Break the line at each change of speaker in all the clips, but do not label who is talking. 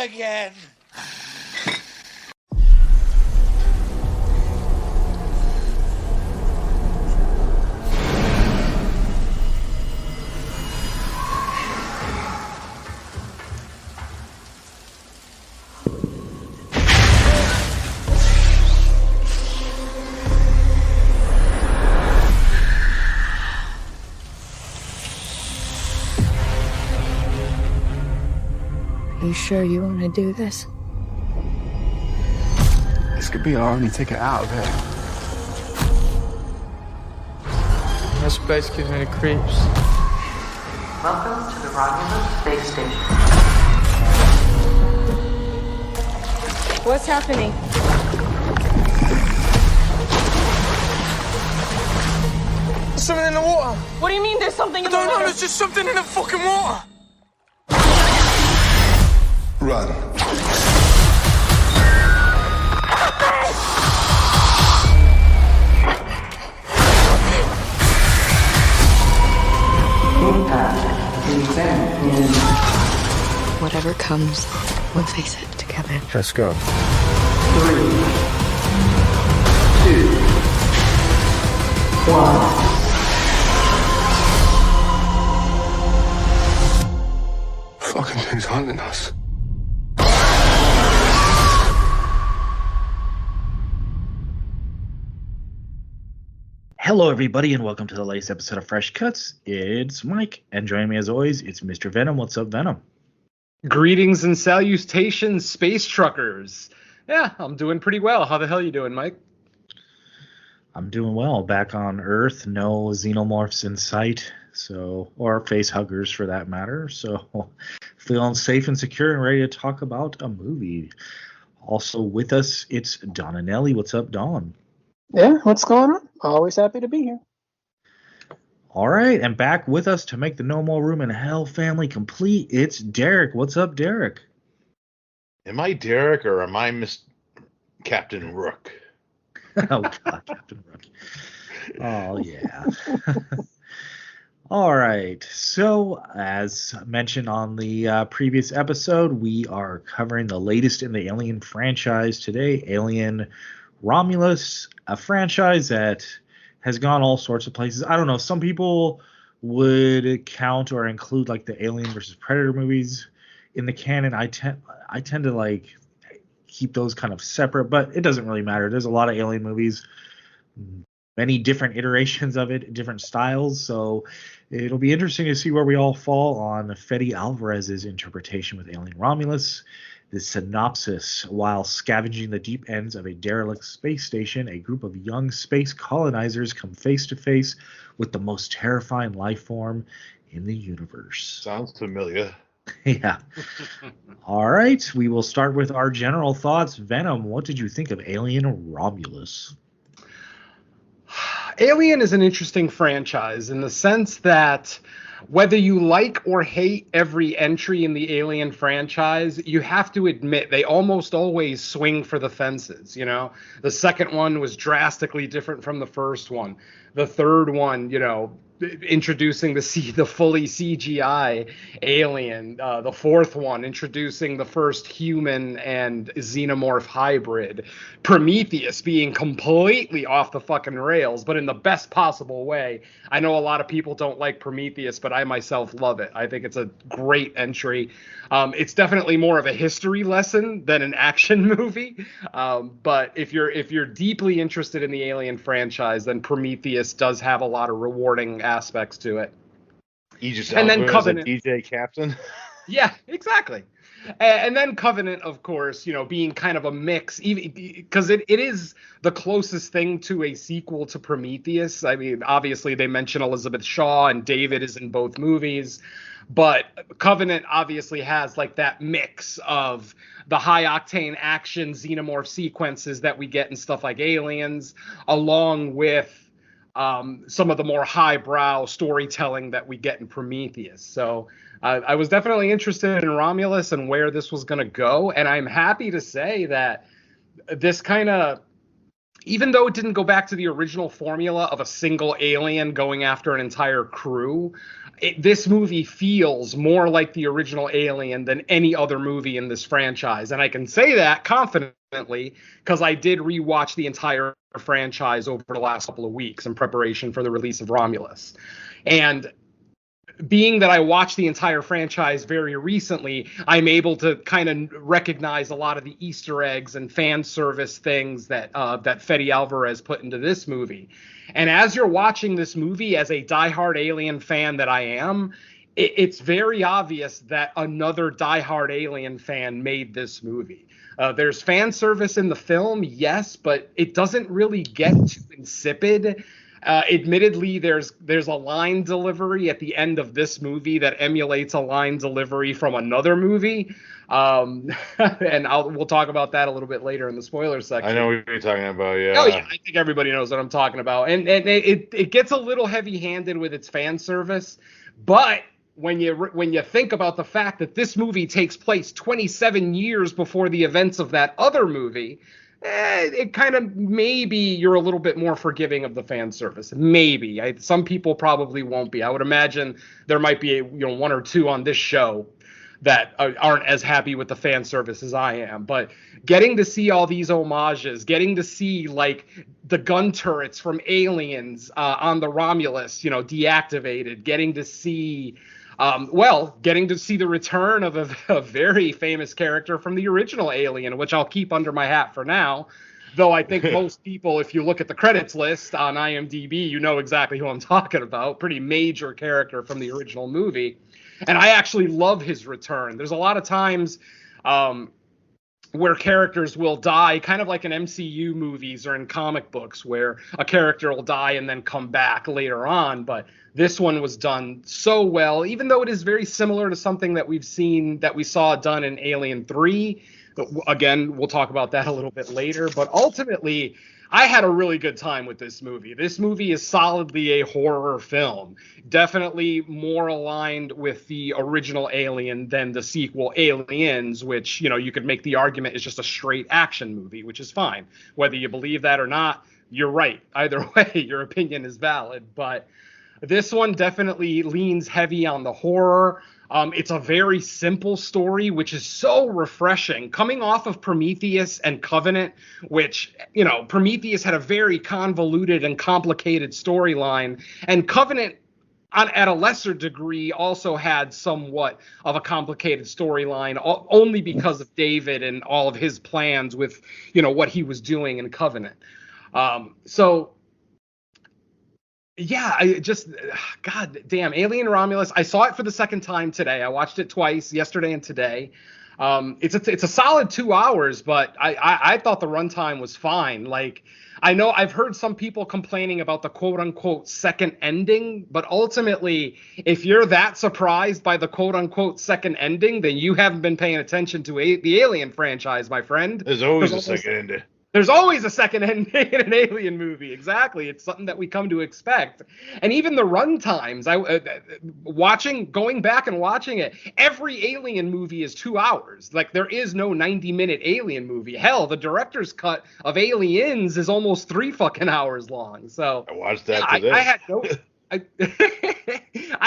again.
You sure you want to do this?
This could be our only ticket out of here.
This place gives me the creeps.
Welcome to the Romulus space station.
What's happening?
There's something in the water.
What do you mean there's something in the
I don't know,
water?
there's just something in the fucking water.
Run.
Whatever comes, we'll face it together.
Let's go.
3, 2, 1.
Fucking thing's hunting us.
Hello, everybody, and welcome to the latest episode of Fresh Cuts. It's Mike, and joining me as always, it's Mr. Venom. What's up, Venom?
Greetings and salutations, space truckers. Yeah, I'm doing pretty well. How the hell you doing, Mike?
I'm doing well. Back on Earth, no xenomorphs in sight, or face huggers for that matter. So, feeling safe and secure and ready to talk about a movie. Also with us, it's Don and Ellie. What's up, Don?
Yeah, what's going on? Always happy to be here.
All right, and back with us to make the No More Room in Hell family complete, it's Derek. What's up, Derek?
Am I Derek or am I Captain Rook?
Oh, God, Captain Rook. Oh, yeah. All right, so as mentioned on the previous episode, we are covering the latest in the Alien franchise today, Alien Romulus, a franchise that has gone all sorts of places. I don't know. Some people would count or include like the Alien versus Predator movies in the canon. I tend to like keep those kind of separate, but it doesn't really matter. There's a lot of Alien movies, many different iterations of it, different styles. So it'll be interesting to see where we all fall on Fede Alvarez's interpretation with Alien Romulus. The synopsis: while scavenging the deep ends of a derelict space station, a group of young space colonizers come face to face with the most terrifying life form in the universe.
Sounds familiar.
Yeah. All right. We will start with our general thoughts. Venom, what did you think of Alien Romulus?
Alien is an interesting franchise in the sense that whether you like or hate every entry in the Alien franchise, you have to admit they almost always swing for the fences, you know? The second one was drastically different from the first one. The third one, introducing the fully CGI alien. The fourth one, introducing the first human and xenomorph hybrid. Prometheus being completely off the fucking rails, but in the best possible way. I know a lot of people don't like Prometheus, but I myself love it. I think it's a great entry. It's definitely more of a history lesson than an action movie. But if you're deeply interested in the Alien franchise, then Prometheus does have a lot of rewarding aspects to it.
Aegis
And then
Alvarez,
Covenant.
a DJ captain.
Yeah, exactly. And then Covenant, of course, being kind of a mix, because it is the closest thing to a sequel to Prometheus. I mean, obviously they mention Elizabeth Shaw and David is in both movies, but Covenant obviously has like that mix of the high octane action xenomorph sequences that we get in stuff like Aliens, along with some of the more highbrow storytelling that we get in Prometheus. So I was definitely interested in Romulus and where this was going to go. And I'm happy to say that this kind of, even though it didn't go back to the original formula of a single alien going after an entire crew, this movie feels more like the original Alien than any other movie in this franchise. And I can say that confidently because I did rewatch the entire franchise over the last couple of weeks in preparation for the release of Romulus. And being that I watched the entire franchise very recently, I'm able to kind of recognize a lot of the Easter eggs and fan service things that that Fede Alvarez put into this movie. And as you're watching this movie, as a diehard Alien fan that I am, it's very obvious that another diehard Alien fan made this movie. There's fan service in the film, yes, but it doesn't really get too insipid. Admittedly, there's a line delivery at the end of this movie that emulates a line delivery from another movie. And we'll talk about that a little bit later in the spoiler section.
I know what you're talking about, yeah.
Oh, yeah, I think everybody knows what I'm talking about. And it gets a little heavy-handed with its fan service, but when you think about the fact that this movie takes place 27 years before the events of that other movie, it kind of, maybe you're a little bit more forgiving of the fan service. Maybe. Some people probably won't be. I would imagine there might be one or two on this show that aren't as happy with the fan service as I am. But getting to see all these homages, getting to see like the gun turrets from Aliens on the Romulus, deactivated, getting to see the return of a very famous character from the original Alien, which I'll keep under my hat for now. Though I think most people, if you look at the credits list on IMDb, you know exactly who I'm talking about. Pretty major character from the original movie. And I actually love his return. There's a lot of times where characters will die, kind of like in MCU movies or in comic books, where a character will die and then come back later on. But this one was done so well, even though it is very similar to something that we saw done in Alien 3. But again, we'll talk about that a little bit later. But ultimately, I had a really good time with this movie. This movie is solidly a horror film. Definitely more aligned with the original Alien than the sequel Aliens, which, you could make the argument is just a straight action movie, which is fine. Whether you believe that or not, you're right. Either way, your opinion is valid. But this one definitely leans heavy on the horror. It's a very simple story, which is so refreshing. Coming off of Prometheus and Covenant, which, Prometheus had a very convoluted and complicated storyline, and Covenant, at a lesser degree, also had somewhat of a complicated storyline, only because of David and all of his plans with, what he was doing in Covenant. Yeah, God damn, Alien Romulus. I saw it for the second time today. I watched it twice, yesterday and today. It's a solid 2 hours, but I thought the runtime was fine. Like, I know I've heard some people complaining about the quote-unquote second ending, but ultimately, if you're that surprised by the quote-unquote second ending, then you haven't been paying attention to the Alien franchise, my friend.
There's always a second ending.
There's always a second ending in an Alien movie. Exactly. It's something that we come to expect. And even the run times, going back and watching it, every Alien movie is 2 hours. Like, there is no 90-minute Alien movie. Hell, the director's cut of Aliens is almost 3 fucking hours long. So
I watched that today.
I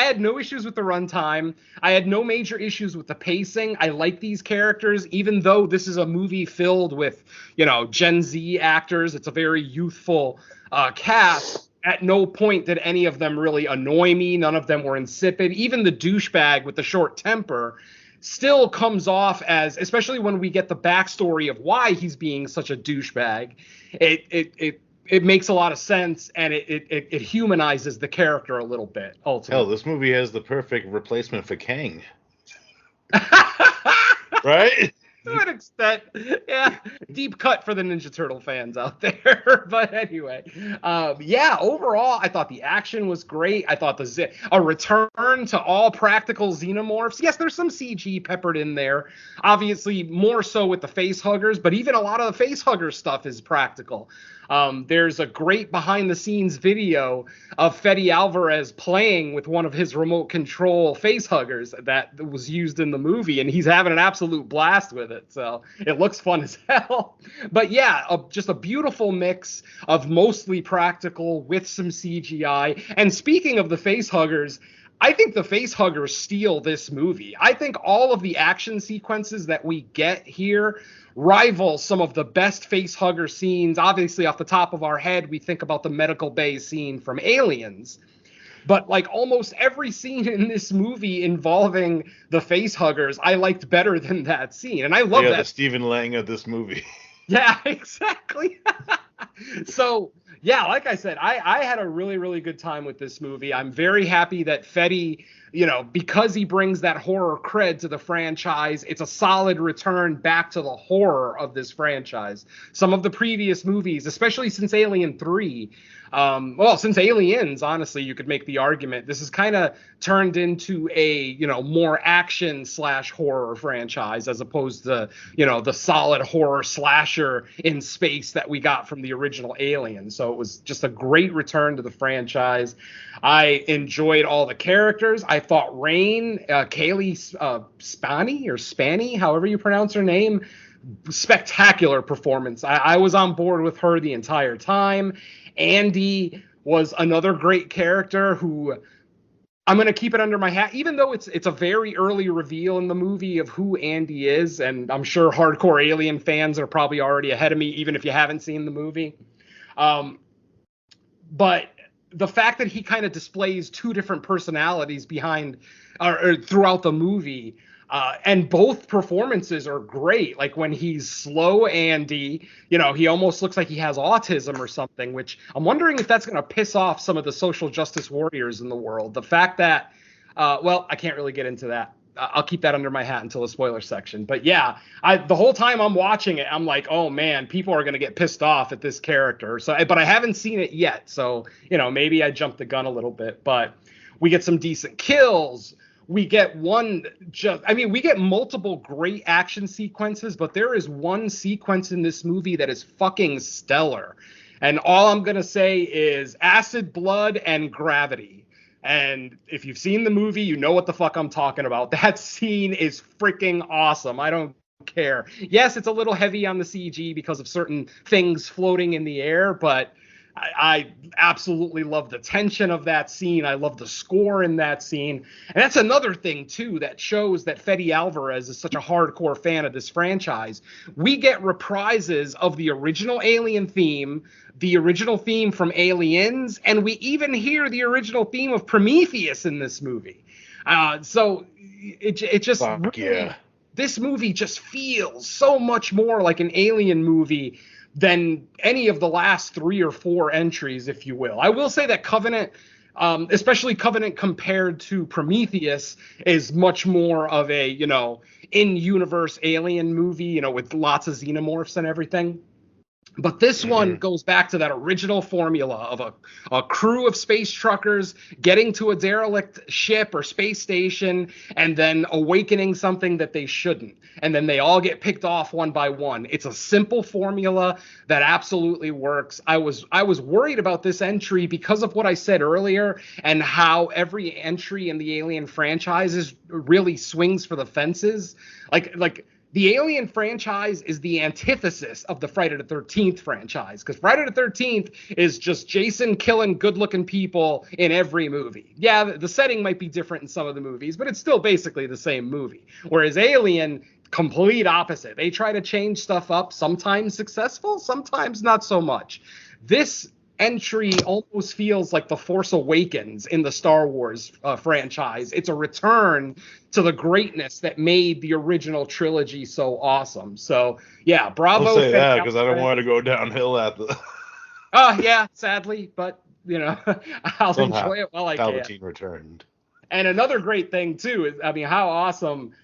had no issues with the runtime. I had no major issues with the pacing. I like these characters, even though this is a movie filled with, Gen Z actors. It's a very youthful cast. At no point did any of them really annoy me. None of them were insipid. Even the douchebag with the short temper still comes off as, especially when we get the backstory of why he's being such a douchebag, it makes a lot of sense, and it humanizes the character a little bit, ultimately.
Hell, this movie has the perfect replacement for Kang. Right?
To an extent, yeah. Deep cut for the Ninja Turtle fans out there. But anyway, overall, I thought the action was great. I thought a return to all practical xenomorphs. Yes, there's some CG peppered in there. Obviously, more so with the face huggers, but even a lot of the face hugger stuff is practical. There's a great behind-the-scenes video of Fede Alvarez playing with one of his remote control face huggers that was used in the movie, and he's having an absolute blast with it. So it looks fun as hell. But yeah, just a beautiful mix of mostly practical with some CGI. And speaking of the face huggers, I think the facehuggers steal this movie. I think all of the action sequences that we get here rival some of the best facehugger scenes. Obviously, off the top of our head, we think about the medical bay scene from Aliens. But like almost every scene in this movie involving the facehuggers, I liked better than that scene. And I love that.
The Stephen Lang of this movie.
Yeah, exactly. So, yeah, like I said, I had a really, really good time with this movie. I'm very happy that Fede, because he brings that horror cred to the franchise, it's a solid return back to the horror of this franchise. Some of the previous movies, especially since Alien 3, since Aliens, honestly, you could make the argument this is kind of turned into a, more action / horror franchise as opposed to, the solid horror slasher in space that we got from the original Alien. So it was just a great return to the franchise. I enjoyed all the characters. I thought Rain, Kaylee Spani, however you pronounce her name, spectacular performance. I was on board with her the entire time. Andy was another great character who I'm going to keep it under my hat, even though it's a very early reveal in the movie of who Andy is. And I'm sure hardcore Alien fans are probably already ahead of me, even if you haven't seen the movie. But the fact that he kind of displays two different personalities behind or throughout the movie, and both performances are great. Like when he's slow Andy, he almost looks like he has autism or something, which I'm wondering if that's going to piss off some of the social justice warriors in the world. The fact that, I can't really get into that. I'll keep that under my hat until the spoiler section. But yeah, the whole time I'm watching it, I'm like, oh man, people are going to get pissed off at this character. But I haven't seen it yet. So, maybe I jumped the gun a little bit, but we get some decent kills. We get we get multiple great action sequences, but there is one sequence in this movie that is fucking stellar. And all I'm going to say is acid, blood, and gravity. And if you've seen the movie, you know what the fuck I'm talking about. That scene is freaking awesome. I don't care. Yes, it's a little heavy on the CG because of certain things floating in the air, but I absolutely love the tension of that scene. I love the score in that scene. And that's another thing, too, that shows that Fede Alvarez is such a hardcore fan of this franchise. We get reprises of the original Alien theme, the original theme from Aliens, and we even hear the original theme of Prometheus in this movie. So it just...
Fuck yeah.
This movie just feels so much more like an Alien movie than any of the last 3 or 4 entries, if you will. I will say that Covenant, especially Covenant compared to Prometheus, is much more of a, in-universe alien movie, with lots of xenomorphs and everything. But this one goes back to that original formula of a crew of space truckers getting to a derelict ship or space station and then awakening something that they shouldn't. And then they all get picked off one by one. It's a simple formula that absolutely works. I was worried about this entry because of what I said earlier and how every entry in the Alien franchise really swings for the fences. Like the Alien franchise is the antithesis of the Friday the 13th franchise, because Friday the 13th is just Jason killing good-looking people in every movie. Yeah, the setting might be different in some of the movies, but it's still basically the same movie. Whereas Alien, complete opposite. They try to change stuff up, sometimes successful, sometimes not so much. This entry almost feels like The Force Awakens in the Star Wars franchise. It's a return to the greatness that made the original trilogy so awesome. So, yeah, bravo.
I'll say that because I don't want to go downhill at the...
yeah, sadly, but, I'll
Somehow,
enjoy it while I
Palpatine
can.
returned.
And another great thing, too, is, how awesome...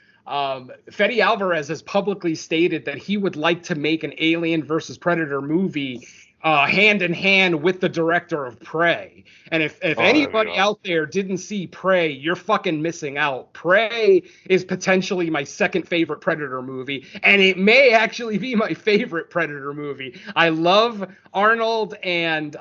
Fede Alvarez has publicly stated that he would like to make an Alien versus Predator movie hand in hand with the director of Prey. And if anybody out there didn't see Prey, you're fucking missing out. Prey is potentially my second favorite Predator movie, and it may actually be my favorite Predator movie. I love Arnold and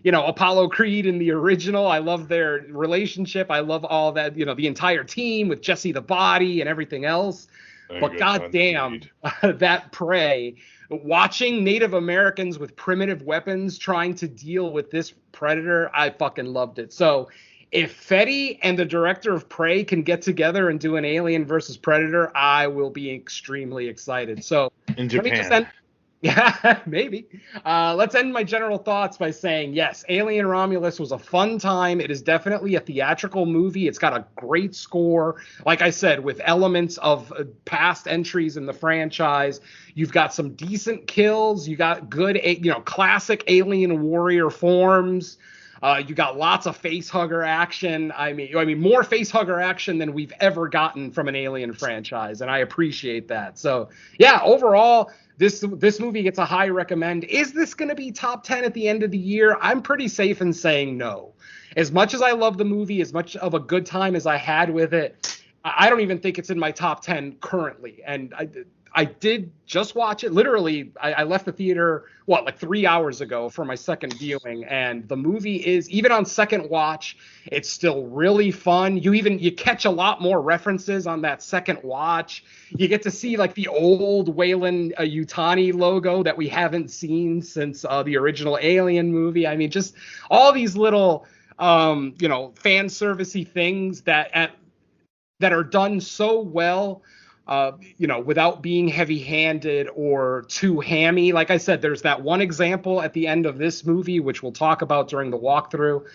Apollo Creed in the original. I love their relationship. I love all that, the entire team with Jesse the Body and everything else. But goddamn, that Prey, watching Native Americans with primitive weapons trying to deal with this predator, I fucking loved it. So If Fede and the director of Prey can get together and do an Alien versus Predator, I will be extremely excited. So
In
let me just
Japan.
end. Yeah, maybe. Let's end my general thoughts by saying, yes, Alien Romulus was a fun time. It is definitely a theatrical movie. It's got a great score. Like I said, with elements of past entries in the franchise. You've got some decent kills. You got good, classic alien warrior forms. You got lots of face hugger action. I mean, more face hugger action than we've ever gotten from an Alien franchise, and I appreciate that. So, yeah, overall, this movie gets a high recommend. Is this going to be top 10 at the end of the year? I'm pretty safe in saying no. As much as I love the movie, as much of a good time as I had with it, I don't even think it's in my top 10 currently. And I did just watch it. Literally, I left the theater, like 3 hours ago for my second viewing. And the movie is, even on second watch, it's still really fun. You catch a lot more references on that second watch. You get to see like the old Weyland Yutani logo that we haven't seen since the original Alien movie. I mean, just all these little, fan servicey things that are done so well. Without being heavy-handed or too hammy. Like I said, there's that one example at the end of this movie, which we'll talk about during the walkthrough.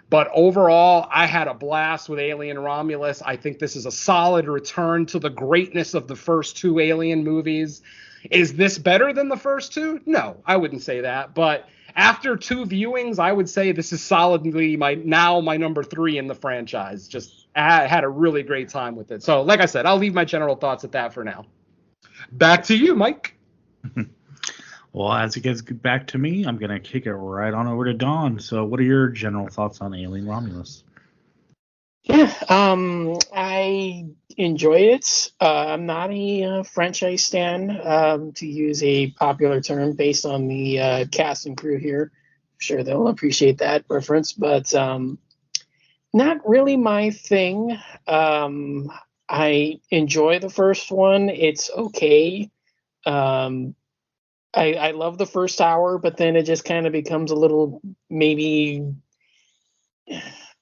But overall, I had a blast with Alien Romulus. I think this is a solid return to the greatness of the first two Alien movies. Is this better than the first two? No, I wouldn't say that. But after two viewings, I would say this is solidly my number 3 in the franchise. I had a really great time with it. So, like I said, I'll leave my general thoughts at that for now. Back to you, Mike.
Well, as it gets back to me, I'm going to kick it right on over to Dawn. So what are your general thoughts on Alien Romulus?
Yeah, I enjoyed it. I'm not a franchise stan, to use a popular term based on the cast and crew here. I'm sure they'll appreciate that reference, but not really my thing. I enjoy the first one. It's okay. I love the first hour, but then it just kind of becomes a little, maybe,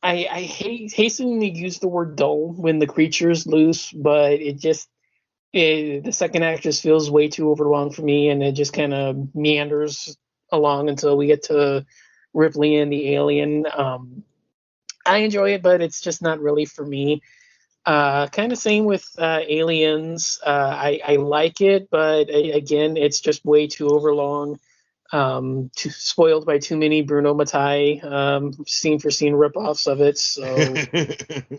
I hasten to use the word dull when the creature's loose, but the second act just feels way too overlong for me, and it just kind of meanders along until we get to Ripley and the alien. I enjoy it, but it's just not really for me. Kind of same with Aliens. I like it, but again, it's just way too overlong. Spoiled by too many Bruno Mattei scene for scene ripoffs of it. So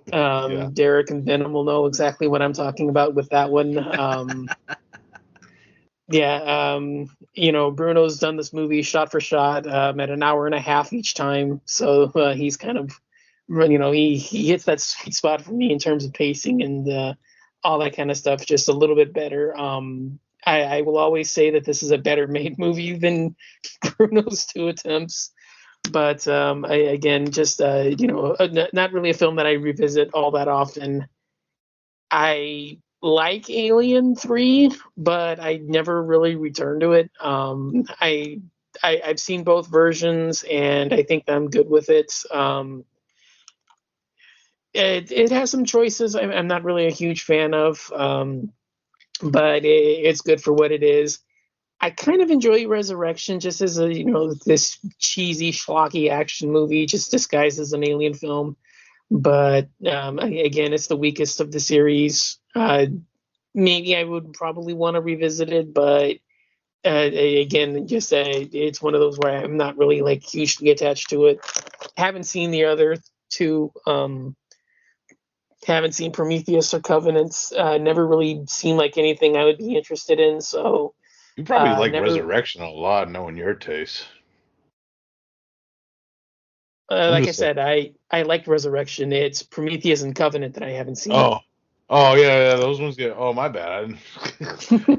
Yeah.
Derek and Venom will know exactly what I'm talking about with that one. Bruno's done this movie shot for shot at an hour and a half each time. So he's kind of, he hits that sweet spot for me in terms of pacing and all that kind of stuff, just a little bit better. I will always say that this is a better made movie than Bruno's 2 attempts. But not really a film that I revisit all that often. I like Alien 3, but I never really return to it. I've seen both versions, and I think I'm good with it. It has some choices I'm not really a huge fan of, but it's good for what it is. I kind of enjoy Resurrection just as this cheesy, schlocky action movie just disguised as an alien film. But again, it's the weakest of the series. Maybe I would probably want to revisit it, but again, it's one of those where I'm not really like hugely attached to it. Haven't seen the other two. Haven't seen Prometheus or Covenants. Never really seemed like anything I would be interested in. So
You probably like Resurrection a lot, knowing your taste.
Like I said, I liked Resurrection. It's Prometheus and Covenant that I haven't seen.
Oh, yeah, those ones get. Oh, my bad. That's what you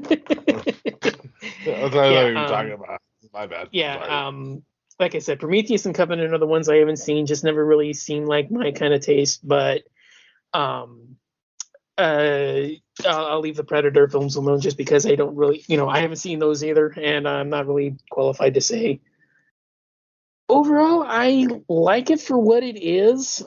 were talking about. My bad.
Yeah.
Sorry.
Like I said, Prometheus and Covenant are the ones I haven't seen. Just never really seemed like my kind of taste. But I'll leave the Predator films alone just because I don't really, I haven't seen those either, and I'm not really qualified to say. overall, I like it for what it is.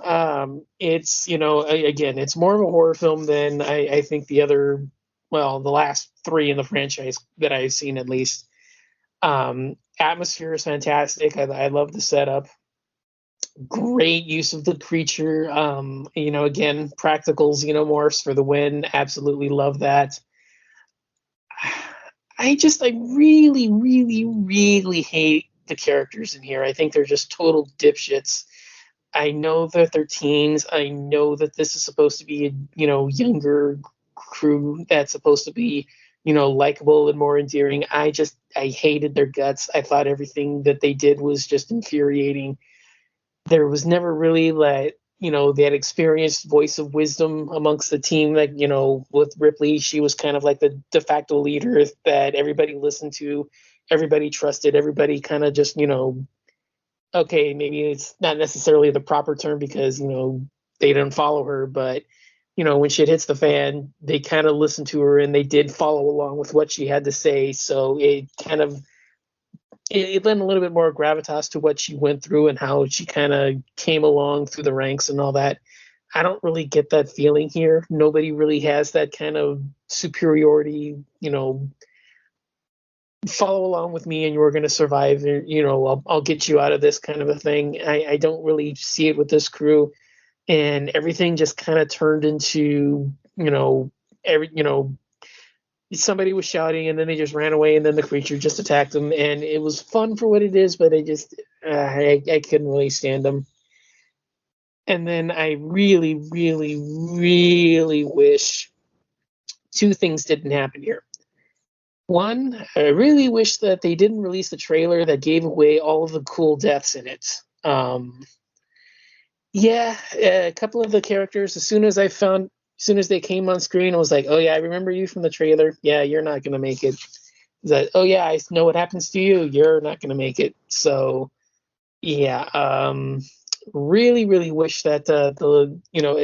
It's, again, it's more of a horror film than I think the other, well, the last three in the franchise that I've seen at least. Atmosphere is fantastic. I love the setup. Great use of the creature. Again, practicals, morphs for the win. Absolutely love that. I really, really, really hate the characters in here. I think they're just total dipshits. I know that they're teens. I know that this is supposed to be a, younger crew that's supposed to be, likable and more endearing. I hated their guts. I thought everything that they did was just infuriating. There was never really that experienced voice of wisdom amongst the team. With Ripley, she was kind of like the de facto leader that everybody listened to, everybody trusted, everybody kind of just, okay, maybe it's not necessarily the proper term because, they didn't follow her, but, when shit hits the fan, they kind of listened to her and they did follow along with what she had to say. So it kind of, it lent a little bit more gravitas to what she went through and how she kind of came along through the ranks and all that. I don't really get that feeling here. Nobody really has that kind of superiority, follow along with me and you're going to survive. I'll get you out of this kind of a thing. I don't really see it with this crew, and everything just kind of turned into, somebody was shouting and then they just ran away and then the creature just attacked them, and it was fun for what it is, but I couldn't really stand them. And then I really, really, really wish two things didn't happen here. One, I really wish that they didn't release the trailer that gave away all of the cool deaths in it. A couple of the characters, as soon as they came on screen, I was like, oh yeah, I remember you from the trailer. Yeah, you're not going to make it. Oh yeah, I know what happens to you. You're not going to make it. So yeah, really, really wish that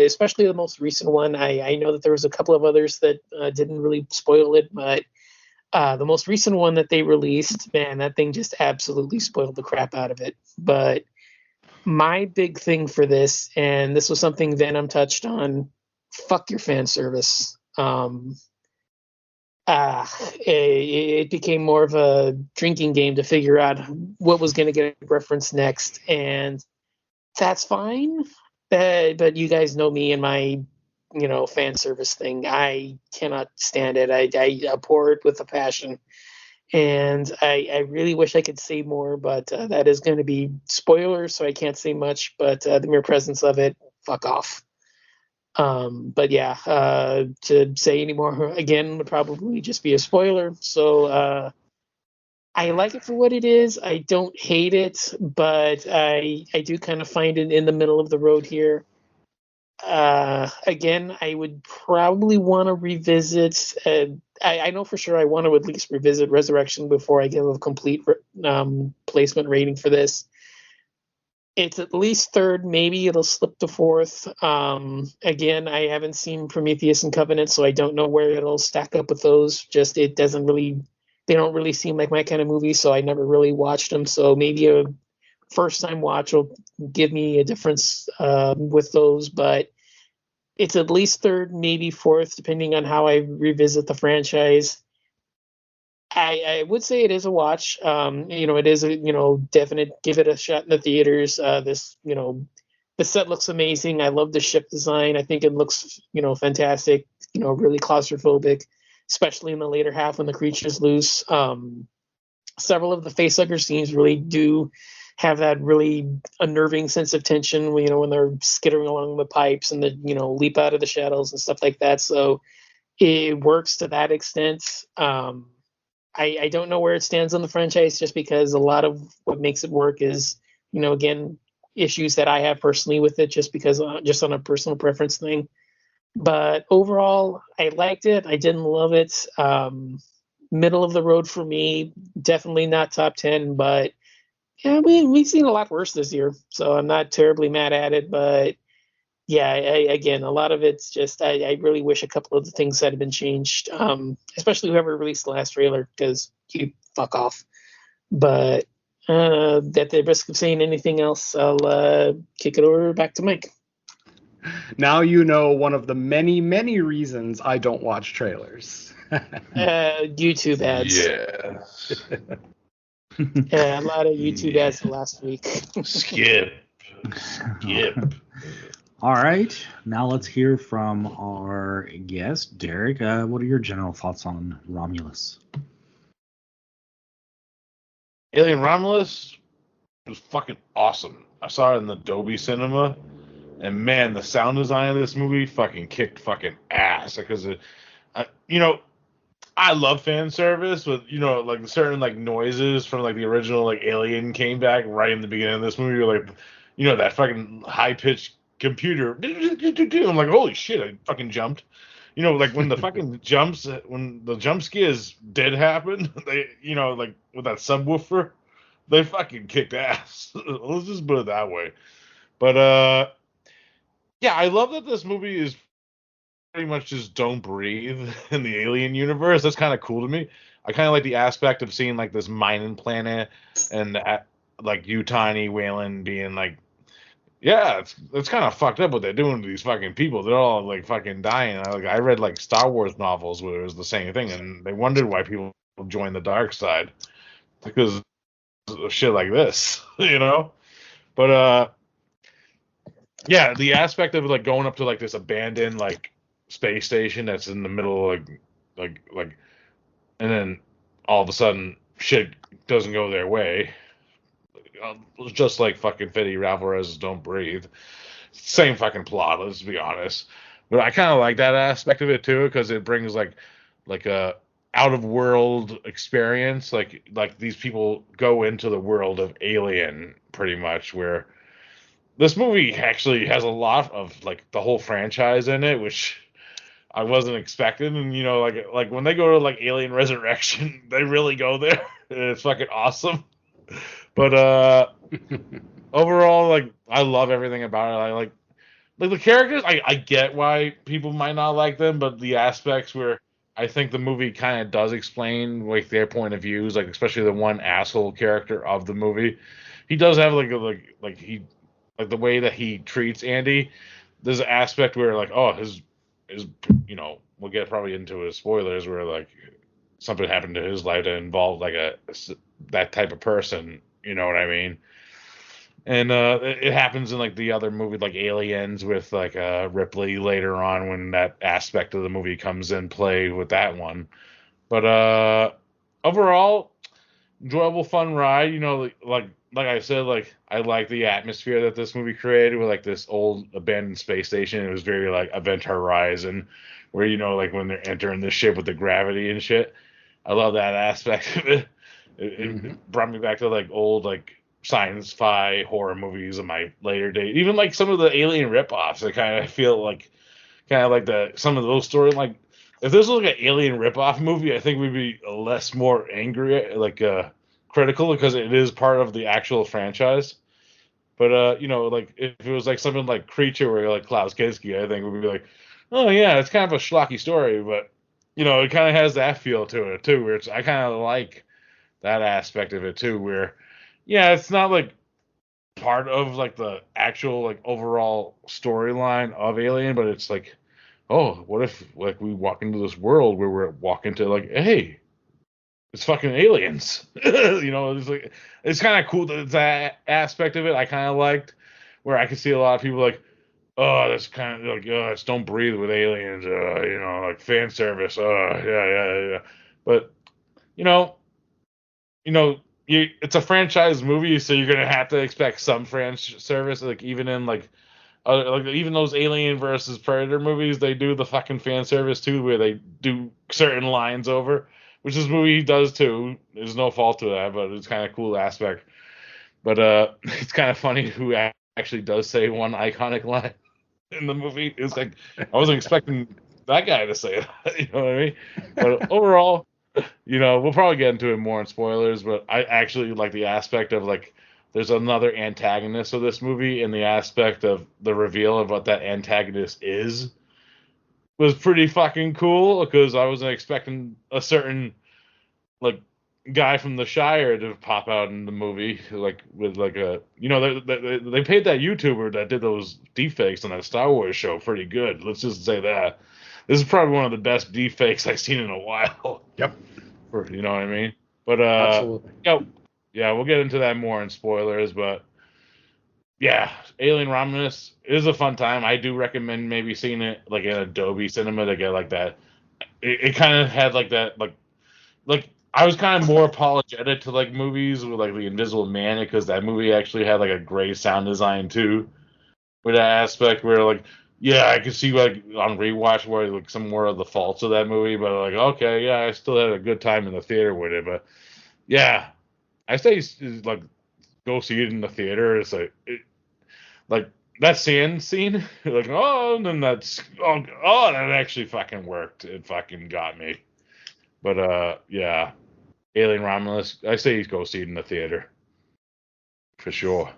especially the most recent one. I know that there was a couple of others that didn't really spoil it, but the most recent one that they released, man, that thing just absolutely spoiled the crap out of it. But my big thing for this, and this was something Venom touched on, fuck your fan service. It became more of a drinking game to figure out what was going to get referenced next, and that's fine. But you guys know me and my, fan service thing. I cannot stand it. I abhor it with a passion, and I really wish I could say more, but that is going to be spoilers, so I can't say much. But the mere presence of it, fuck off. But yeah, to say any more again would probably just be a spoiler. So I like it for what it is. I don't hate it, but I do kind of find it in the middle of the road here. Again, I would probably want to revisit. I know for sure I want to at least revisit Resurrection before I give a complete placement rating for this. It's at least third, maybe it'll slip to fourth. Again, I haven't seen Prometheus and Covenant, so I don't know where it'll stack up with those. Just they don't really seem like my kind of movie, so I never really watched them. So maybe a first time watch will give me a difference with those, but it's at least third, maybe fourth, depending on how I revisit the franchise. I would say it is a watch. It is a, definite give it a shot in the theaters. The set looks amazing. I love the ship design. I think it looks, fantastic, really claustrophobic, especially in the later half when the creature's loose. Several of the facehugger scenes really do have that really unnerving sense of tension, when they're skittering along the pipes and the, leap out of the shadows and stuff like that. So it works to that extent. I don't know where it stands on the franchise, just because a lot of what makes it work is, again, issues that I have personally with it, just because, just on a personal preference thing. But overall, I liked it. I didn't love it. Middle of the road for me. Definitely not top 10, but yeah, we've seen a lot worse this year, so I'm not terribly mad at it. But yeah, again, a lot of it's just I really wish a couple of the things had been changed, especially whoever released the last trailer, because you fuck off. But At the risk of saying anything else, I'll kick it over back to Mike.
Now you know one of the many, many reasons I don't watch trailers.
YouTube ads.
Yes.
Yeah, a lot of YouTube ads last week.
Skip.
All right, now let's hear from our guest, Derek. What are your general thoughts on Romulus?
Alien Romulus was fucking awesome. I saw it in the Dolby Cinema, and man, the sound design of this movie fucking kicked fucking ass. Because I love fan service, but like certain like noises from like the original like Alien came back right in the beginning of this movie, like that fucking high pitched computer. I'm like, holy shit! I fucking jumped. Like when the fucking when the jump scares did happen, they, like with that subwoofer, they fucking kicked ass. Let's just put it that way. But yeah, I love that this movie is pretty much just don't breathe in the Alien universe. That's kind of cool to me. I kind of like the aspect of seeing like this mining planet and like Utani Wayland being like, yeah, it's kind of fucked up what they're doing to these fucking people. They're all like fucking dying. I read like Star Wars novels where it was the same thing, and they wondered why people joined the dark side because of shit like this, But yeah, the aspect of like going up to like this abandoned like space station that's in the middle of like, and then all of a sudden shit doesn't go their way. Just like fucking Fede Alvarez Don't Breathe. Same fucking plot, let's be honest. But I kind of like that aspect of it too, because it brings like a out of world experience. Like these people go into the world of Alien pretty much, where this movie actually has a lot of like the whole franchise in it, which I wasn't expecting. And like when they go to like Alien Resurrection, they really go there. It's fucking awesome. But overall, like I love everything about it. I like the characters. I get why people might not like them, but the aspects where I think the movie kind of does explain like their point of views, like especially the one asshole character of the movie. He does have like the way that he treats Andy. There's an aspect where like, oh, his we'll get probably into his spoilers where like something happened to his life that involved like that type of person. You know what I mean? And it happens in like the other movie, like Aliens, with like Ripley later on when that aspect of the movie comes in play with that one. But overall, enjoyable, fun ride. Like I said, like I like the atmosphere that this movie created with like this old abandoned space station. It was very like Event Horizon, where like when they're entering the ship with the gravity and shit. I love that aspect of it. It brought me back to like old like sci-fi horror movies of my later days. Even like some of the Alien ripoffs. I kind of feel like some of those stories. Like if this was like an Alien ripoff movie, I think we'd be more angry, like critical, because it is part of the actual franchise. But like if it was like something like Creature or like Klaus Kinski, I think we'd be like, oh yeah, it's kind of a schlocky story, but it kind of has that feel to it too, where I kind of like that aspect of it too, where yeah, it's not like part of like the actual like overall storyline of Alien, but it's like, oh, what if like we walk into this world where we're walking to like, hey, it's fucking aliens. It's like it's kind of cool that aspect of it. I kind of liked, where I could see a lot of people like, oh, that's kind of like, oh, it's Don't Breathe with aliens, like fan service. Yeah. But it's a franchise movie, so you're gonna have to expect some fan service. Like even in like even those Alien versus Predator movies, they do the fucking fan service too, where they do certain lines over, which this movie does too. There's no fault to that, but it's kind of cool aspect. But it's kind of funny who actually does say one iconic line in the movie. It's like I wasn't expecting that guy to say it. You know what I mean? But overall, we'll probably get into it more in spoilers, but I actually like the aspect of like there's another antagonist of this movie, and the aspect of the reveal of what that antagonist is was pretty fucking cool, because I wasn't expecting a certain like guy from the Shire to pop out in the movie, like with like a, they paid that YouTuber that did those deepfakes on that Star Wars show pretty good. Let's just say that this is probably one of the best deepfakes I've seen in a while.
Yep.
You know what I mean? But
Absolutely.
yeah, we'll get into that more in spoilers. But yeah, Alien Romulus is a fun time. I do recommend maybe seeing it like in Adobe Cinema to get like that. It kind of had like that like I was kind of more apologetic to like movies with like The Invisible Man because that movie actually had like a great sound design too, with that aspect where like yeah I could see like on rewatch where like some more of the faults of that movie, but like okay yeah I still had a good time in the theater with it. But yeah, I say like go see it in the theater. It's like that sand scene, like oh, and then that actually fucking worked. It fucking got me. But yeah, Alien Romulus, I say go see it in the theater for sure.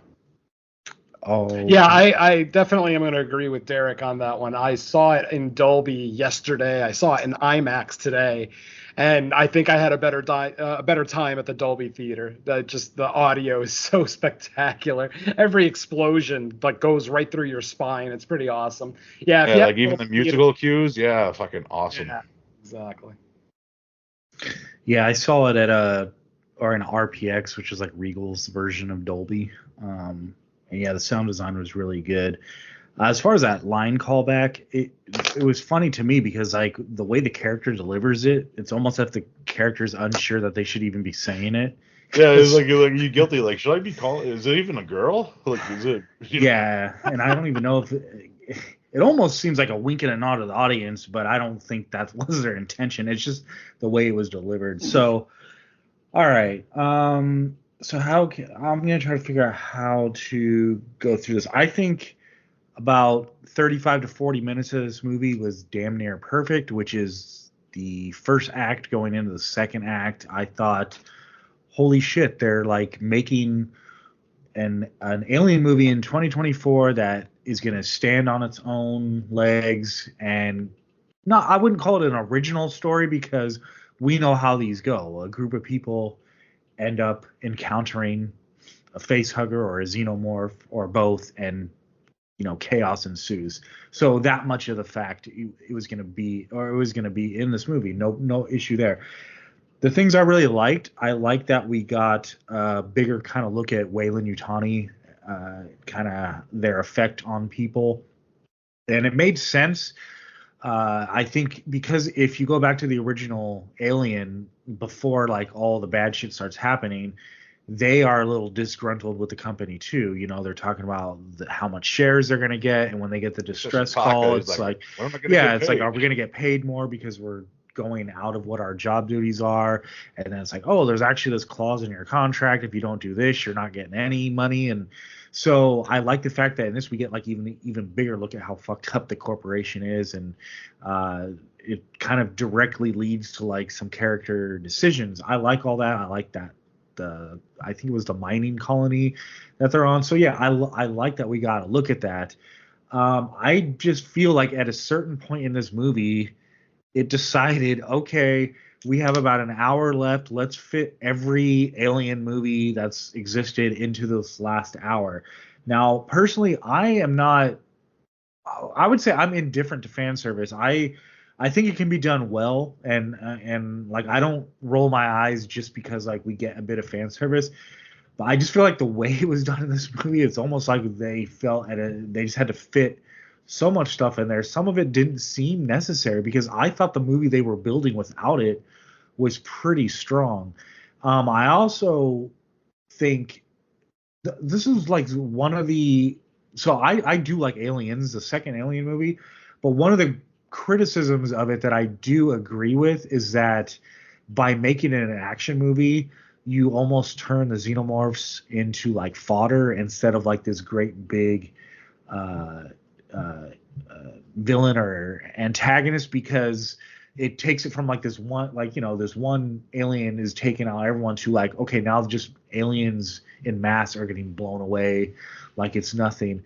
Oh
Yeah, I definitely am going to agree with Derek on that one. I saw it in Dolby yesterday. I saw it in IMAX today, and I think I had a better time at the Dolby theater. Just the audio is so spectacular. Every explosion like goes right through your spine. It's pretty awesome. Yeah, if
Yeah,
you
like
have
even the musical cues, yeah, fucking awesome.
Yeah, exactly.
Yeah, I saw it at an RPX, which is like Regal's version of Dolby. And yeah, the sound design was really good. As far as that line callback, it was funny to me because like the way the character delivers it, it's almost as if the character's unsure that they should even be saying it.
Yeah, it's like you guilty. Like, should I be called? Is it even a girl? Like, is it?
Yeah, and I don't even know if it almost seems like a wink and a nod to the audience, but I don't think that was their intention. It's just the way it was delivered. So, all right. So I'm gonna try to figure out how to go through this. I think about 35 to 40 minutes of this movie was damn near perfect, which is the first act going into the second act. I thought, holy shit, they're like making an alien movie in 2024 that is going to stand on its own legs. And no, I wouldn't call it an original story because we know how these go. A group of people end up encountering a face hugger or a xenomorph or both, and chaos ensues. So that much of the fact it was going to be in this movie. No issue there. The things I really liked, I liked that we got a bigger kind of look at Weyland Yutani, kind of their effect on people, and it made sense. I think because if you go back to the original Alien, before like all the bad shit starts happening, they are a little disgruntled with the company too. They're talking about how much shares they're going to get, and when they get the distress call, it's like it's like, are we going to get paid more because we're going out of what our job duties are? And then it's like, oh, there's actually this clause in your contract, if you don't do this, you're not getting any money. And so I like the fact that in this we get like even bigger look at how fucked up the corporation is, and it kind of directly leads to like some character decisions. I like all that. I like that I think it was the mining colony that they're on. So yeah, I like that we got to look at that. I just feel like at a certain point in this movie, it decided, okay, we have about an hour left. Let's fit every Alien movie that's existed into this last hour. Now, personally, I would say I'm indifferent to fan service. I think it can be done well, and like I don't roll my eyes just because like we get a bit of fan service, but I just feel like the way it was done in this movie, it's almost like they felt they just had to fit so much stuff in there. Some of it didn't seem necessary because I thought the movie they were building without it was pretty strong. I also think this is like one of the I do like Aliens, the second Alien movie, but one of the criticisms of it that I do agree with is that by making it an action movie, you almost turn the xenomorphs into like fodder instead of like this great big villain or antagonist, because it takes it from like this one, like this one alien is taking out everyone to like, okay, now just aliens in mass are getting blown away like it's nothing.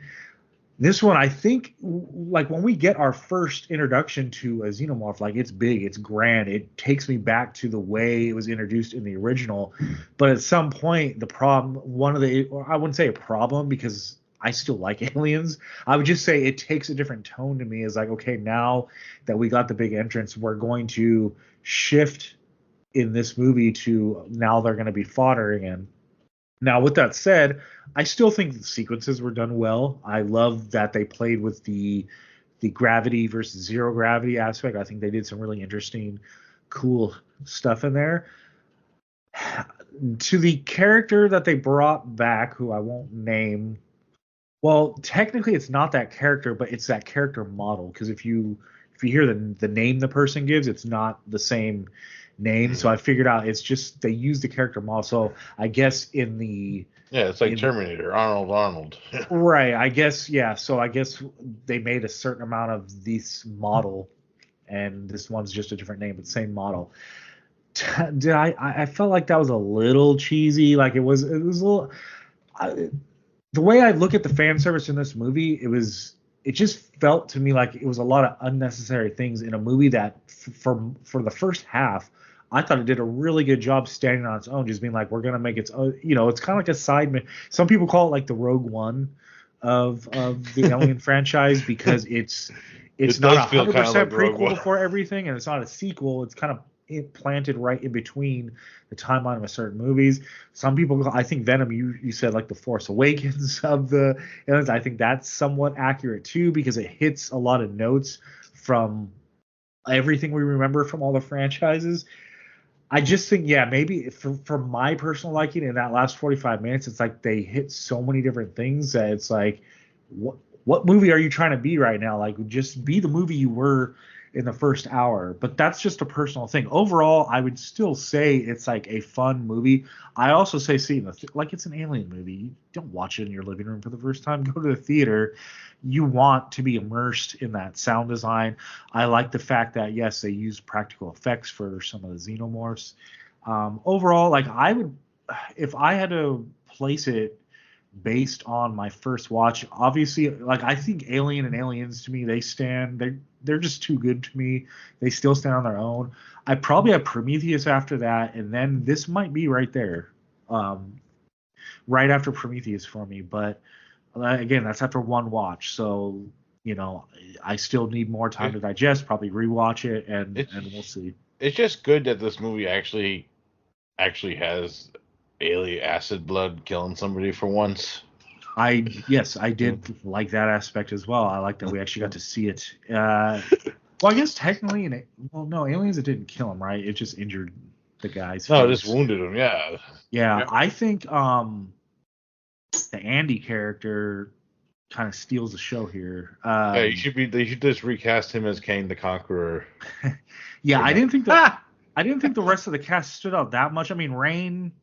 This one, I think, like when we get our first introduction to a xenomorph, like it's big, it's grand, it takes me back to the way it was introduced in the original. But at some point, the problem, or I wouldn't say a problem because I still like aliens. I would just say it takes a different tone to me. Is like, okay, now that we got the big entrance, we're going to shift in this movie to now they're going to be fodder again. Now, with that said, I still think the sequences were done well. I love that they played with the gravity versus zero gravity aspect. I think they did some really interesting, cool stuff in there. To the character that they brought back, who I won't name, well, technically it's not that character, but it's that character model. Because if you hear the name the person gives, it's not the same name. So I figured out it's just they use the character model. So I guess
it's like Terminator, Arnold.
Right. I guess, yeah. So I guess they made a certain amount of this model, and this one's just a different name, but same model. I felt like that was a little cheesy. Like it was a little. The way I look at the fan service in this movie, it just felt to me like it was a lot of unnecessary things in a movie that for the first half, I thought it did a really good job standing on its own, just being like, we're going to make its own, it's kind of like a side. Some people call it like the Rogue One of the Alien franchise, because it's not 100% like prequel before everything, and it's not a sequel. It's kind of planted right in between the timeline of a certain movies. Some people, I think Venom, you said like the Force Awakens of the aliens. I think that's somewhat accurate too, because it hits a lot of notes from everything we remember from all the franchises. I just think, yeah, maybe for my personal liking, in that last 45 minutes, it's like they hit so many different things that it's like, what movie are you trying to be right now? Like, just be the movie you were in the first hour. But that's just a personal thing. Overall, I would still say it's like a fun movie. I also say like it's an alien movie. You don't watch it in your living room for the first time. Go to the theater. You want to be immersed in that sound design. I like the fact that, yes, they use practical effects for some of the xenomorphs. Overall, like if I had to place it based on my first watch, obviously, like I think Alien and Aliens, to me, they're just too good to me. They still stand on their own. I probably have Prometheus after that, and then this might be right there, right after Prometheus for me. But again, that's after one watch, so I still need more time to digest. Probably rewatch it, and we'll see.
It's just good that this movie actually has alien acid blood killing somebody for once. I
did like that aspect as well. I like that we actually got to see it. Well, I guess technically, no, Aliens, it didn't kill him, right? It just injured the guys.
No, it just wounded him. Yeah.
Yeah, I think the Andy character kind of steals the show here.
They should just recast him as Kane the Conqueror.
Yeah, I didn't think the rest of the cast stood out that much. I mean, Rain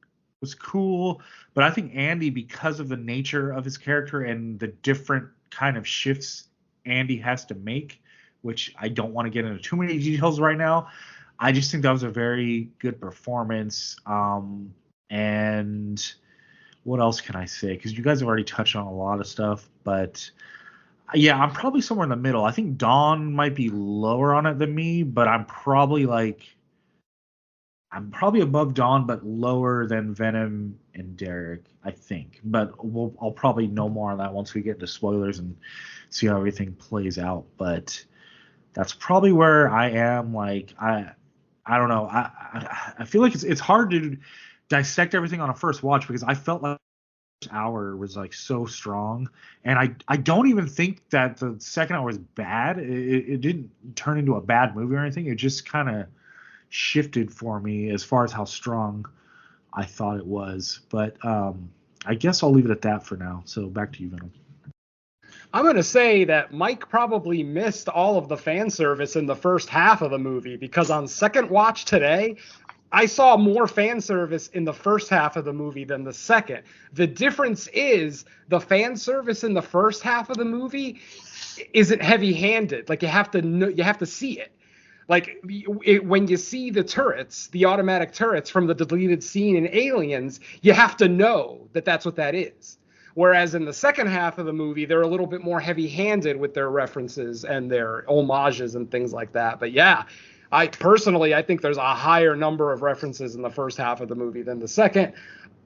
was cool, but I think Andy, because of the nature of his character and the different kind of shifts Andy has to make, which I don't want to get into too many details right now, I just think that was a very good performance. And what else can I say? Because you guys have already touched on a lot of stuff, but yeah, I'm probably somewhere in the middle. I think Dawn might be lower on it than me, but I'm probably above Dawn, but lower than Venom and Derek, I think. But I'll probably know more on that once we get into spoilers and see how everything plays out. But that's probably where I am. Like, I don't know. I feel like it's hard to dissect everything on a first watch, because I felt like the first hour was like so strong, and I don't even think that the second hour was bad. It didn't turn into a bad movie or anything. It just kind of shifted for me as far as how strong I thought it was. But I guess I'll leave it at that for now. So back to you, Venom.
I'm going to say that Mike probably missed all of the fan service in the first half of the movie, because on second watch today, I saw more fan service in the first half of the movie than the second. The difference is the fan service in the first half of the movie isn't heavy-handed. Like, you have to see it. Like, when you see the turrets, the automatic turrets from the deleted scene in Aliens, you have to know that that's what that is. Whereas in the second half of the movie, they're a little bit more heavy-handed with their references and their homages and things like that. But yeah, I think there's a higher number of references in the first half of the movie than the second.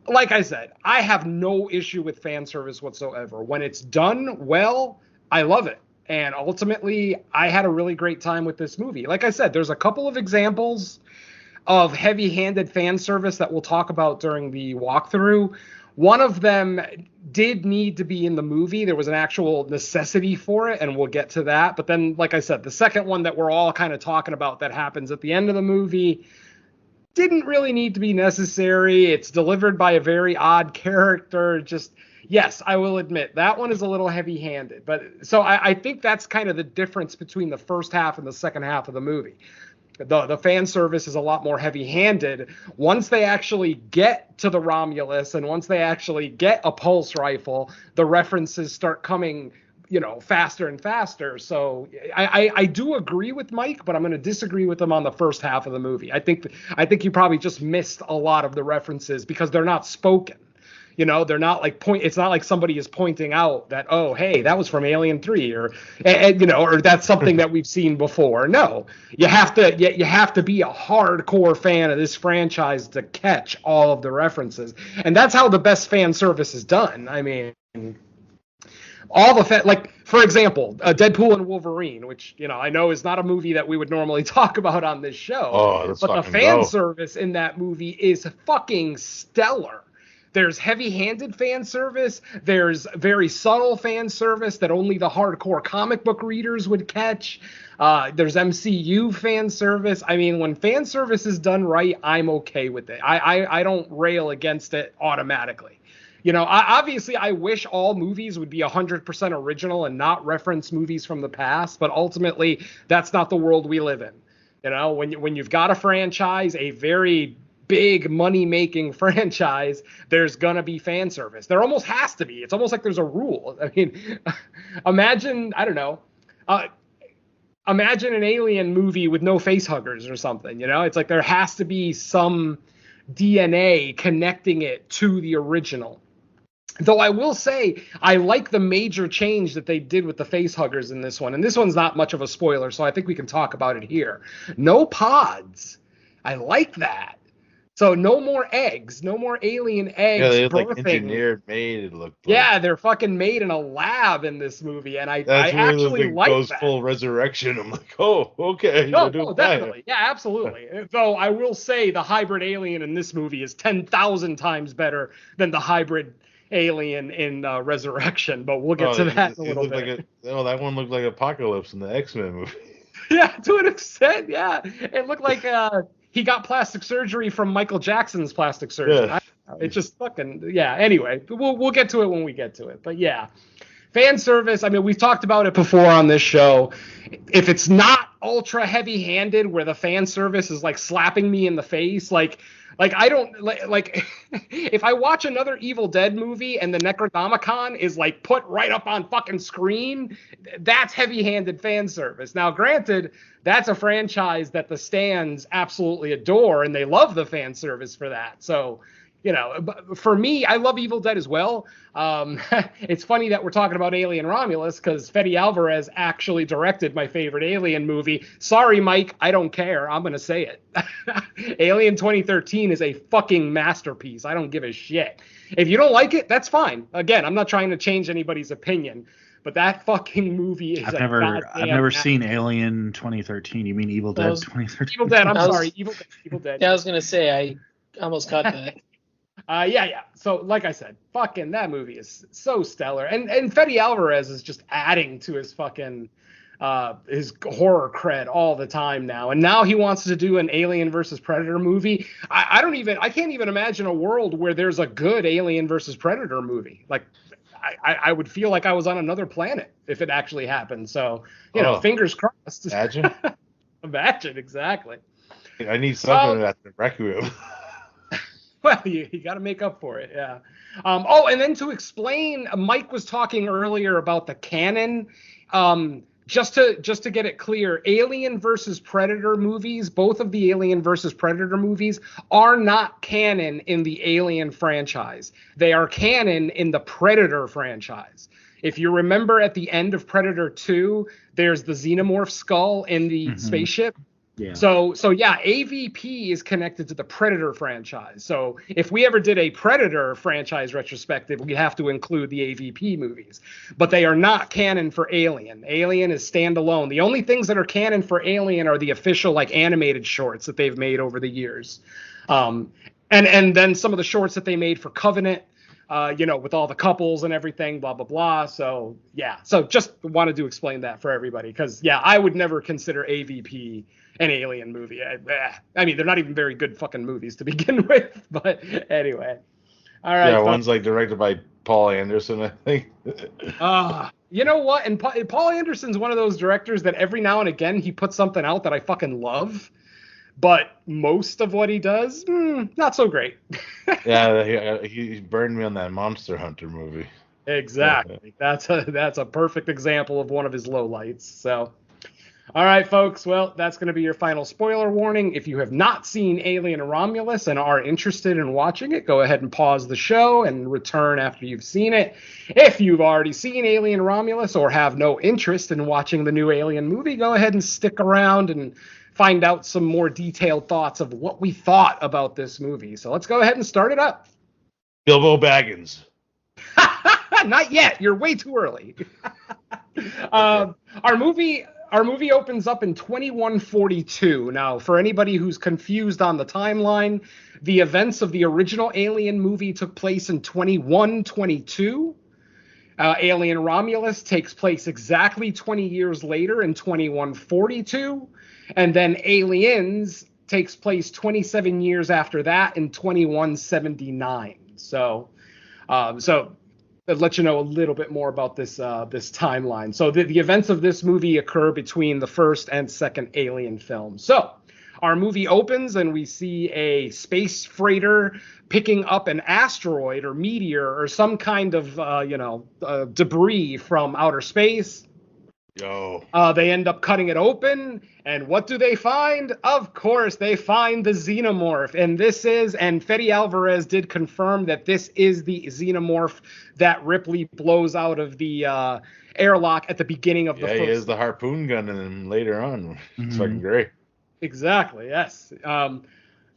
Like I said, I have no issue with fan service whatsoever. When it's done well, I love it. And ultimately, I had a really great time with this movie. Like I said, there's a couple of examples of heavy-handed fan service that we'll talk about during the walkthrough. One of them did need to be in the movie. There was an actual necessity for it, and we'll get to that. But then, like I said, the second one that we're all kind of talking about that happens at the end of the movie didn't really need to be necessary. It's delivered by a very odd character. Just, yes, I will admit, that one is a little heavy-handed. But so I think that's kind of the difference between the first half and the second half of the movie. The fan service is a lot more heavy-handed. Once they actually get to the Romulus and once they actually get a pulse rifle, the references start coming, faster and faster. So I do agree with Mike, but I'm going to disagree with him on the first half of the movie. I think you probably just missed a lot of the references because they're not spoken. They're not like it's not like somebody is pointing out that, oh, hey, that was from Alien 3 or that's something that we've seen before. No, you have to be a hardcore fan of this franchise to catch all of the references. And that's how the best fan service is done. I mean, all the like, for example, Deadpool and Wolverine, which, I know is not a movie that we would normally talk about on this show, but the fan service in that movie is fucking stellar. There's heavy-handed fan service. There's very subtle fan service that only the hardcore comic book readers would catch. There's MCU fan service. I mean, when fan service is done right, I'm okay with it. I don't rail against it automatically. Obviously, I wish all movies would be 100% original and not reference movies from the past, but ultimately, that's not the world we live in. When you've got a franchise, a very big money-making franchise, there's gonna be fan service. There almost has to be. It's almost like there's a rule. I mean, imagine an Alien movie with no face huggers or something. It's like there has to be some DNA connecting it to the original. Though I will say, I like the major change that they did with the face huggers in this one. And this one's not much of a spoiler, so I think we can talk about it here. No pods. I like that. So no more eggs, no more alien eggs.
Yeah, they
birthing.
like engineered, made it look.
Yeah, they're fucking made in a lab in this movie, and I actually like
goes
that.
Full resurrection. I'm like, oh, okay.
No, definitely, yeah, absolutely. Though I will say the hybrid alien in this movie is 10,000 times better than the hybrid alien in Resurrection, but we'll get to that in a little bit.
That one looked like Apocalypse in the X-Men movie.
Yeah, to an extent, yeah. It looked like he got plastic surgery from Michael Jackson's plastic surgery.
Yeah.
It's just fucking, yeah. Anyway, we'll get to it when we get to it. But yeah, fan service. I mean, we've talked about it before on this show. If it's not ultra heavy-handed, where the fan service is like slapping me in the face, like I don't like if I watch another Evil Dead movie and the Necronomicon is like put right up on fucking screen, that's heavy-handed fan service. Now, granted, that's a franchise that the stands absolutely adore, and they love the fan service for that. So, for me, I love Evil Dead as well. It's funny that we're talking about Alien Romulus because Fede Alvarez actually directed my favorite Alien movie. Sorry, Mike, I don't care. I'm going to say it. Alien 2013 is a fucking masterpiece. I don't give a shit. If you don't like it, that's fine. Again, I'm not trying to change anybody's opinion. But that fucking movie is
I've never seen Alien 2013. You mean Evil Dead 2013?
Evil Dead, sorry. Evil Dead.
Yeah, I was going to say, I almost caught that.
Yeah. So, like I said, fucking that movie is so stellar. And Fede Alvarez is just adding to his fucking his horror cred all the time now. And now he wants to do an Alien versus Predator movie. I can't even imagine a world where there's a good Alien versus Predator movie. Like, I would feel like I was on another planet if it actually happened. So, fingers crossed. Imagine, exactly.
I need something after Requiem.
Well, you got to make up for it, yeah. And then to explain, Mike was talking earlier about the canon. just to get it clear, Alien versus Predator movies, both of the Alien versus Predator movies are not canon in the Alien franchise. They are canon in the Predator franchise. If you remember at the end of Predator 2, there's the xenomorph skull in the spaceship.
Yeah.
So yeah, AVP is connected to the Predator franchise. So if we ever did a Predator franchise retrospective, we'd have to include the AVP movies. But they are not canon for Alien. Alien is standalone. The only things that are canon for Alien are the official like animated shorts that they've made over the years. And then some of the shorts that they made for Covenant, with all the couples and everything, blah, blah, blah. So yeah, so just wanted to explain that for everybody. Because yeah, I would never consider AVP an Alien movie. I mean, they're not even very good fucking movies to begin with. But anyway, all right.
Yeah, one's like directed by Paul Anderson, I think.
You know what? And Paul Anderson's one of those directors that every now and again he puts something out that I fucking love. But most of what he does, not so great.
Yeah, he burned me on that Monster Hunter movie.
Exactly. That's a perfect example of one of his lowlights. So, all right, folks. Well, that's going to be your final spoiler warning. If you have not seen Alien Romulus and are interested in watching it, go ahead and pause the show and return after you've seen it. If you've already seen Alien Romulus or have no interest in watching the new Alien movie, go ahead and stick around and find out some more detailed thoughts of what we thought about this movie. So let's go ahead and start it up.
Bilbo Baggins.
Not yet. You're way too early. Our movie opens up in 2142. Now, for anybody who's confused on the timeline, the events of the original Alien movie took place in 2122. Alien Romulus takes place exactly 20 years later in 2142. And then Aliens takes place 27 years after that in 2179. So that lets you know a little bit more about this timeline. So the events of this movie occur between the first and second Alien film. So our movie opens and we see a space freighter picking up an asteroid or meteor or some kind of debris from outer space. They end up cutting it open, and what do they find? Of course, they find the xenomorph, and Fede Alvarez did confirm that this is the xenomorph that Ripley blows out of the airlock at the beginning of the first.
Yeah, he has the harpoon gun in him later on. It's fucking great.
Exactly, yes.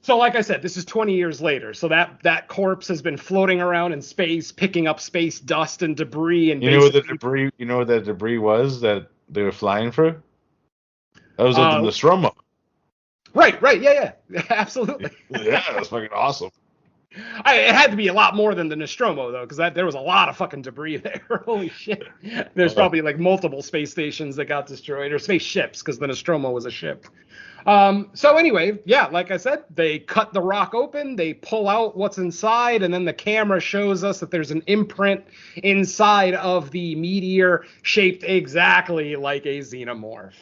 So like I said, this is 20 years later. So that corpse has been floating around in space, picking up space dust and debris. And
you know what the debris was that they were flying for? That was the Nostromo.
Right, yeah, absolutely.
Yeah, that's fucking awesome.
It had to be a lot more than the Nostromo, though, because there was a lot of fucking debris there. Holy shit. There's probably like multiple space stations that got destroyed, or spaceships, because the Nostromo was a ship. So anyway, yeah, like I said, they cut the rock open, they pull out what's inside, and then the camera shows us that there's an imprint inside of the meteor shaped exactly like a xenomorph.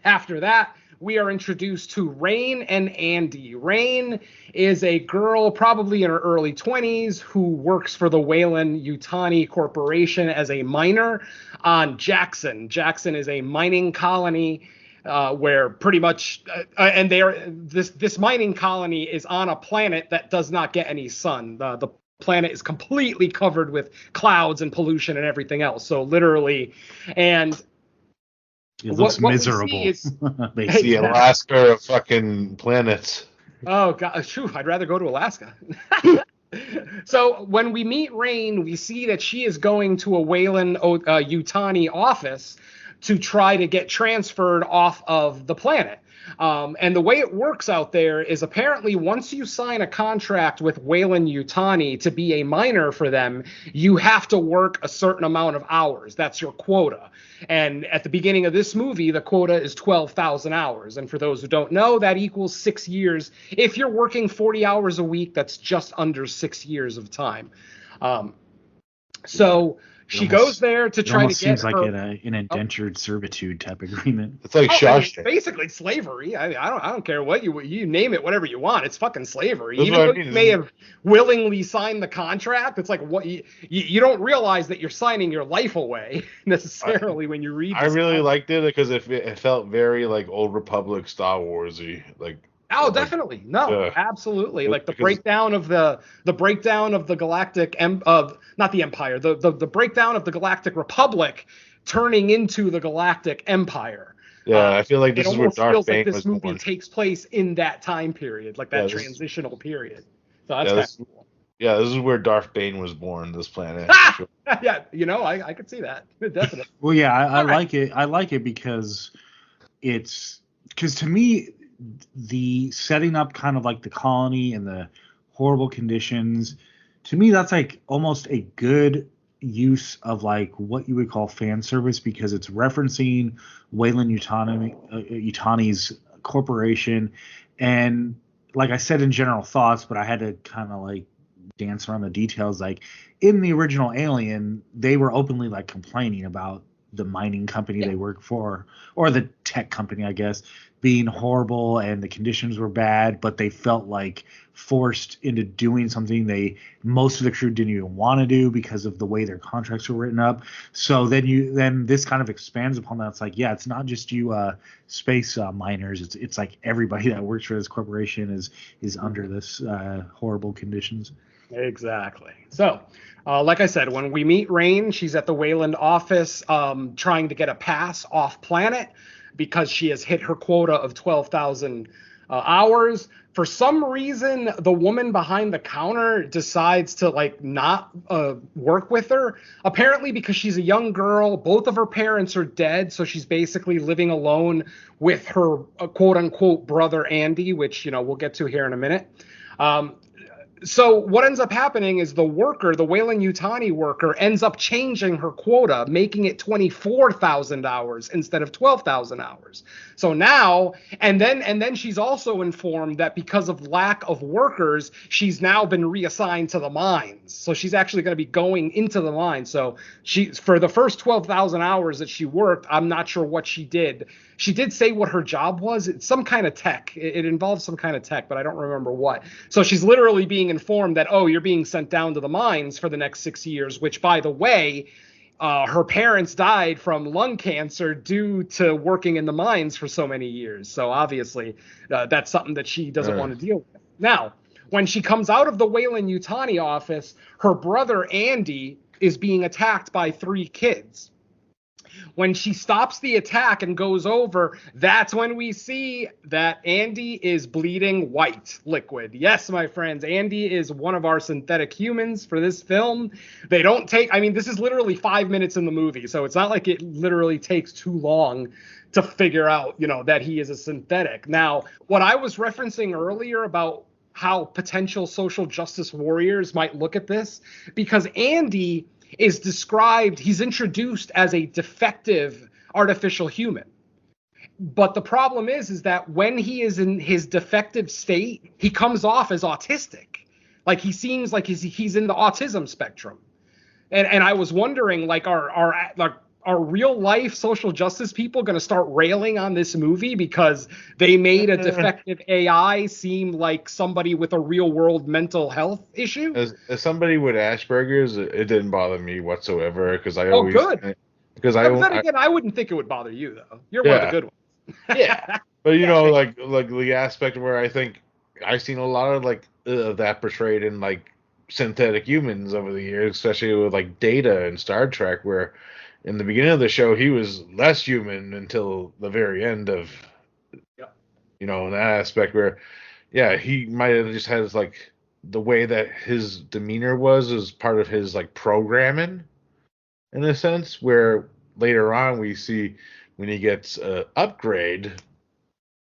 After that, we are introduced to Rain and Andy. Rain is a girl probably in her early 20s who works for the Weyland-Yutani Corporation as a miner on Jackson. Jackson is a mining colony where pretty much this mining colony is on a planet that does not get any sun. The planet is completely covered with clouds and pollution and everything else. So literally, and
it looks miserable.
It's the Alaska of fucking planets.
Oh god, I'd rather go to Alaska. So when we meet Rain, we see that she is going to a Weyland-Yutani office to try to get transferred off of the planet. And the way it works out there is apparently once you sign a contract with Weyland-Yutani to be a miner for them, you have to work a certain amount of hours. That's your quota. And at the beginning of this movie, the quota is 12,000 hours. And for those who don't know, that equals 6 years. If you're working 40 hours a week, that's just under 6 years of time. So She goes there to
It
try to
almost
get
seems like
her.
an indentured servitude type agreement.
It's like
Oh, I mean, it's
Shawshank.
basically slavery. I don't care what you name it, whatever you want. It's fucking slavery.
That's
Even
what I
though
mean.
you may have willingly signed the contract, it's like what you don't realize that you're signing your life away necessarily when you read.
I really liked it because it felt very like Old Republic Star Warsy.
Oh, definitely. No,
yeah.
absolutely. Like the
Because-
breakdown of the galactic not the Empire, the breakdown of the Galactic Republic turning into the Galactic Empire.
Yeah, I feel like
It
this is where
almost
Darth
feels like
Bane
this
was
movie
born.
takes place in that time period, like that
Yeah,
transitional period. So that's
Yeah,
kind
this,
of cool.
yeah, this is where Darth Bane was born. This planet.
Ah!
for sure.
Yeah, I could see that. Definitely.
Well, yeah, I
All right.
like it. I like it because to me, the setting up kind of like the colony and the horrible conditions, to me, that's like almost a good use of like what you would call fan service because it's referencing Wayland Yutani's corporation. And like I said in general thoughts, but I had to kind of like dance around the details. Like in the original Alien, they were openly like complaining about the mining company they work for, or the tech company, I guess, being horrible and the conditions were bad, but they felt like forced into doing something most of the crew didn't even want to do because of the way their contracts were written up. So then this kind of expands upon that. It's like, yeah, it's not just you space miners. It's like everybody that works for this corporation is under this horrible conditions.
Exactly. So, like I said, when we meet Rain, she's at the Wayland office trying to get a pass off planet because she has hit her quota of 12,000 hours. For some reason, the woman behind the counter decides to like not work with her. Apparently because she's a young girl, both of her parents are dead, so she's basically living alone with her quote unquote brother Andy, which we'll get to here in a minute. So what ends up happening is the Wayland Yutani worker, ends up changing her quota, making it 24,000 hours instead of 12,000 hours. So now, and then she's also informed that because of lack of workers, she's now been reassigned to the mines. So she's actually going to be going into the mines. So for the first 12,000 hours that she worked, I'm not sure what she did. She did say what her job was. It's some kind of tech. It involves some kind of tech, but I don't remember what. So she's literally being informed that, oh, you're being sent down to the mines for the next 6 years, which, by the way, her parents died from lung cancer due to working in the mines for so many years. So obviously, that's something that she doesn't want to deal with. Now, when she comes out of the Wayland Yutani office, her brother Andy is being attacked by 3 kids. When she stops the attack and goes over, that's when we see that Andy is bleeding white liquid. Yes, my friends, Andy is one of our synthetic humans for this film. They don't take, this is literally 5 minutes in the movie, so it's not like it literally takes too long to figure out, that he is a synthetic. Now, what I was referencing earlier about how potential social justice warriors might look at this, because Andy is described, he's introduced as a defective artificial human. But the problem is that when he is in his defective state, he comes off as autistic. Like he seems like he's in the autism spectrum. And I was wondering, like, are real life social justice people going to start railing on this movie because they made a defective AI seem like somebody with a real world mental health issue?
As somebody with Asperger's, it didn't bother me whatsoever because I
always. Oh, good.
Because
but then again, I wouldn't think it would bother you though. You're one of the good ones.
Yeah, but like the aspect where I think I've seen a lot of like that portrayed in like synthetic humans over the years, especially with like Data and Star Trek, where in the beginning of the show, he was less human until the very end of, in that aspect where, he might have just had like the way that his demeanor was as part of his like programming, in a sense, where later on we see when he gets upgrade,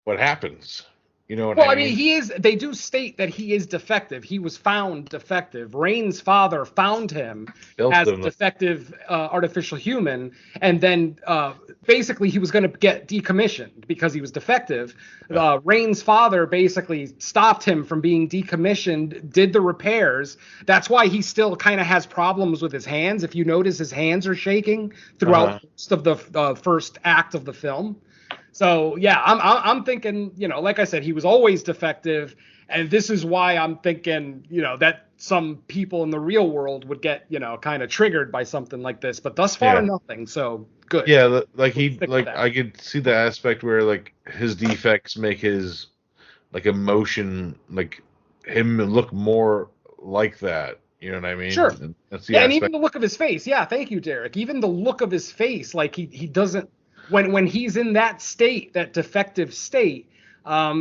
what happens. You know what
Well,
I
I
mean?
mean, he is. They do state that he is defective. He was found defective. Rain's father found him
Built
as a
them.
defective artificial human, and then basically he was going to get decommissioned because he was defective. Rain's father basically stopped him from being decommissioned, did the repairs. That's why he still kind of has problems with his hands. If you notice, his hands are shaking throughout most of the first act of the film. So yeah, I'm thinking, like I said, he was always defective, and this is why I'm thinking, that some people in the real world would get, kind of triggered by something like this. But thus far, nothing. So good.
Yeah, I could see the aspect where like his defects make his like emotion like him look more like that. You know what I mean?
Sure.
And that's the
Yeah, and
aspect.
even the look of his face. Yeah, thank you, Derek. Even the look of his face, like he doesn't when he's in that state, that defective state,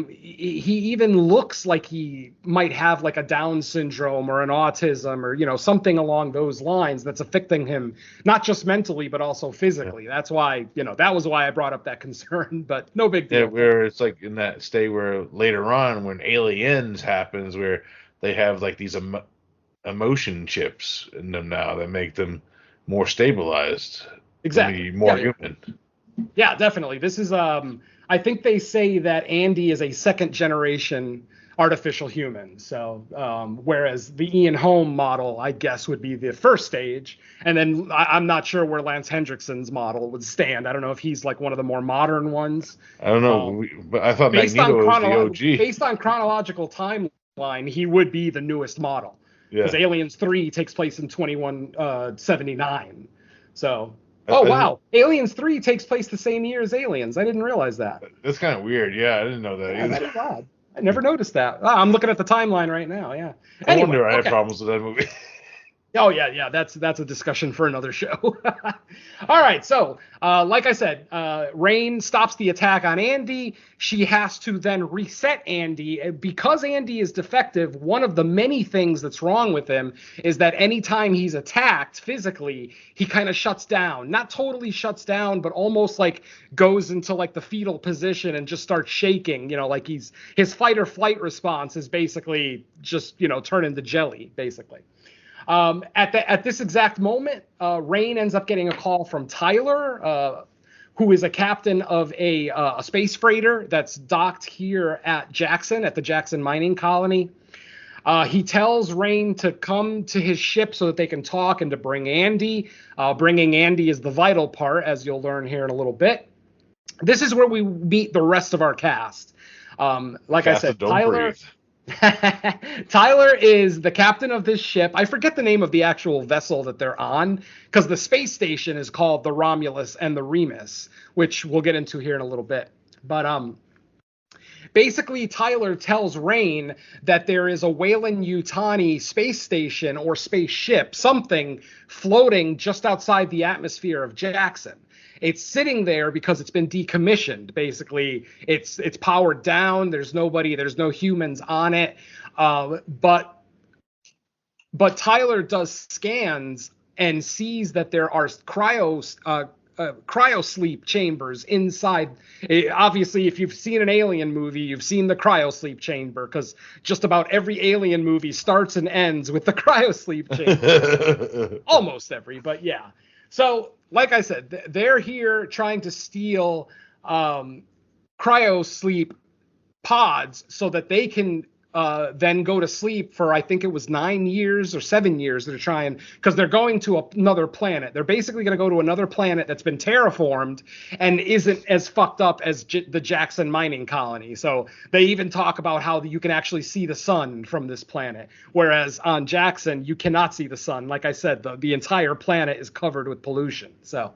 he even looks like he might have like a Down syndrome or an autism or something along those lines that's affecting him not just mentally but also physically. Yeah. That's why that was why I brought up that concern. But no big deal.
Yeah, where it's like in that state where later on when Aliens happens, where they have like these emotion chips in them now that make them more stabilized.
Exactly.
More human.
Yeah, definitely. This is I think they say that Andy is a second generation artificial human. So whereas the Ian Holm model, I guess, would be the first stage. And then I'm not sure where Lance Hendrickson's model would stand. I don't know if he's like one of the more modern ones.
I don't know. But I thought Magneto was the OG.
Based on chronological timeline, he would be the newest model. Because Aliens 3 takes place in 2179. So... Oh, wow. Aliens 3 takes place the same year as Aliens. I didn't realize that.
That's kind of weird. Yeah, I didn't know that either.
That is odd. I never noticed that. I'm looking at the timeline right now, yeah.
I wonder I had problems with that movie.
Oh, yeah, that's a discussion for another show. All right, so like I said, Rain stops the attack on Andy. She has to then reset Andy. Because Andy is defective, one of the many things that's wrong with him is that anytime he's attacked physically, he kind of shuts down. Not totally shuts down, but almost like goes into like the fetal position and just starts shaking. Like his fight or flight response is basically just, turn into jelly, basically. At this exact moment, Rain ends up getting a call from Tyler, who is a captain of a space freighter that's docked here at the Jackson mining colony. He tells Rain to come to his ship so that they can talk and to bring Andy. Bringing Andy is the vital part, as you'll learn here in a little bit. This is where we meet the rest of our cast. Like I said, Tyler... Tyler is the captain of this ship. I forget the name of the actual vessel that they're on because the space station is called the Romulus and the Remus, which we'll get into here in a little bit. But basically, Tyler tells Rain that there is a Weyland-Yutani space station or spaceship, something floating just outside the atmosphere of Jackson. It's sitting there because it's been decommissioned. Basically, it's powered down. There's nobody. There's no humans on it. But Tyler does scans and sees that there are cryosleep chambers inside. Obviously, if you've seen an Alien movie, you've seen the cryosleep chamber because just about every Alien movie starts and ends with the cryosleep chamber. Almost every, but yeah. So, like I said, they're here trying to steal cryosleep pods so that they can then go to sleep for, I think it was 9 years or 7 years. They're trying, because they're going to another planet. They're basically going to go to another planet that's been terraformed and isn't as fucked up as the Jackson mining colony. So they even talk about how you can actually see the sun from this planet, whereas on Jackson, you cannot see the sun. Like I said, the entire planet is covered with pollution. So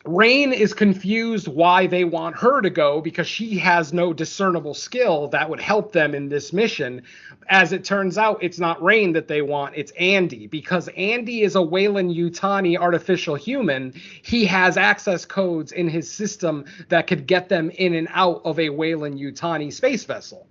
Rain is confused why they want her to go because she has no discernible skill that would help them in this mission. As it turns out, it's not Rain that they want, it's Andy. Because Andy is a Weyland-Yutani artificial human, he has access codes in his system that could get them in and out of a Weyland-Yutani space vessel.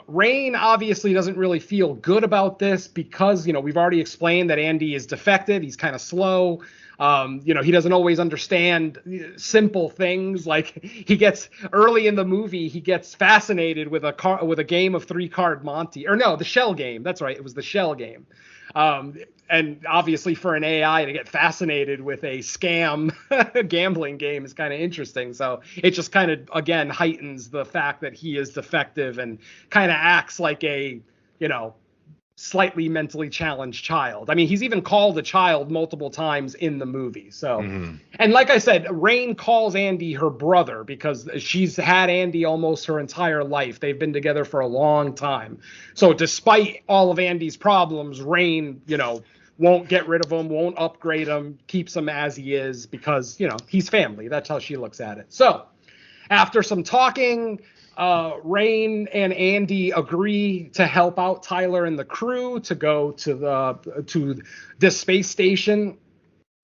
Rain obviously doesn't really feel good about this because, we've already explained that Andy is defective. He's kind of slow. He doesn't always understand simple things. Like he gets early in the movie, he gets fascinated with a game of 3-card Monte, or no, the shell game. That's right. It was the shell game. And obviously for an AI to get fascinated with a scam gambling game is kind of interesting. So it just kind of, again, heightens the fact that he is defective and kind of acts like a, slightly mentally challenged child. I mean, he's even called a child multiple times in the movie. So, And like I said, Rain calls Andy her brother because she's had Andy almost her entire life. They've been together for a long time. So despite all of Andy's problems, Rain, won't get rid of him, won't upgrade him, keeps him as he is because, he's family. That's how she looks at it. So after some talking, Rain and Andy agree to help out Tyler and the crew to go to this space station.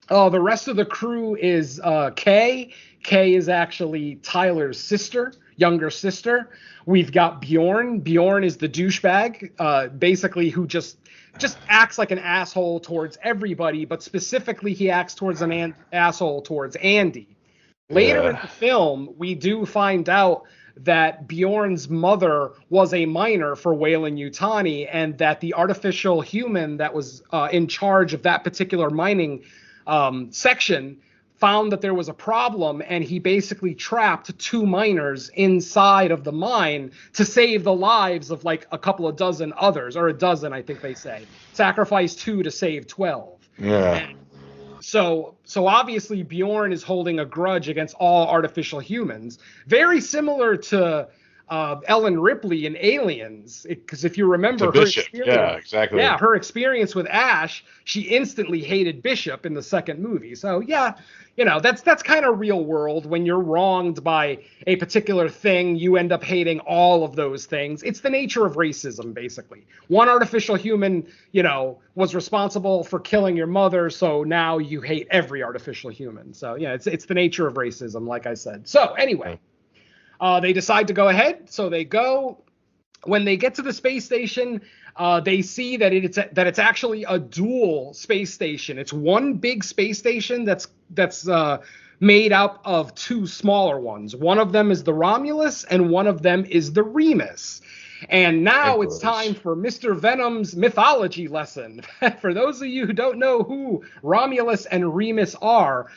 The rest of the crew is Kay. Kay is actually Tyler's sister, younger sister. We've got Bjorn. Bjorn is the douchebag, basically who just acts like an asshole towards everybody, but specifically he acts towards an asshole towards Andy. Later in the film, we do find out that Bjorn's mother was a miner for Weyland-Yutani, and that the artificial human that was in charge of that particular mining section found that there was a problem, and he basically trapped 2 miners inside of the mine to save the lives of like a couple of dozen others, or a dozen, I think they say. Sacrifice 2 to save 12.
Yeah.
And so obviously Bjorn is holding a grudge against all artificial humans, very similar to Ellen Ripley in Aliens, because if you remember her experience, her experience with Ash, she instantly hated Bishop in the second movie. So that's kind of real world. When you're wronged by a particular thing, you end up hating all of those things. It's the nature of racism, basically. One artificial human, was responsible for killing your mother, so now you hate every artificial human. So it's the nature of racism, like I said. So anyway. They decide to go ahead, so they go. When they get to the space station, they see that it's actually a dual space station. It's one big space station that's made up of 2 smaller ones. One of them is the Romulus, and one of them is the Remus. And now it's time for Mr. Venom's mythology lesson. For those of you who don't know who Romulus and Remus are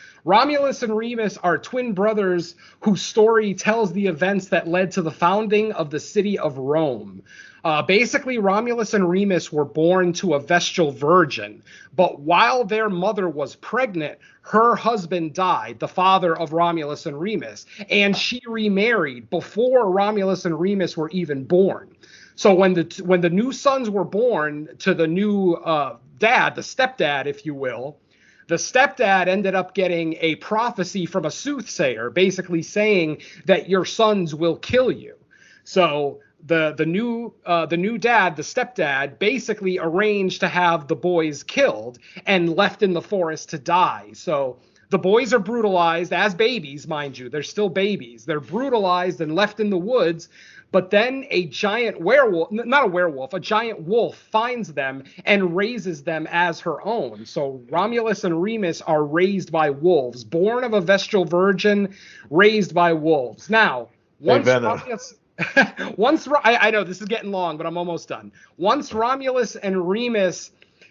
twin brothers whose story tells the events that led to the founding of the city of Rome. Basically, Romulus and Remus were born to a Vestal virgin, but while their mother was pregnant, her husband died, the father of Romulus and Remus, and she remarried before Romulus and Remus were even born. So when the new sons were born to the new dad, the stepdad, if you will, the stepdad ended up getting a prophecy from a soothsayer, basically saying that your sons will kill you. So the new dad, the stepdad, basically arranged to have the boys killed and left in the forest to die. So the boys are brutalized as babies, mind you. They're still babies. They're brutalized and left in the woods. But then a giant werewolf, not a werewolf, a giant wolf finds them and raises them as her own. So Romulus and Remus are raised by wolves, born of a Vestal virgin, raised by wolves. Now, once Romulus... I know this is getting long, but I'm almost done. Once Romulus and Remus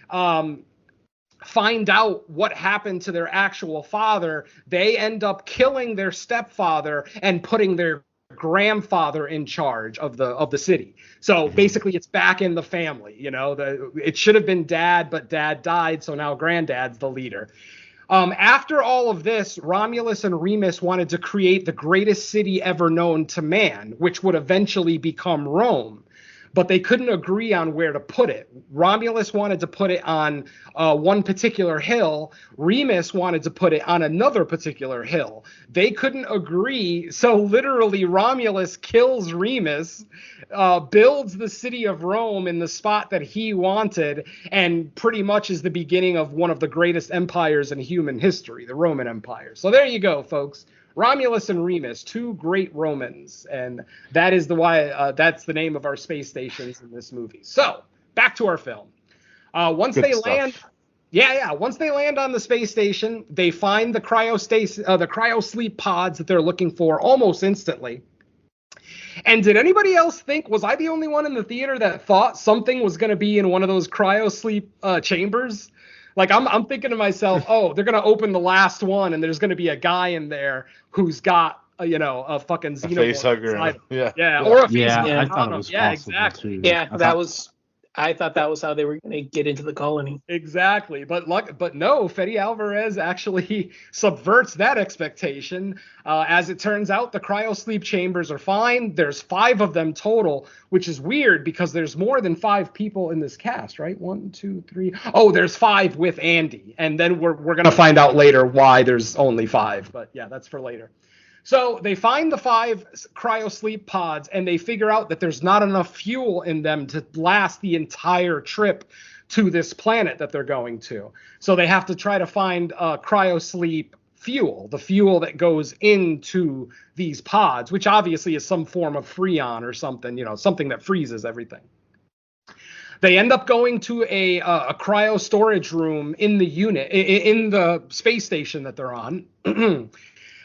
find out what happened to their actual father, they end up killing their stepfather and putting their grandfather in charge of the city. So basically it's back in the family. It should have been dad, but dad died, so now granddad's the leader. After all of this, Romulus and Remus wanted to create the greatest city ever known to man, which would eventually become Rome. But they couldn't agree on where to put it. Romulus wanted to put it on one particular hill. Remus wanted to put it on another particular hill. They couldn't agree, so literally Romulus kills Remus, builds the city of Rome in the spot that he wanted, and pretty much is the beginning of one of the greatest empires in human history, the Roman Empire. So there you go, folks. Romulus and Remus, two great Romans, and that is that's the name of our space stations in this movie. So back to our film. Once
Good
they
stuff.
land. Yeah. Once they land on the space station, they find the cryo sleep pods that they're looking for almost instantly. And did anybody else think, was I the only one in the theater that thought something was going to be in one of those cryo sleep chambers? Like I'm thinking to myself, oh, they're going to open the last one and there's going to be a guy in there who's got a fucking xenomorph
face hugger.
inside him.
Yeah.
Or a face
Yeah,
hugger.
I thought it was
Yeah,
possible
exactly.
too.
Yeah, I thought that was how they were going to get into the colony.
Exactly, but no, Fede Alvarez actually subverts that expectation. As it turns out, the cryosleep chambers are fine. There's 5 of them total, which is weird because there's more than 5 people in this cast, right? 1, 2, 3. Oh, there's 5 with Andy, and then we're gonna find out later why there's only 5. But yeah, that's for later. So they find the 5 cryosleep pods, and they figure out that there's not enough fuel in them to last the entire trip to this planet that they're going to. So they have to try to find cryosleep fuel, the fuel that goes into these pods, which obviously is some form of freon or something, something that freezes everything. They end up going to a cryo storage room in the unit, in the space station that they're on.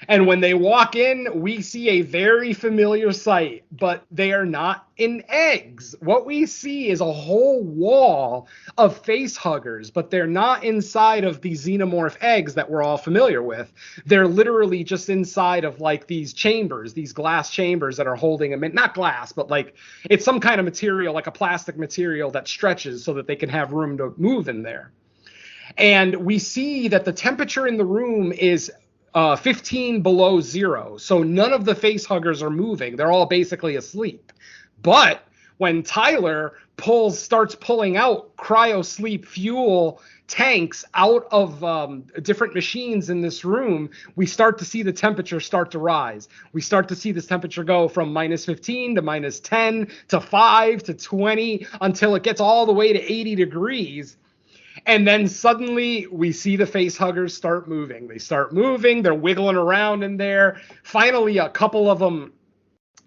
And when they walk in, we see a very familiar sight, but they are not in eggs. What we see is a whole wall of face huggers, but they're not inside of the xenomorph eggs that we're all familiar with. They're literally just inside of like these chambers, these glass chambers that are holding them in, not glass, but like it's some kind of material, like a plastic material that stretches so that they can have room to move in there. And we see that the temperature in the room is 15 below 0. So none of the face huggers are moving. They're all basically asleep. But when Tyler starts pulling out cryosleep fuel tanks out of different machines in this room, we start to see the temperature start to rise. We start to see this temperature go from -15 to -10 to 5 to 20 until it gets all the way to 80 degrees. And then suddenly we see the face huggers start moving. They start moving. They're wiggling around in there. Finally, a couple of them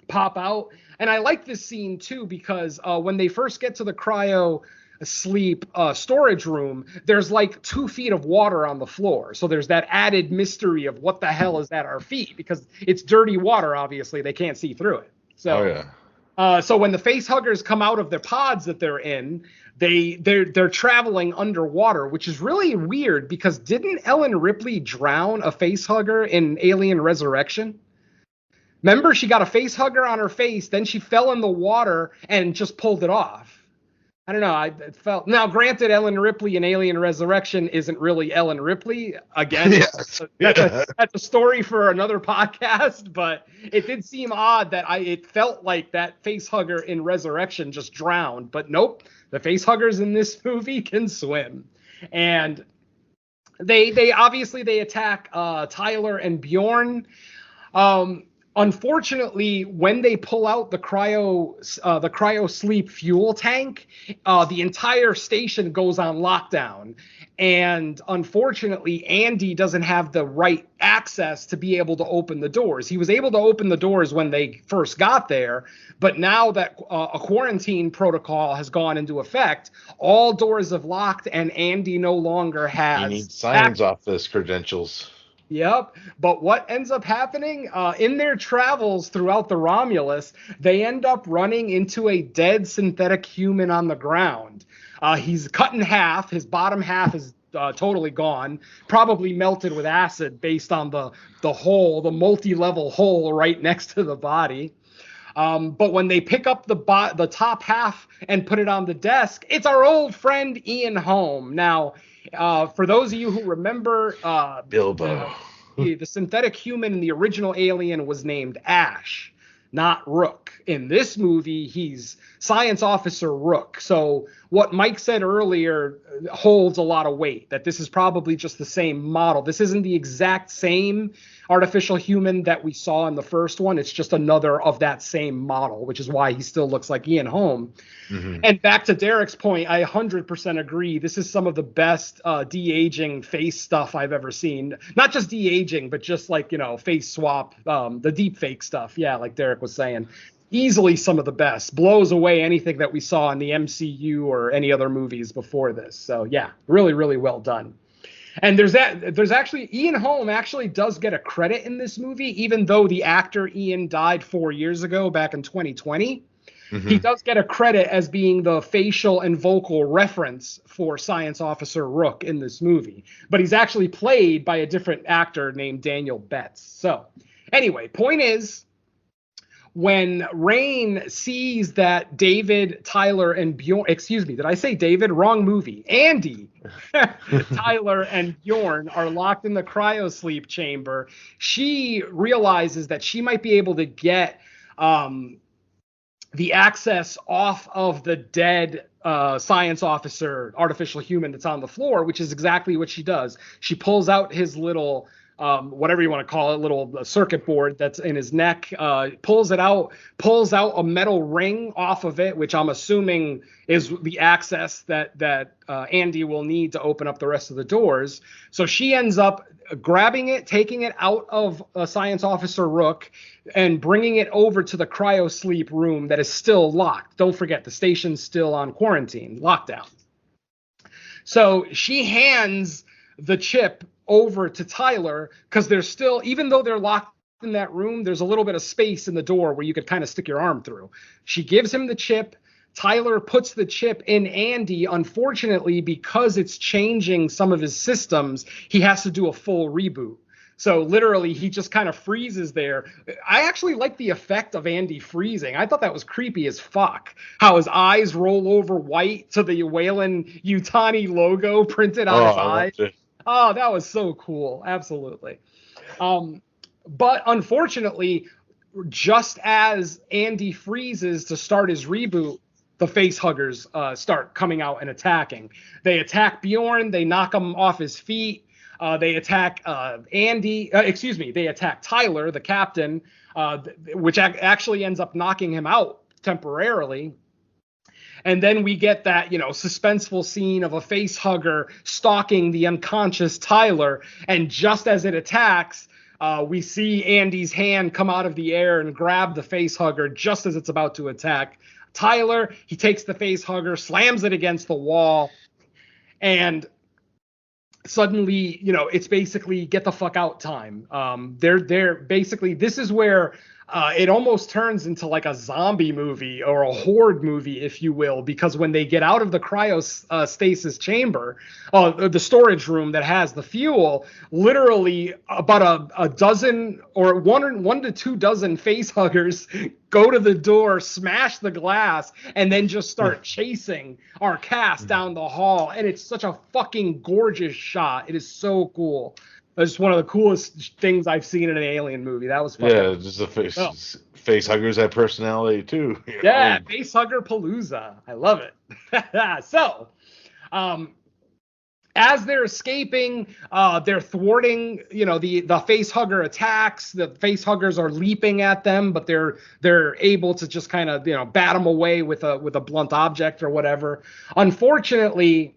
pop out. And I like this scene, too, because when they first get to the cryo sleep storage room, there's like 2 feet of water on the floor. So there's that added mystery of what the hell is at our feet, because it's dirty water, obviously. They can't see through it. So, so when the face huggers come out of their pods that they're in, they're traveling underwater, which is really weird because didn't Ellen Ripley drown a face hugger in Alien Resurrection? Remember, she got a face hugger on her face, then she fell in the water and just pulled it off. I don't know. It felt, now granted, Ellen Ripley in Alien Resurrection isn't really Ellen Ripley. Again, that's a story for another podcast, but it did seem odd that it felt like that face hugger in Resurrection just drowned, but nope. The face huggers in this movie can swim. And they obviously attack Tyler and Bjorn. Unfortunately, when they pull out the cryo sleep fuel tank, the entire station goes on lockdown. And unfortunately, Andy doesn't have the right access to be able to open the doors. He was able to open the doors when they first got there, but now that a quarantine protocol has gone into effect, all doors have locked, and Andy no longer has.
He needs science office credentials.
Yep. But what ends up happening in their travels throughout the Romulus, they end up running into a dead synthetic human on the ground. He's cut in half. His bottom half is totally gone, probably melted with acid based on the hole, the multi-level hole right next to the body. But when they pick up the top half and put it on the desk, it's our old friend Ian Holm. Now, for those of you who remember,
Bilbo,
the synthetic human in the original Alien was named Ash, not Rook. In this movie, he's Science Officer Rook. So what Mike said earlier holds a lot of weight, that this is probably just the same model. This isn't the exact same artificial human that we saw in the first one. It's just another of that same model, which is why he still looks like Ian Holm. Mm-hmm. And back to Derek's point, I 100% agree. This is some of the best de-aging face stuff I've ever seen. Not just de-aging, but just like, face swap, the deep fake stuff. Yeah, like Derek was saying. Easily some of the best. Blows away anything that we saw in the MCU or any other movies before this. So yeah, really, really well done. And there's actually, Ian Holm actually does get a credit in this movie, even though the actor Ian died 4 years ago, back in 2020. Mm-hmm. He does get a credit as being the facial and vocal reference for Science Officer Rook in this movie. But he's actually played by a different actor named Daniel Betts. So anyway, point is, when Rain sees that David, Tyler, and Bjorn, excuse me, did I say David? Wrong movie. Andy, Tyler, and Bjorn are locked in the cryosleep chamber, she realizes that she might be able to get the access off of the dead science officer, artificial human that's on the floor, which is exactly what she does. She pulls out his little whatever you want to call it, little circuit board that's in his neck, pulls out a metal ring off of it, which I'm assuming is the access that Andy will need to open up the rest of the doors. So she ends up grabbing it, taking it out of Science Officer Rook, and bringing it over to the cryosleep room that is still locked. Don't forget, the station's still on quarantine, lockdown. So she hands the chip over to Tyler, because there's still, even though they're locked in that room, there's a little bit of space in the door where you could kind of stick your arm through. She gives him the chip. Tyler puts the chip in Andy. Unfortunately, because it's changing some of his systems, he has to do a full reboot. So literally, he just kind of freezes there. I actually like the effect of Andy freezing. I thought that was creepy as fuck. How his eyes roll over white to the Weyland-Yutani logo printed on his eyes. Oh, that was so cool. Absolutely. But unfortunately, just as Andy freezes to start his reboot, the face huggers start coming out and attacking. They attack Bjorn. They knock him off his feet. They attack they attack Tyler, the captain, which actually ends up knocking him out temporarily. And then we get that, suspenseful scene of a face hugger stalking the unconscious Tyler. And just as it attacks, we see Andy's hand come out of the air and grab the face hugger just as it's about to attack Tyler. He takes the face hugger, slams it against the wall, and suddenly, it's basically get the fuck out time. They're basically, this is where it almost turns into like a zombie movie or a horde movie, if you will, because when they get out of the cryostasis chamber, the storage room that has the fuel, literally about a dozen or one to two dozen face huggers go to the door, smash the glass, and then just start chasing our cast down the hall. And it's such a fucking gorgeous shot. It is so cool. It's one of the coolest things I've seen in an Alien movie. That was fun.
Yeah, just the face huggers have personality too.
Yeah, face hugger palooza. I love it. So, as they're escaping, they're thwarting, the face hugger attacks. The face huggers are leaping at them, but they're able to just kind of, bat them away with a blunt object or whatever. Unfortunately,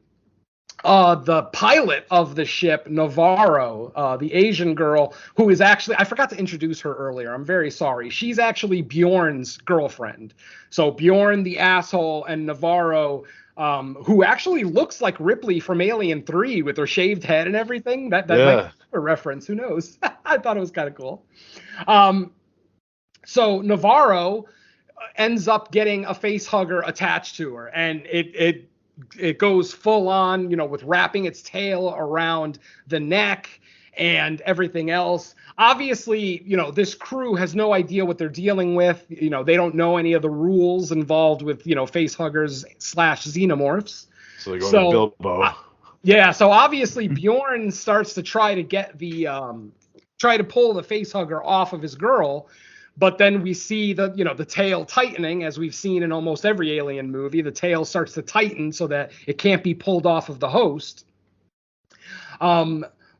the pilot of the ship, Navarro, the Asian girl, who is actually, I forgot to introduce her earlier. I'm very sorry. She's actually Bjorn's girlfriend. So Bjorn, the asshole, and Navarro, who actually looks like Ripley from Alien 3 with her shaved head and everything. That might be a reference. Who knows? I thought it was kind of cool. So Navarro ends up getting a face hugger attached to her, and it goes full on, with wrapping its tail around the neck and everything else. Obviously, this crew has no idea what they're dealing with. They don't know any of the rules involved with, face huggers / xenomorphs.
So they're going to Bilbo.
Yeah. So obviously Bjorn starts to try to get try to pull the face hugger off of his girl. But then we see the tail tightening, as we've seen in almost every Alien movie. The tail starts to tighten so that it can't be pulled off of the host.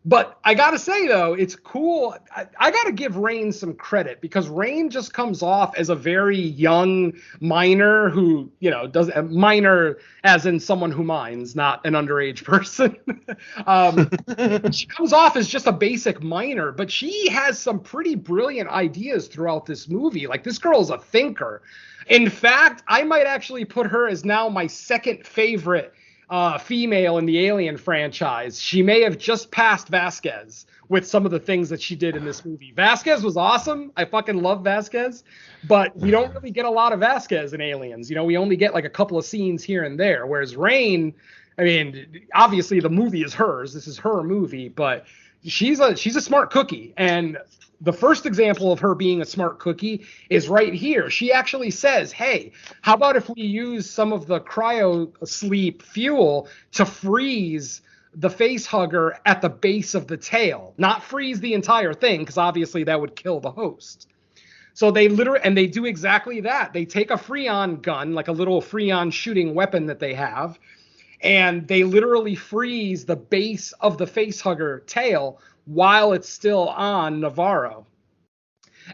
But I gotta say, though, it's cool. I gotta give Rain some credit, because Rain just comes off as a very young miner who, does miner as in someone who mines, not an underage person. She comes off as just a basic miner, but she has some pretty brilliant ideas throughout this movie. Like, this girl is a thinker. In fact, I might actually put her as now my second favorite female in the Alien franchise. She may have just passed Vasquez with some of the things that she did in this movie. Vasquez was awesome. I fucking love Vasquez, but we don't really get a lot of Vasquez in Aliens. We only get like a couple of scenes here and there, whereas Rain, I mean, obviously the movie is hers. This is her movie, but she's a smart cookie. And the first example of her being a smart cookie is right here. She actually says, hey, how about if we use some of the cryo sleep fuel to freeze the face hugger at the base of the tail, not freeze the entire thing, because obviously that would kill the host. So they do exactly that. They take a Freon gun, like a little Freon shooting weapon that they have, and they literally freeze the base of the facehugger tail while it's still on Navarro.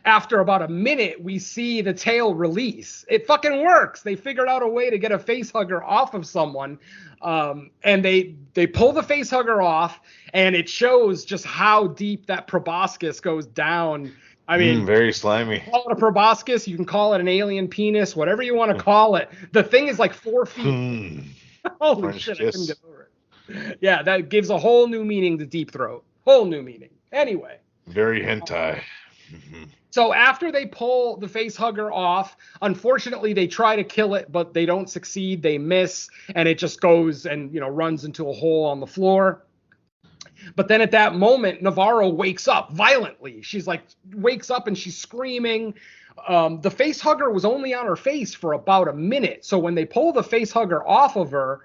After about a minute, we see the tail release. It fucking works. They figured out a way to get a facehugger off of someone, and they pull the facehugger off, and it shows just how deep that proboscis goes down. I mean,
very slimy.
Call it a proboscis. You can call it an alien penis, whatever you want to call it. The thing is like 4 feet. Holy
French
shit,
kiss.
I couldn't get over it. Yeah, that gives a whole new meaning to Deep Throat. Whole new meaning. Anyway.
Very hentai.
So after they pull the facehugger off, unfortunately they try to kill it, but they don't succeed. They miss, and it just goes and runs into a hole on the floor. But then at that moment, Navarro wakes up violently. She's like, wakes up and she's screaming. The facehugger was only on her face for about a minute. So when they pull the facehugger off of her,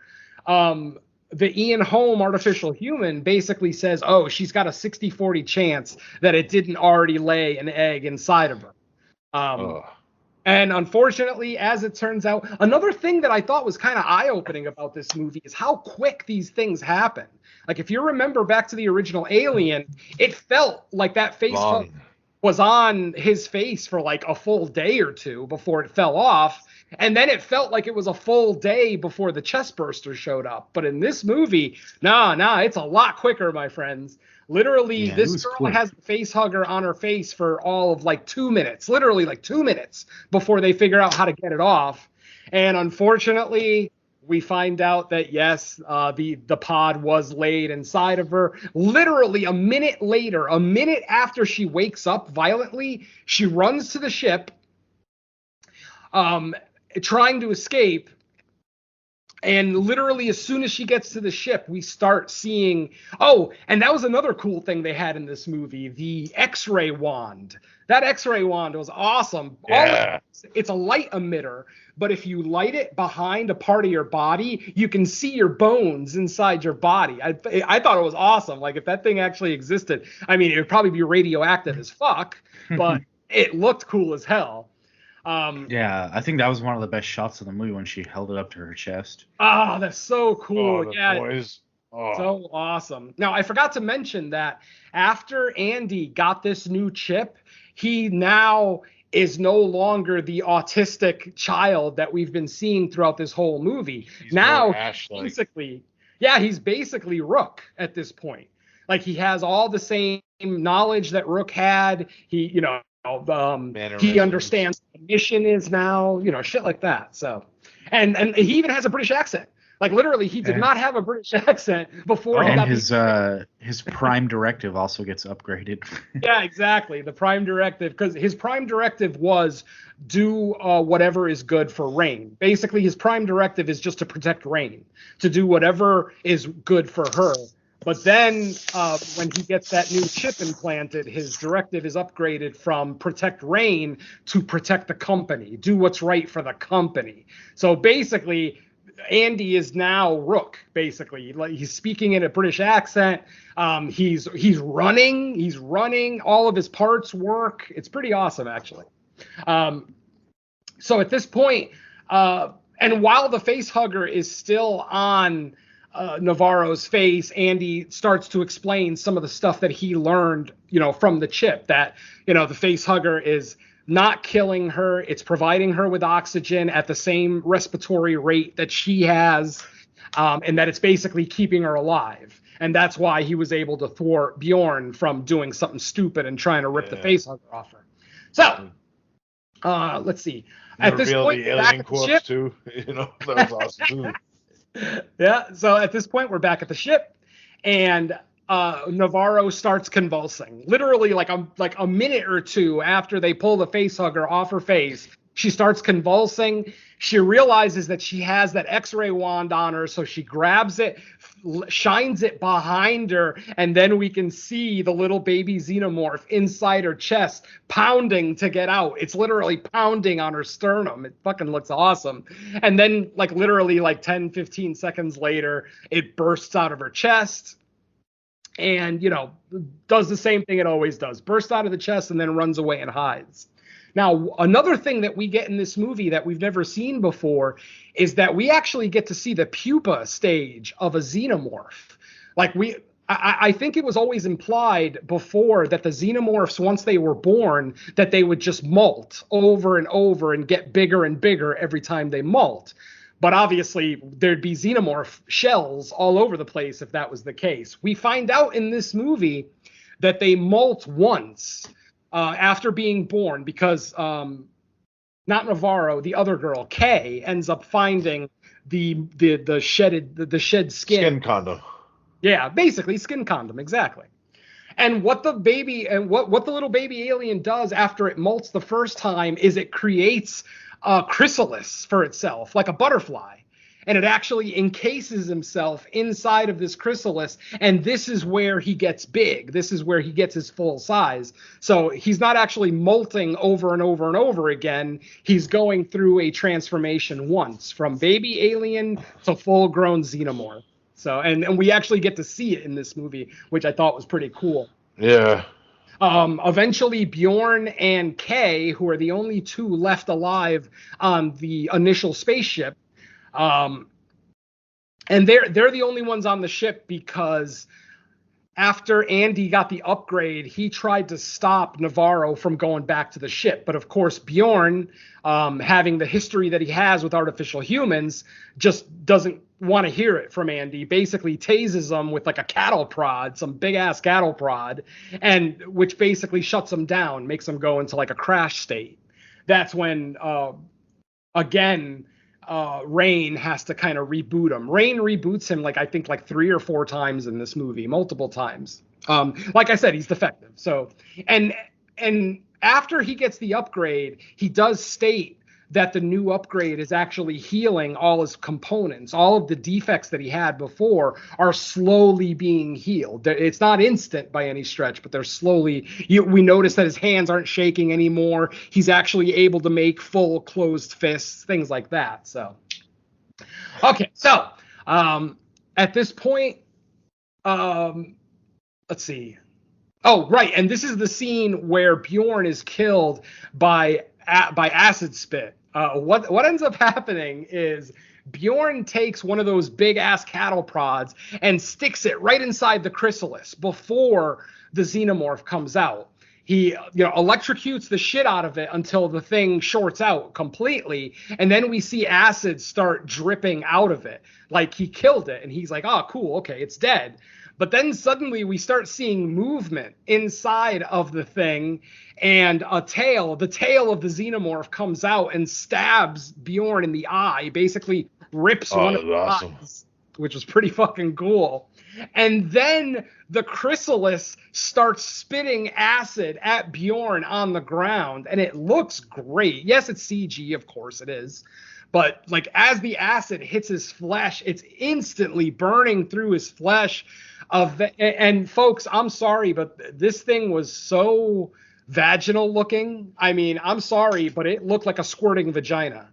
the Ian Holm artificial human basically says, oh, she's got a 60-40 chance that it didn't already lay an egg inside of her. And unfortunately, as it turns out, another thing that I thought was kind of eye-opening about this movie is how quick these things happen. Like, if you remember back to the original Alien, it felt like that face was on his face for like a full day or two before it fell off. And then it felt like it was a full day before the chest burster showed up. But in this movie, it's a lot quicker, my friends. Literally, this girl has the face hugger on her face for all of like 2 minutes, literally like 2 minutes before they figure out how to get it off. And unfortunately, we find out that, yes, the pod was laid inside of her. Literally a minute later, a minute after she wakes up violently, she runs to the ship, trying to escape. And literally, as soon as she gets to the ship, we start seeing... Oh, and that was another cool thing they had in this movie, the X-ray wand. That X-ray wand was awesome.
Yeah.
It's a light emitter, but if you light it behind a part of your body, you can see your bones inside your body. I thought it was awesome. Like, if that thing actually existed, I mean, it would probably be radioactive as fuck, but it looked cool as hell.
Yeah, I think that was one of the best shots of the movie when she held it up to her chest.
Oh, that's so cool.
Oh,
yeah.
boys. Oh.
So awesome. Now, I forgot to mention that after Andy got this new chip, he now is no longer the autistic child that we've been seeing throughout this whole movie.
He's
now, he's basically Rook at this point. Like, he has all the same knowledge that Rook had. He understands what the mission is now, shit like that. So, and he even has a British accent. Like, literally, he did not have a British accent before.
And his prime directive also gets upgraded.
Yeah, exactly. The prime directive, because his prime directive was do whatever is good for Rain. Basically, his prime directive is just to protect Rain, to do whatever is good for her. But then when he gets that new chip implanted, his directive is upgraded from protect Rain to protect the company, do what's right for the company. So basically, Andy is now Rook, basically. Like, he's speaking in a British accent. He's running. All of his parts work. It's pretty awesome, actually. So at this point, and while the face hugger is still on Navarro's face, Andy starts to explain some of the stuff that he learned, from the chip, that, the face hugger is not killing her. It's providing her with oxygen at the same respiratory rate that she has, and that it's basically keeping her alive. And that's why he was able to thwart Bjorn from doing something stupid and trying to rip the face hugger off her. So, let's see. At this point,
the alien corpse too. That was awesome too.
Yeah. So at this point, we're back at the ship, and Navarro starts convulsing. Literally, like a minute or two after they pull the face hugger off her face, she starts convulsing. She realizes that she has that X-ray wand on her, so she grabs it, shines it behind her, and then we can see the little baby xenomorph inside her chest pounding to get out. It's literally pounding on her sternum. It fucking looks awesome. And then, literally 10, 15 seconds later, it bursts out of her chest and, does the same thing it always does. Bursts out of the chest and then runs away and hides. Now, another thing that we get in this movie that we've never seen before is that we actually get to see the pupa stage of a xenomorph. I think it was always implied before that the xenomorphs, once they were born, that they would just molt over and over and get bigger and bigger every time they molt. But obviously, there'd be xenomorph shells all over the place if that was the case. We find out in this movie that they molt once. After being born, because not Navarro, the other girl, Kay, ends up finding the shed skin
condom.
Yeah, basically skin condom, exactly. And what the little baby alien does after it molts the first time is it creates a chrysalis for itself, like a butterfly. And it actually encases himself inside of this chrysalis. And this is where he gets big. This is where he gets his full size. So he's not actually molting over and over and over again. He's going through a transformation once, from baby alien to full-grown xenomorph. So, and we actually get to see it in this movie, which I thought was pretty cool.
Yeah.
Eventually, Bjorn and Kay, who are the only two left alive on the initial spaceship, and they're the only ones on the ship because after Andy got the upgrade, he tried to stop Navarro from going back to the ship. But of course, Bjorn, having the history that he has with artificial humans, just doesn't want to hear it from Andy. Basically tases him with a cattle prod, some big ass cattle prod, and which basically shuts him down, makes him go into a crash state. That's when again Rain has to kind of reboot him. Rain reboots him I think 3 or 4 times in this movie, multiple times. Like I said, he's defective. So and after he gets the upgrade, he does state that the new upgrade is actually healing all his components. All of the defects that he had before are slowly being healed. It's not instant by any stretch, but they're slowly. We notice that his hands aren't shaking anymore. He's actually able to make full closed fists, things like that. So, okay. So, at this point, let's see. Oh, right. And this is the scene where Bjorn is killed by acid spit. What ends up happening is Bjorn takes one of those big ass cattle prods and sticks it right inside the chrysalis before the xenomorph comes out. He electrocutes the shit out of it until the thing shorts out completely, and then we see acid start dripping out of it like he killed it, and he's like, oh cool, okay, it's dead. But then suddenly we start seeing movement inside of the thing, and the tail of the xenomorph comes out and stabs Bjorn in the eye, basically rips one of the eyes, which was pretty fucking cool. And then the chrysalis starts spitting acid at Bjorn on the ground, and it looks great. Yes, it's CG, of course it is. But as the acid hits his flesh, it's instantly burning through his flesh. And folks, I'm sorry, but this thing was so vaginal looking. I mean, I'm sorry, but it looked like a squirting vagina.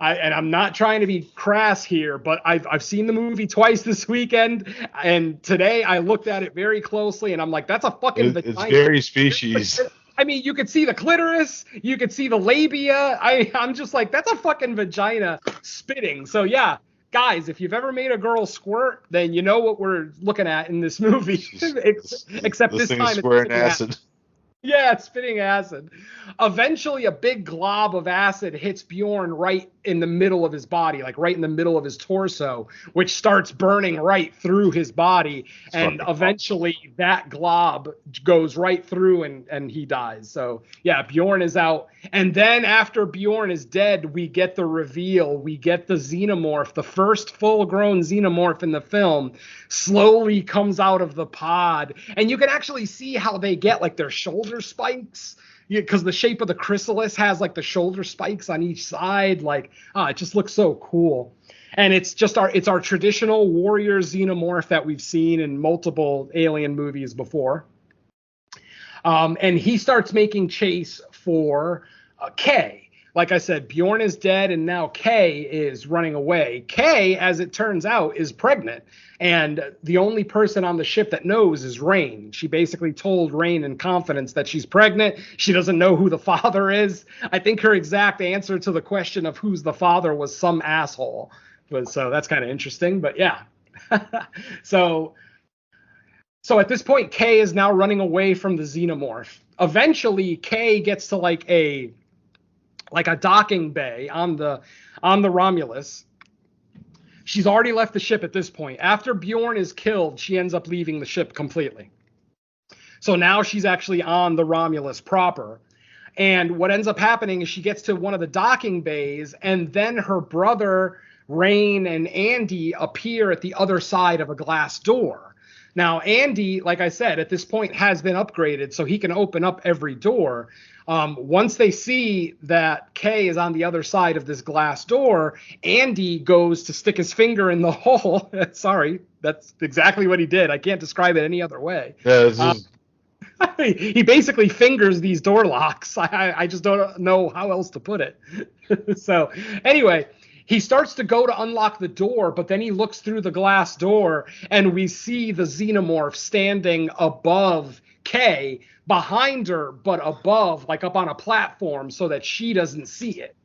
And I'm not trying to be crass here, but I've seen the movie twice this weekend, and today I looked at it very closely, and I'm like, that's a fucking vagina.
It's very species.
I mean, you could see the clitoris, you could see the labia. I'm just like, that's a fucking vagina spitting. So yeah, guys, if you've ever made a girl squirt, then you know what we're looking at in this movie. Except this
thing
time
is squaring
it's
acid.
yeah, it's spitting acid. Eventually, a big glob of acid hits Bjorn right in the middle of his body, like right in the middle of his torso, which starts burning right through his body. And eventually, that glob goes right through and he dies. So, yeah, Bjorn is out. And then after Bjorn is dead, we get the reveal. We get the xenomorph, the first full-grown xenomorph in the film, slowly comes out of the pod. And you can actually see how they get, like, their shoulder spikes, because the shape of the chrysalis has like the shoulder spikes on each side. Like, it just looks so cool. And it's just our traditional warrior xenomorph that we've seen in multiple Alien movies before. And he starts making chase for Kay. Like I said, Bjorn is dead, and now Kay is running away. Kay, as it turns out, is pregnant, and the only person on the ship that knows is Rain. She basically told Rain in confidence that she's pregnant. She doesn't know who the father is. I think her exact answer to the question of who's the father was some asshole. So that's kind of interesting, but yeah. So at this point, Kay is now running away from the xenomorph. Eventually, Kay gets to like a docking bay on the Romulus. She's already left the ship at this point. After Bjorn is killed, she ends up leaving the ship completely. So now she's actually on the Romulus proper. And what ends up happening is she gets to one of the docking bays, and then her brother, Rain, and Andy appear at the other side of a glass door. Now, Andy, like I said, at this point has been upgraded, so he can open up every door. Once they see that Kay is on the other side of this glass door, Andy goes to stick his finger in the hole. Sorry, that's exactly what he did. I can't describe it any other way.
Yeah,
he basically fingers these door locks. I just don't know how else to put it. So anyway, he starts to go to unlock the door, but then he looks through the glass door, and we see the xenomorph standing above Kay, behind her, but above, like up on a platform so that she doesn't see it.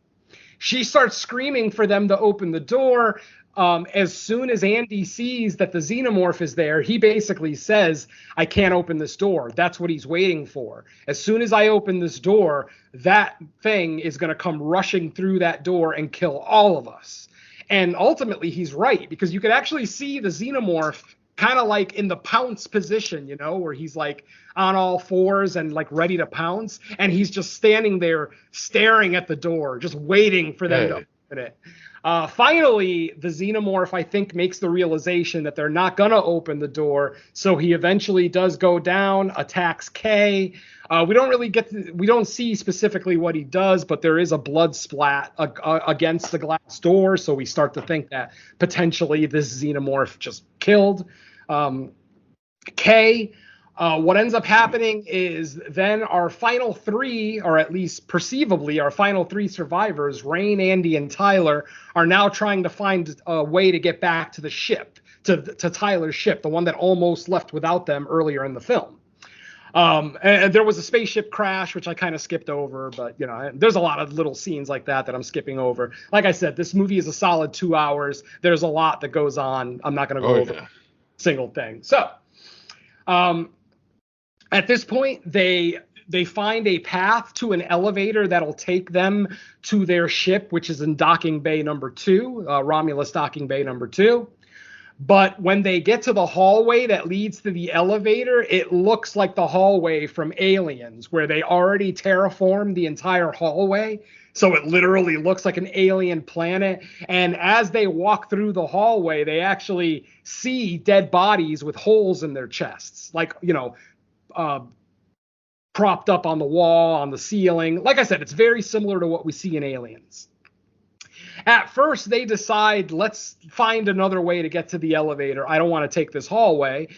She starts screaming for them to open the door. As soon as Andy sees that the xenomorph is there, he basically says, I can't open this door. That's what he's waiting for. As soon as I open this door, that thing is going to come rushing through that door and kill all of us. And ultimately, he's right, because you could actually see the xenomorph kind of like in the pounce position, you know, where he's like on all fours and like ready to pounce. And he's just standing there staring at the door, just waiting for them to open it. Finally, the xenomorph, I think, makes the realization that they're not going to open the door. So he eventually does go down, attacks Kay. We don't see specifically what he does, but there is a blood splat against the glass door. So we start to think that potentially this xenomorph just killed Kay. What ends up happening is then our final three, or at least perceivably our final three survivors, Rain, Andy, and Tyler, are now trying to find a way to get back to the ship, to Tyler's ship, the one that almost left without them earlier in the film. And there was a spaceship crash, which I kind of skipped over, but you know, there's a lot of little scenes like that I'm skipping over. Like I said, this movie is a solid 2 hours. There's a lot that goes on. I'm not going to go over a single thing. So, at this point, they find a path to an elevator that'll take them to their ship, which is in docking bay number 2, Romulus docking bay number 2. But when they get to the hallway that leads to the elevator, it looks like the hallway from Aliens, where they already terraformed the entire hallway. So it literally looks like an alien planet. And as they walk through the hallway, they actually see dead bodies with holes in their chests, like, you know, propped up on the wall, on the ceiling. Like I said, it's very similar to what we see in Aliens. At first, they decide, let's find another way to get to the elevator. I don't want to take this hallway.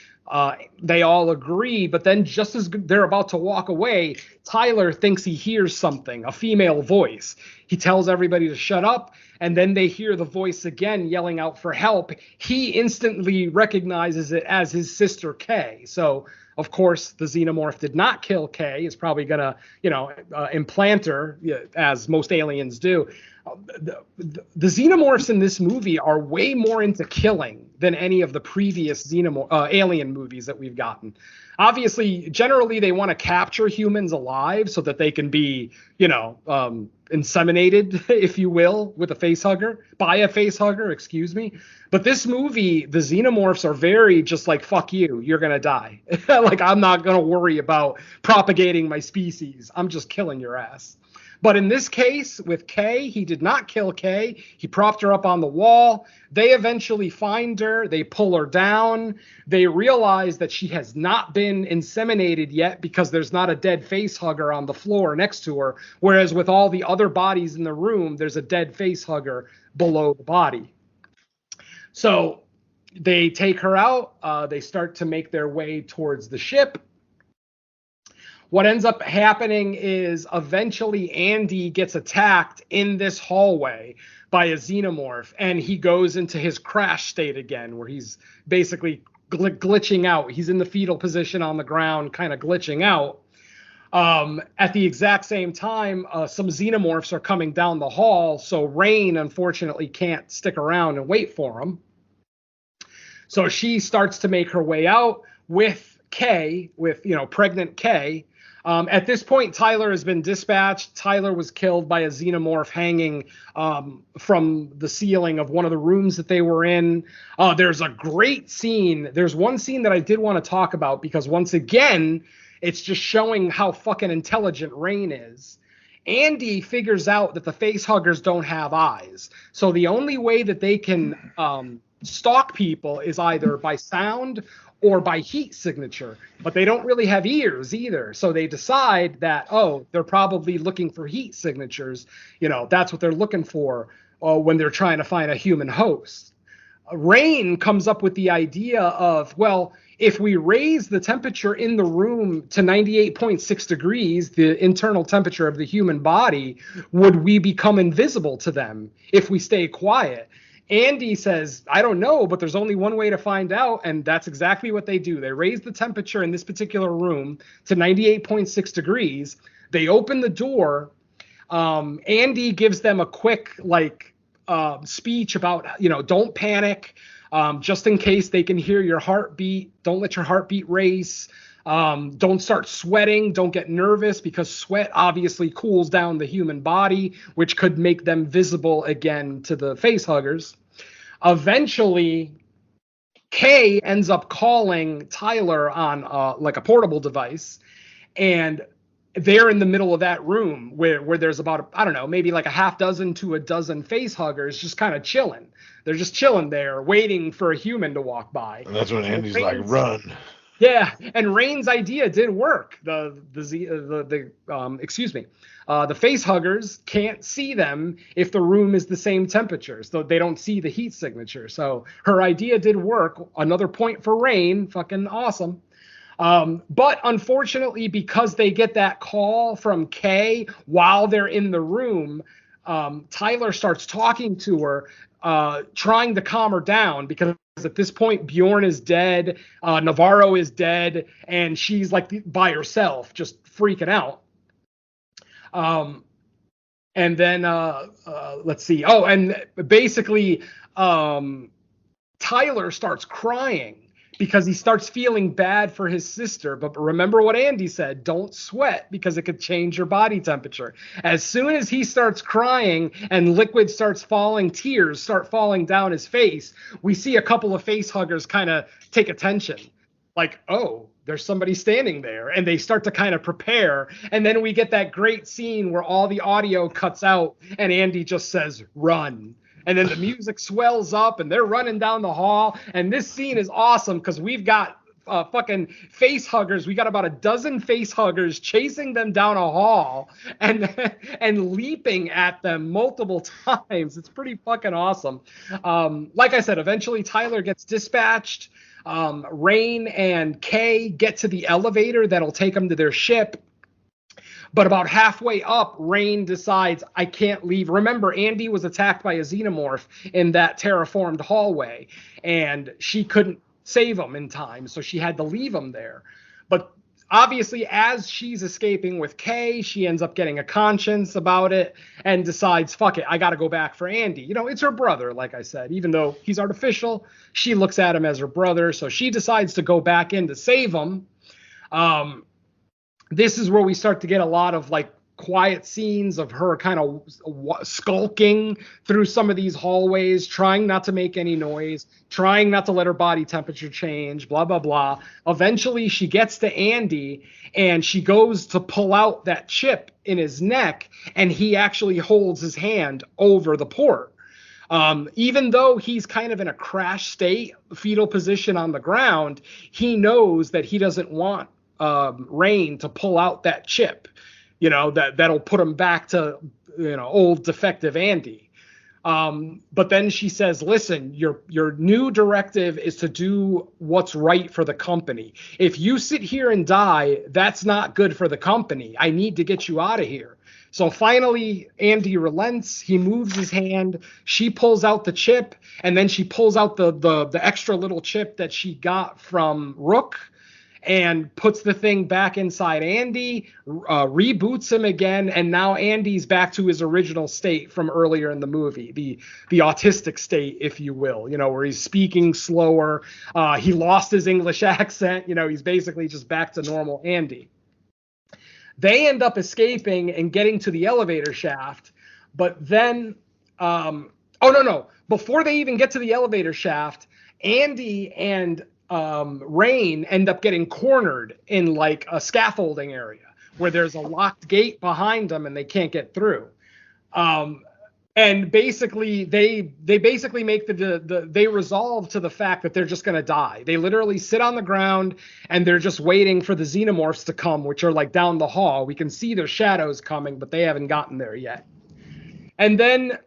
They all agree, but then just as they're about to walk away, Tyler thinks he hears something, a female voice. He tells everybody to shut up, and then they hear the voice again yelling out for help. He instantly recognizes it as his sister Kay. So Of course, the xenomorph did not kill Kay. It's probably going to, implant her, as most aliens do. The xenomorphs in this movie are way more into killing than any of the previous alien movies that we've gotten. Obviously, generally, they want to capture humans alive so that they can be, inseminated, if you will, with a face hugger, by a face hugger, excuse me. But this movie, the xenomorphs are very just like, fuck you, you're going to die. Like, I'm not going to worry about propagating my species. I'm just killing your ass. But in this case, with Kay, he did not kill Kay. He propped her up on the wall. They eventually find her. They pull her down. They realize that she has not been inseminated yet because there's not a dead face hugger on the floor next to her. Whereas with all the other bodies in the room, there's a dead face hugger below the body. So they take her out. They start to make their way towards the ship. What ends up happening is eventually Andy gets attacked in this hallway by a xenomorph, and he goes into his crash state again, where he's basically glitching out. He's in the fetal position on the ground, kind of glitching out. At the exact same time, some xenomorphs are coming down the hall, so Rain, unfortunately, can't stick around and wait for him. So she starts to make her way out with Kay, with, pregnant Kay. At this point, Tyler has been dispatched. Tyler was killed by a xenomorph hanging from the ceiling of one of the rooms that they were in. There's a great scene. There's one scene that I did want to talk about because, once again, it's just showing how fucking intelligent Rain is. Andy figures out that the face huggers don't have eyes. So the only way that they can stalk people is either by sound or by heat signature, but they don't really have ears either. So they decide that, they're probably looking for heat signatures. That's what they're looking for when they're trying to find a human host. Rain comes up with the idea of, well, if we raise the temperature in the room to 98.6 degrees, the internal temperature of the human body, would we become invisible to them if we stay quiet? Andy says, I don't know, but there's only one way to find out, and that's exactly what they do. They raise the temperature in this particular room to 98.6 degrees. They open the door. Andy gives them a quick, speech about, don't panic, just in case they can hear your heartbeat. Don't let your heartbeat race. Don't start sweating. Don't get nervous, because sweat obviously cools down the human body, which could make them visible again to the face huggers. Eventually, Kay ends up calling Tyler on a portable device, and they're in the middle of that room where there's about, maybe like a half dozen to a dozen face huggers just kind of chilling. They're just chilling there waiting for a human to walk by.
And that's when Andy's like, run.
Yeah, and Rain's idea did work. The face huggers can't see them if the room is the same temperature, so they don't see the heat signature. So her idea did work. Another point for Rain. Fucking awesome. But unfortunately, because they get that call from Kay while they're in the room, Tyler starts talking to her, trying to calm her down, because at this point Bjorn is dead, Navarro is dead, and she's by herself, just freaking out. And then let's see. Oh, and basically Tyler starts crying because he starts feeling bad for his sister. But remember what Andy said, don't sweat, because it could change your body temperature. As soon as he starts crying and liquid starts falling, tears start falling down his face, we see a couple of face huggers kind of take attention. Like, oh, there's somebody standing there, and they start to kind of prepare. And then we get that great scene where all the audio cuts out and Andy just says, run. And then the music swells up and they're running down the hall. And this scene is awesome because we've got fucking face huggers. We got about a dozen face huggers chasing them down a hall and leaping at them multiple times. It's pretty fucking awesome. Like I said, eventually Tyler gets dispatched. Rain and Kay get to the elevator that'll take them to their ship. But about halfway up, Rain decides, I can't leave. Remember, Andy was attacked by a xenomorph in that terraformed hallway, and she couldn't save him in time, so she had to leave him there. But obviously, as she's escaping with Kay, she ends up getting a conscience about it and decides, fuck it, I got to go back for Andy. You know, it's her brother, like I said. Even though he's artificial, she looks at him as her brother. So she decides to go back in to save him. This is where we start to get a lot of like quiet scenes of her kind of skulking through some of these hallways, trying not to make any noise, trying not to let her body temperature change, blah, blah, blah. Eventually she gets to Andy and she goes to pull out that chip in his neck, and he actually holds his hand over the port. Even though he's kind of in a crash state, fetal position on the ground, he knows that he doesn't want Rain to pull out that chip, you know, that'll put him back to, you know, old defective Andy. But then she says, listen, your new directive is to do what's right for the company. If you sit here and die, that's not good for the company. I need to get you out of here. So finally, Andy relents. He moves his hand. She pulls out the chip, and then she pulls out the extra little chip that she got from Rook, and puts the thing back inside Andy, reboots him again, and now Andy's back to his original state from earlier in the movie, the autistic state, if you will, you know, where he's speaking slower. He lost his English accent. You know, he's basically just back to normal Andy. They end up escaping and getting to the elevator shaft, but then, before they even get to the elevator shaft, Andy and Rain end up getting cornered in like a scaffolding area where there's a locked gate behind them and they can't get through. And basically they basically make they resolve to the fact that they're just going to die. They literally sit on the ground and they're just waiting for the xenomorphs to come, which are like down the hall. We can see their shadows coming, but they haven't gotten there yet. And then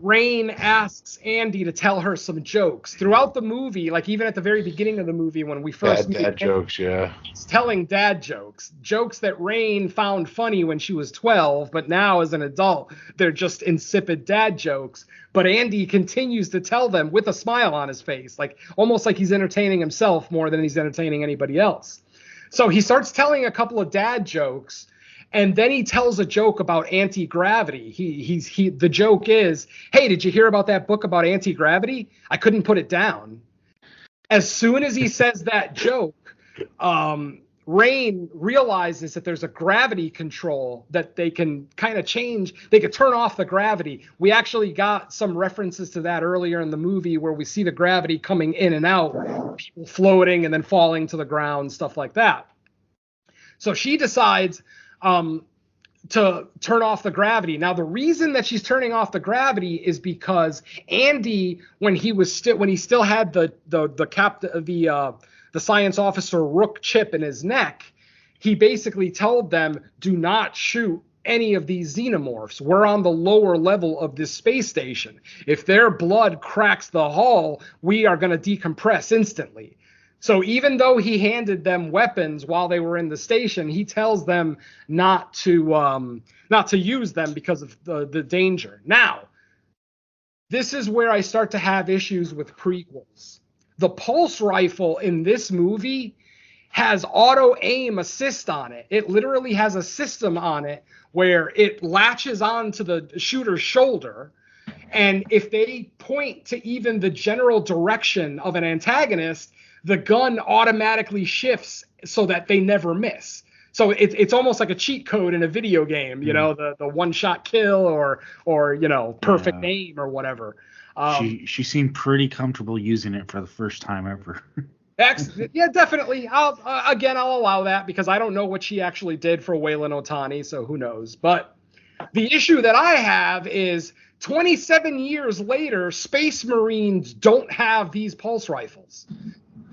Rain asks Andy to tell her some jokes throughout the movie. Like even at the very beginning of the movie, when we first meet
dad jokes, yeah,
he's telling dad jokes that Rain found funny when she was 12, but now as an adult, they're just insipid dad jokes. But Andy continues to tell them with a smile on his face, like almost like he's entertaining himself more than he's entertaining anybody else. So he starts telling a couple of dad jokes. And then he tells a joke about anti-gravity. The joke is, hey, did you hear about that book about anti-gravity? I couldn't put it down. As soon as he says that joke, Rain realizes that there's a gravity control that they can kind of change. They could turn off the gravity. We actually got some references to that earlier in the movie where we see the gravity coming in and out, people floating and then falling to the ground, stuff like that. So she decides to turn off the gravity. Now, the reason that she's turning off the gravity is because Andy, when he still had the science officer Rook chip in his neck, he basically told them, do not shoot any of these xenomorphs. We're on the lower level of this space station. If their blood cracks the hull, we are going to decompress instantly. So even though he handed them weapons while they were in the station, he tells them not to use them because of the danger. Now, this is where I start to have issues with prequels. The pulse rifle in this movie has auto aim assist on it. It literally has a system on it where it latches onto the shooter's shoulder. And if they point to even the general direction of an antagonist, the gun automatically shifts so that they never miss. So it's almost like a cheat code in a video game, you know, the one-shot kill or you know, perfect aim or whatever.
She seemed pretty comfortable using it for the first time ever.
Yeah, definitely. I'll allow that because I don't know what she actually did for Weyland Otani, so who knows. But the issue that I have is 27 years later, Space Marines don't have these pulse rifles.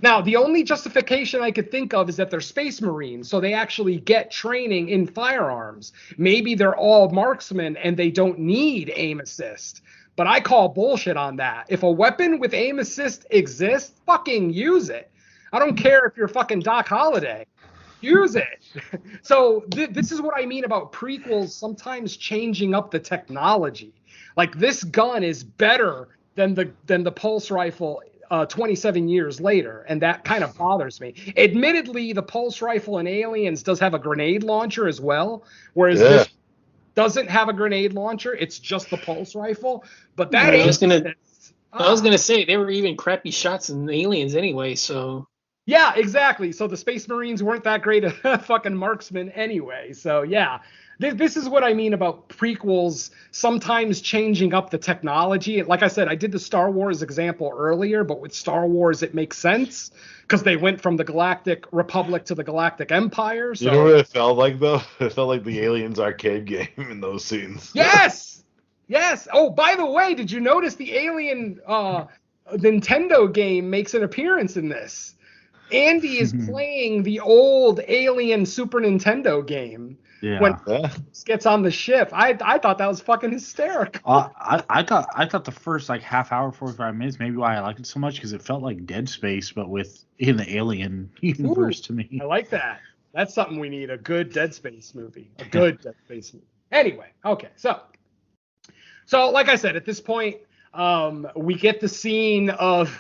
Now, the only justification I could think of is that they're Space Marines, so they actually get training in firearms. Maybe they're all marksmen and they don't need aim assist. But I call bullshit on that. If a weapon with aim assist exists, fucking use it. I don't care if you're fucking Doc Holliday. Use it. So this is what I mean about prequels sometimes changing up the technology. Like this gun is better than the pulse rifle 27 years later, and that kind of bothers me. Admittedly, the pulse rifle in Aliens does have a grenade launcher as well, whereas this doesn't have a grenade launcher. It's just the pulse rifle. But that
I was gonna say they were even crappy shots in Aliens anyway. So
yeah, exactly. So the Space Marines weren't that great a fucking marksman anyway. So yeah, this is what I mean about prequels sometimes changing up the technology. Like I said, I did the Star Wars example earlier, but with Star Wars it makes sense because they went from the Galactic Republic to the Galactic Empire. So.
You know what it felt like, though? It felt like the Aliens arcade game in those scenes.
Yes! Yes! Oh, by the way, did you notice the Alien Nintendo game makes an appearance in this? Andy is playing the old Alien Super Nintendo game.
Yeah.
When he gets on the ship. I thought that was fucking hysterical.
I thought the first like half hour, 45 minutes, maybe why I liked it so much, because it felt like Dead Space, but in the Alien universe to me.
I like that. That's something we need, a good Dead Space movie. A good Dead Space movie. Anyway, okay, so like I said, at this point, we get the scene of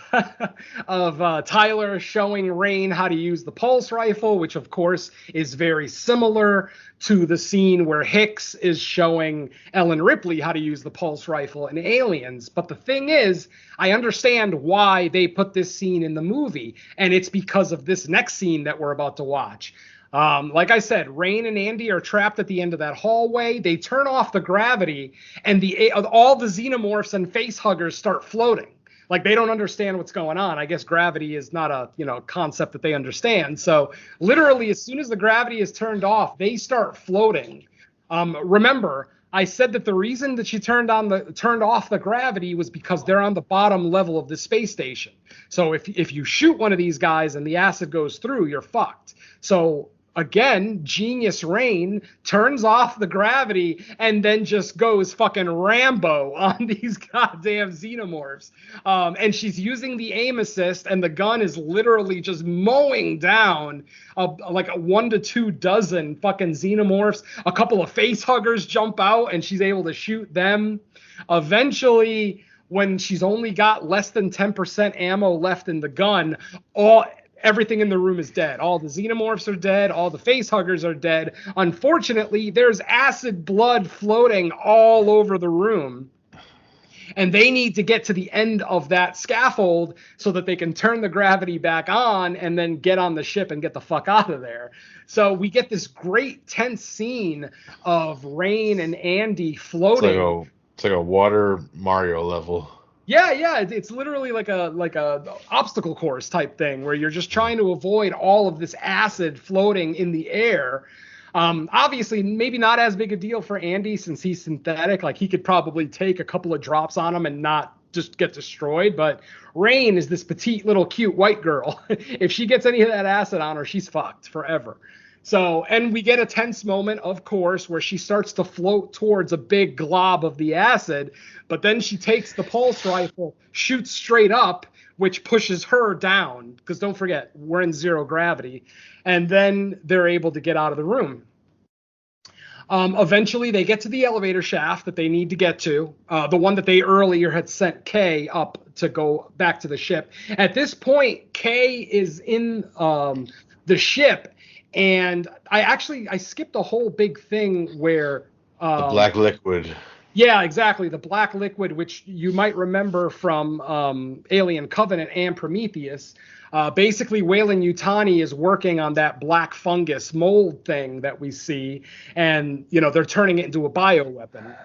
Tyler showing Rain how to use the pulse rifle, which of course is very similar to the scene where Hicks is showing Ellen Ripley how to use the pulse rifle in Aliens. But the thing is, I understand why they put this scene in the movie, and it's because of this next scene that we're about to watch. Like I said, Rain and Andy are trapped at the end of that hallway. They turn off the gravity, and all the xenomorphs and facehuggers start floating. Like, they don't understand what's going on. I guess gravity is not a concept that they understand. So literally, as soon as the gravity is turned off, they start floating. Remember, I said that the reason that she turned off the gravity was because they're on the bottom level of the space station. So if you shoot one of these guys and the acid goes through, you're fucked. So again, genius Rain turns off the gravity and then just goes fucking Rambo on these goddamn xenomorphs. And she's using the aim assist, and the gun is literally just mowing down like 1 to 2 dozen fucking xenomorphs. A couple of face huggers jump out, and she's able to shoot them. Eventually, when she's only got less than 10% ammo left in the gun, everything in the room is dead. All the xenomorphs are dead. All the facehuggers are dead. Unfortunately, there's acid blood floating all over the room. And they need to get to the end of that scaffold so that they can turn the gravity back on and then get on the ship and get the fuck out of there. So we get this great tense scene of Rain and Andy floating.
It's like a water Mario level.
Yeah, it's literally like a obstacle course type thing where you're just trying to avoid all of this acid floating in the air. Obviously, maybe not as big a deal for Andy since he's synthetic. Like, he could probably take a couple of drops on him and not just get destroyed. But Rain is this petite little cute white girl. If she gets any of that acid on her, she's fucked forever. So, and we get a tense moment, of course, where she starts to float towards a big glob of the acid, but then she takes the pulse rifle, shoots straight up, which pushes her down, because don't forget, we're in zero gravity, and then they're able to get out of the room. Eventually, they get to the elevator shaft that they need to get to, the one that they earlier had sent Kay up to go back to the ship. At this point, Kay is in the ship, and I skipped a whole big thing where
the black liquid.
Yeah, exactly. The black liquid, which you might remember from Alien Covenant and Prometheus. Basically, Weyland-Yutani is working on that black fungus mold thing that we see, and they're turning it into a bioweapon.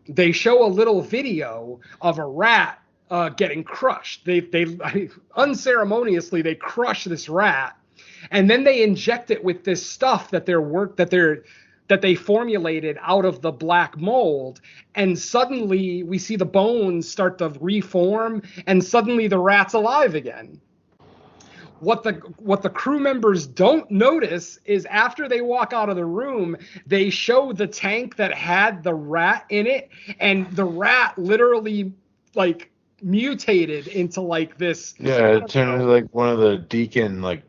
They show a little video of a rat getting crushed. They unceremoniously they crush this rat. And then they inject it with this stuff that they formulated out of the black mold, and suddenly we see the bones start to reform, and suddenly the rat's alive again. What the crew members don't notice is after they walk out of the room, they show the tank that had the rat in it, and the rat literally like mutated into like this.
Yeah, it turned into like one of the Deacon like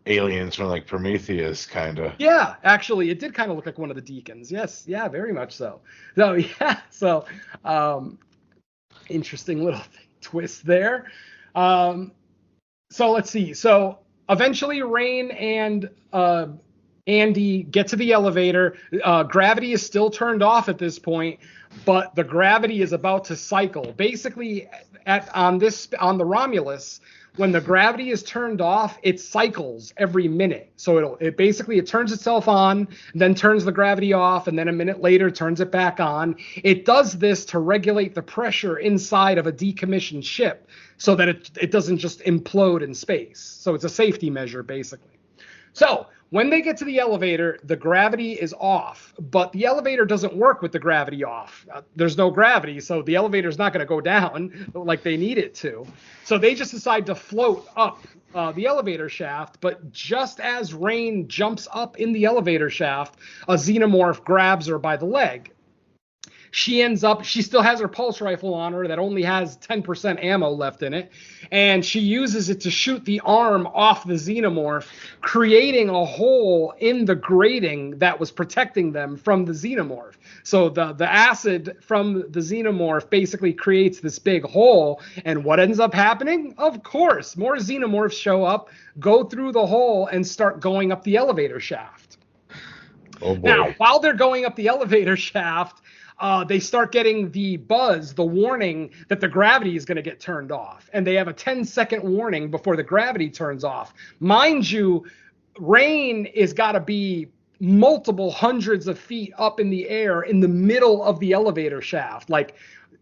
aliens from like Prometheus, kind of.
Yeah, actually, it did kind of look like one of the Deacons. Yes, yeah, very much so. So yeah, so interesting little thing. twist there. So let's see. So eventually Rain and Andy get to the elevator. Gravity is still turned off at this point, but the gravity is about to cycle. Basically, on the Romulus, when the gravity is turned off, it cycles every minute. So it basically turns itself on, then turns the gravity off, and then a minute later turns it back on. It does this to regulate the pressure inside of a decommissioned ship so that it doesn't just implode in space. So it's a safety measure, basically. So when they get to the elevator, the gravity is off, but the elevator doesn't work with the gravity off. There's no gravity, so the elevator's not going to go down like they need it to. So they just decide to float up the elevator shaft, but just as Rain jumps up in the elevator shaft, a xenomorph grabs her by the leg. She still has her pulse rifle on her that only has 10% ammo left in it, and she uses it to shoot the arm off the xenomorph, creating a hole in the grating that was protecting them from the xenomorph. So the acid from the xenomorph basically creates this big hole, and what ends up happening? Of course, more xenomorphs show up, go through the hole, and start going up the elevator shaft.
Oh boy.
Now, while they're going up the elevator shaft, they start getting the buzz, the warning that the gravity is going to get turned off. And they have a 10-second warning before the gravity turns off. Mind you, Rain is got to be multiple hundreds of feet up in the air in the middle of the elevator shaft. Like,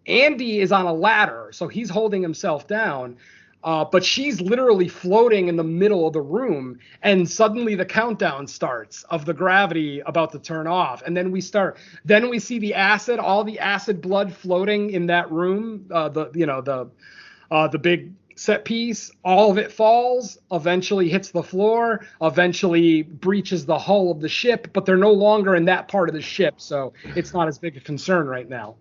Andy is on a ladder, so he's holding himself down. But she's literally floating in the middle of the room, and suddenly the countdown starts of the gravity about to turn off. And then we see the acid, all the acid blood floating in that room, the big set piece, all of it falls, eventually hits the floor, eventually breaches the hull of the ship, but they're no longer in that part of the ship, so it's not as big a concern right now.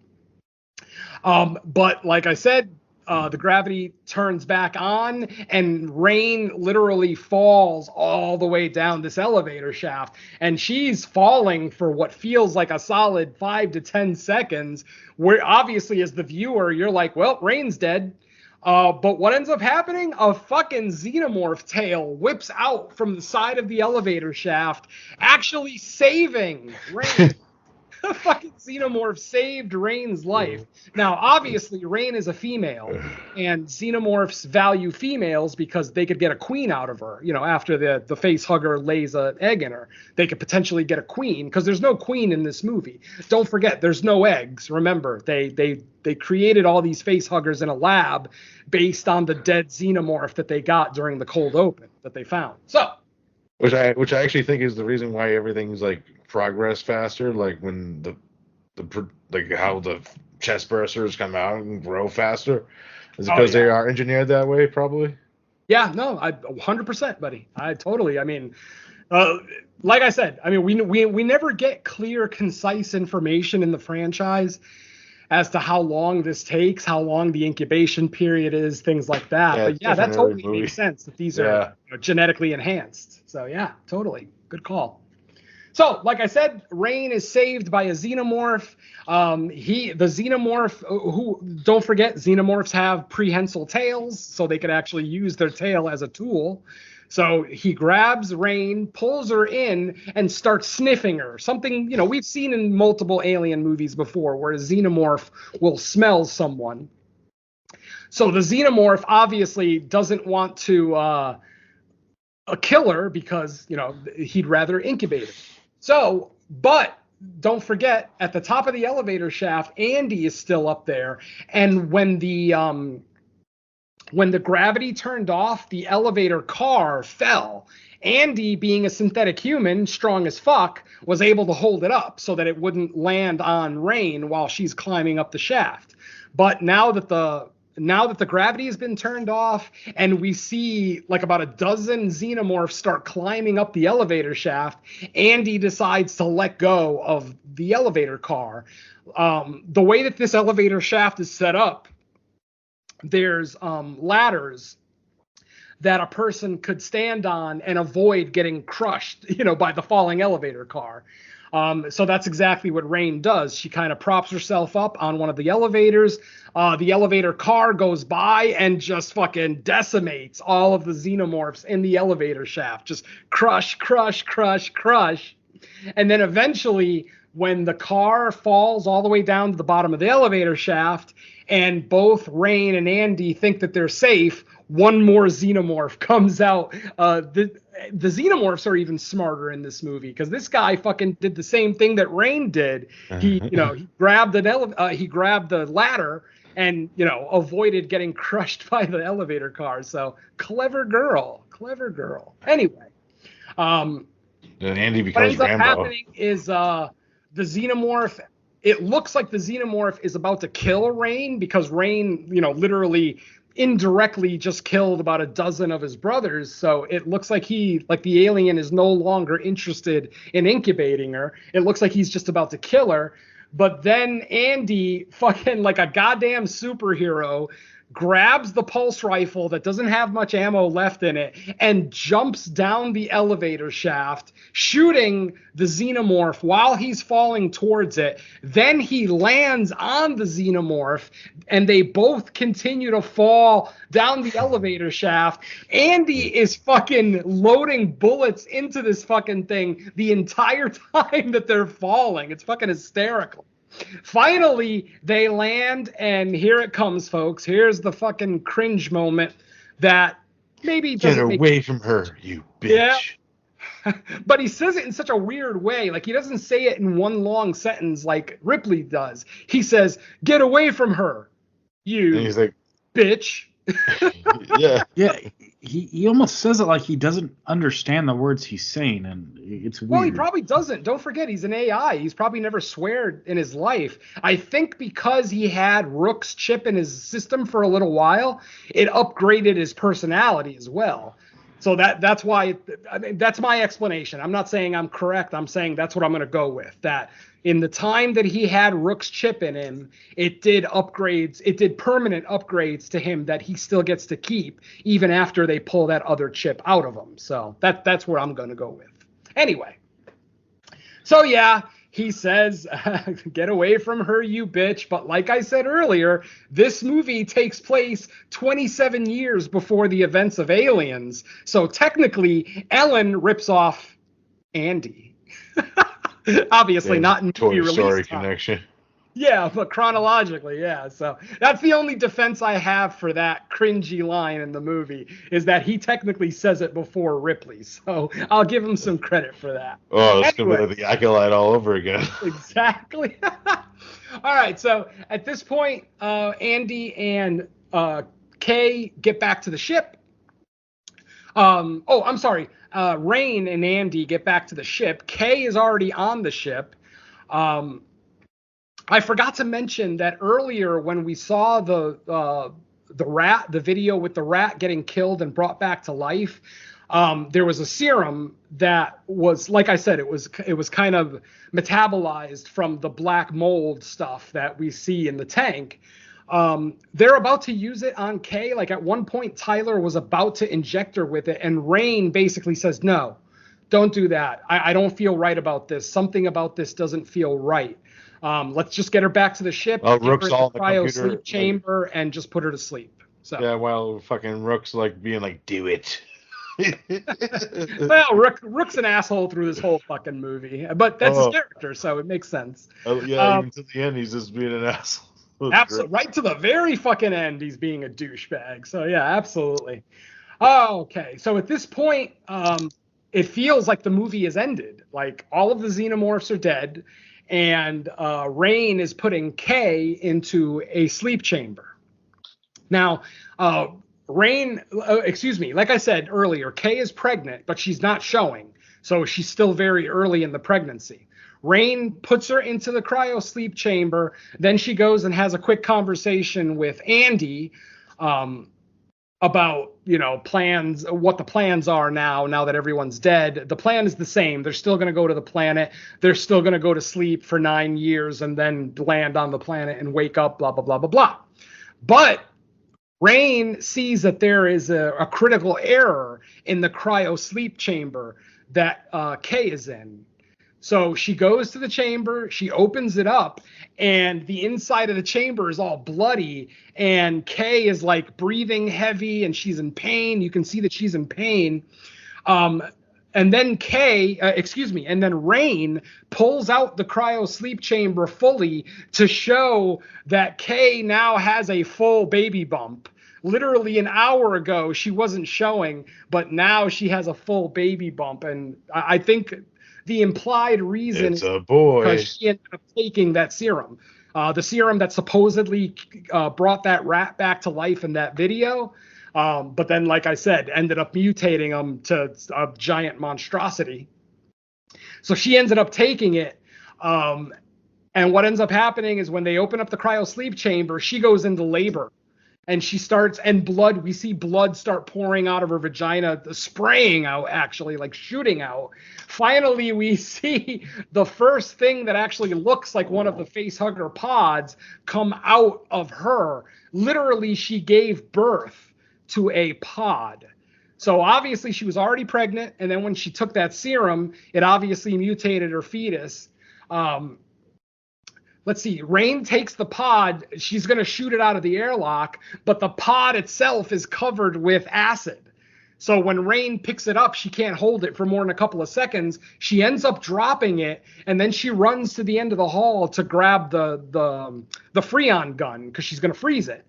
But like I said, the gravity turns back on, and Rain literally falls all the way down this elevator shaft. And she's falling for what feels like a solid 5 to 10 seconds, where obviously as the viewer, you're like, well, Rain's dead. But what ends up happening? A fucking xenomorph tail whips out from the side of the elevator shaft, actually saving Rain. The fucking xenomorph saved Rain's life. Now, obviously, Rain is a female, and xenomorphs value females because they could get a queen out of her. You know, after the face hugger lays an egg in her, they could potentially get a queen, because there's no queen in this movie. Don't forget, there's no eggs. Remember, they created all these face huggers in a lab based on the dead xenomorph that they got during the cold open that they found. So,
which I actually think is the reason why everything's like progress faster, like when the like how the chest bursters come out and grow faster, is because they are engineered that way, probably.
Yeah, no, 100%, buddy. I mean, like I said, I mean, we never get clear, concise information in the franchise as to how long this takes, how long the incubation period is, things like that. But yeah, that totally makes sense that these are genetically enhanced. So yeah, totally. Good call. So, like I said, Rain is saved by a xenomorph. The xenomorph, who, don't forget, xenomorphs have prehensile tails, so they could actually use their tail as a tool. So he grabs Rain, pulls her in, and starts sniffing her. Something, we've seen in multiple Alien movies before, where a xenomorph will smell someone. So the xenomorph obviously doesn't want to kill her because, he'd rather incubate her. So, but don't forget, at the top of the elevator shaft, Andy is still up there. And when the gravity turned off, the elevator car fell. Andy, being a synthetic human, strong as fuck, was able to hold it up so that it wouldn't land on Rain while she's climbing up the shaft. But now that the gravity has been turned off, and we see like about a dozen xenomorphs start climbing up the elevator shaft, Andy decides to let go of the elevator car. The way that this elevator shaft is set up, there's ladders that a person could stand on and avoid getting crushed, by the falling elevator car. So that's exactly what Rain does. She kind of props herself up on one of the elevators. The elevator car goes by and just fucking decimates all of the xenomorphs in the elevator shaft. Just crush, crush, crush, crush. And then eventually, when the car falls all the way down to the bottom of the elevator shaft, and both Rain and Andy think that they're safe, one more xenomorph comes out. The xenomorphs are even smarter in this movie because this guy fucking did the same thing that Rain did. He grabbed the ladder and avoided getting crushed by the elevator car. So clever girl. Anyway,
Then Andy
what
becomes
ends up
Rambo.
happening is the xenomorph. It looks like the xenomorph is about to kill Rain because Rain, literally indirectly just killed about a dozen of his brothers. So it looks like the alien is no longer interested in incubating her. It looks like he's just about to kill her. But then Andy, fucking like a goddamn superhero, grabs the pulse rifle that doesn't have much ammo left in it and jumps down the elevator shaft, shooting the xenomorph while he's falling towards it. Then he lands on the xenomorph and they both continue to fall down the elevator shaft. Andy is fucking loading bullets into this fucking thing the entire time that they're falling. It's fucking hysterical. Finally, they land, and here it comes, folks. Here's the fucking cringe moment that maybe doesn't
Get away from her, you bitch.
Yeah. But he says it in such a weird way. Like, he doesn't say it in one long sentence like Ripley does. He says, "Get away from her, you
And he's like,
bitch."
yeah.
Yeah, he almost says it like he doesn't understand the words he's saying, and it's weird.
Well, he probably doesn't. Don't forget, he's an AI. He's probably never sweared in his life. I think because he had Rook's chip in his system for a little while, it upgraded his personality as well. So that's why. I mean, that's my explanation. I'm not saying I'm correct. I'm saying that's what I'm going to go with. That in the time that he had Rook's chip in him, it did upgrades. It did permanent upgrades to him that he still gets to keep even after they pull that other chip out of him. So that's where I'm going to go with. Anyway, so yeah, he says, "Get away from her, you bitch." But like I said earlier, this movie takes place 27 years before the events of Aliens. So technically, Ellen rips off Andy. Obviously, not in
Toy
movie
Story
release time.
connection.
Yeah, but chronologically, yeah. So that's the only defense I have for that cringy line in the movie, is that he technically says it before Ripley. So I'll give him some credit for that.
Oh, it's
Anyway.
going to be like the Acolyte all over again.
Exactly. All right, so at this point, Andy and Kay get back to the ship. I'm sorry. Rain and Andy get back to the ship. Kay is already on the ship. I forgot to mention that earlier when we saw the video with the rat getting killed and brought back to life, there was a serum that was, like I said, it was kind of metabolized from the black mold stuff that we see in the tank. They're about to use it on Kay. Like at one point, Tyler was about to inject her with it, and Rain basically says, "No, don't do that. I don't feel right about this. Something about this doesn't feel right. Let's just get her back to the ship,
Oh,
get her
Rook's
in the
all in the
cryo
computer,
sleep chamber, and just put her to sleep." So
Yeah, while fucking Rook's like being like, "Do it."
well, Rook's an asshole through this whole fucking movie, but that's his character, so it makes sense.
Yeah, even to the end, he's just being an asshole.
Absolutely, right to the very fucking end, he's being a douchebag. So yeah, absolutely. Oh, okay, so at this point, it feels like the movie has ended. Like all of the xenomorphs are dead, and Rain is putting Kay into a sleep chamber. Now, Rain, like I said earlier, Kay is pregnant, but she's not showing, so she's still very early in the pregnancy. Rain puts her into the cryo sleep chamber. Then she goes and has a quick conversation with Andy about, plans, what the plans are now that everyone's dead. The plan is the same. They're still going to go to the planet. They're still going to go to sleep for 9 years and then land on the planet and wake up, blah, blah, blah, blah, blah. But Rain sees that there is a critical error in the cryo sleep chamber that Kay is in. So she goes to the chamber, she opens it up, and the inside of the chamber is all bloody, and Kay is like breathing heavy and she's in pain. You can see that she's in pain. And then and then Rain pulls out the cryo sleep chamber fully to show that Kay now has a full baby bump. Literally an hour ago, she wasn't showing, but now she has a full baby bump. And I think the implied reason
It's a boy.
because she ended up taking that serum. The serum that supposedly brought that rat back to life in that video. But then, like I said, ended up mutating him to a giant monstrosity. So she ended up taking it. And what ends up happening is when they open up the cryo sleep chamber, she goes into labor. And she starts, and we see blood start pouring out of her vagina, spraying out, actually, like shooting out. Finally, we see the first thing that actually looks like one of the facehugger pods come out of her. Literally, she gave birth to a pod. So obviously she was already pregnant, and then when she took that serum, it obviously mutated her fetus. Let's see, Rain takes the pod, she's going to shoot it out of the airlock, but the pod itself is covered with acid. So when Rain picks it up, she can't hold it for more than a couple of seconds. She ends up dropping it, and then she runs to the end of the hall to grab the Freon gun because she's going to freeze it.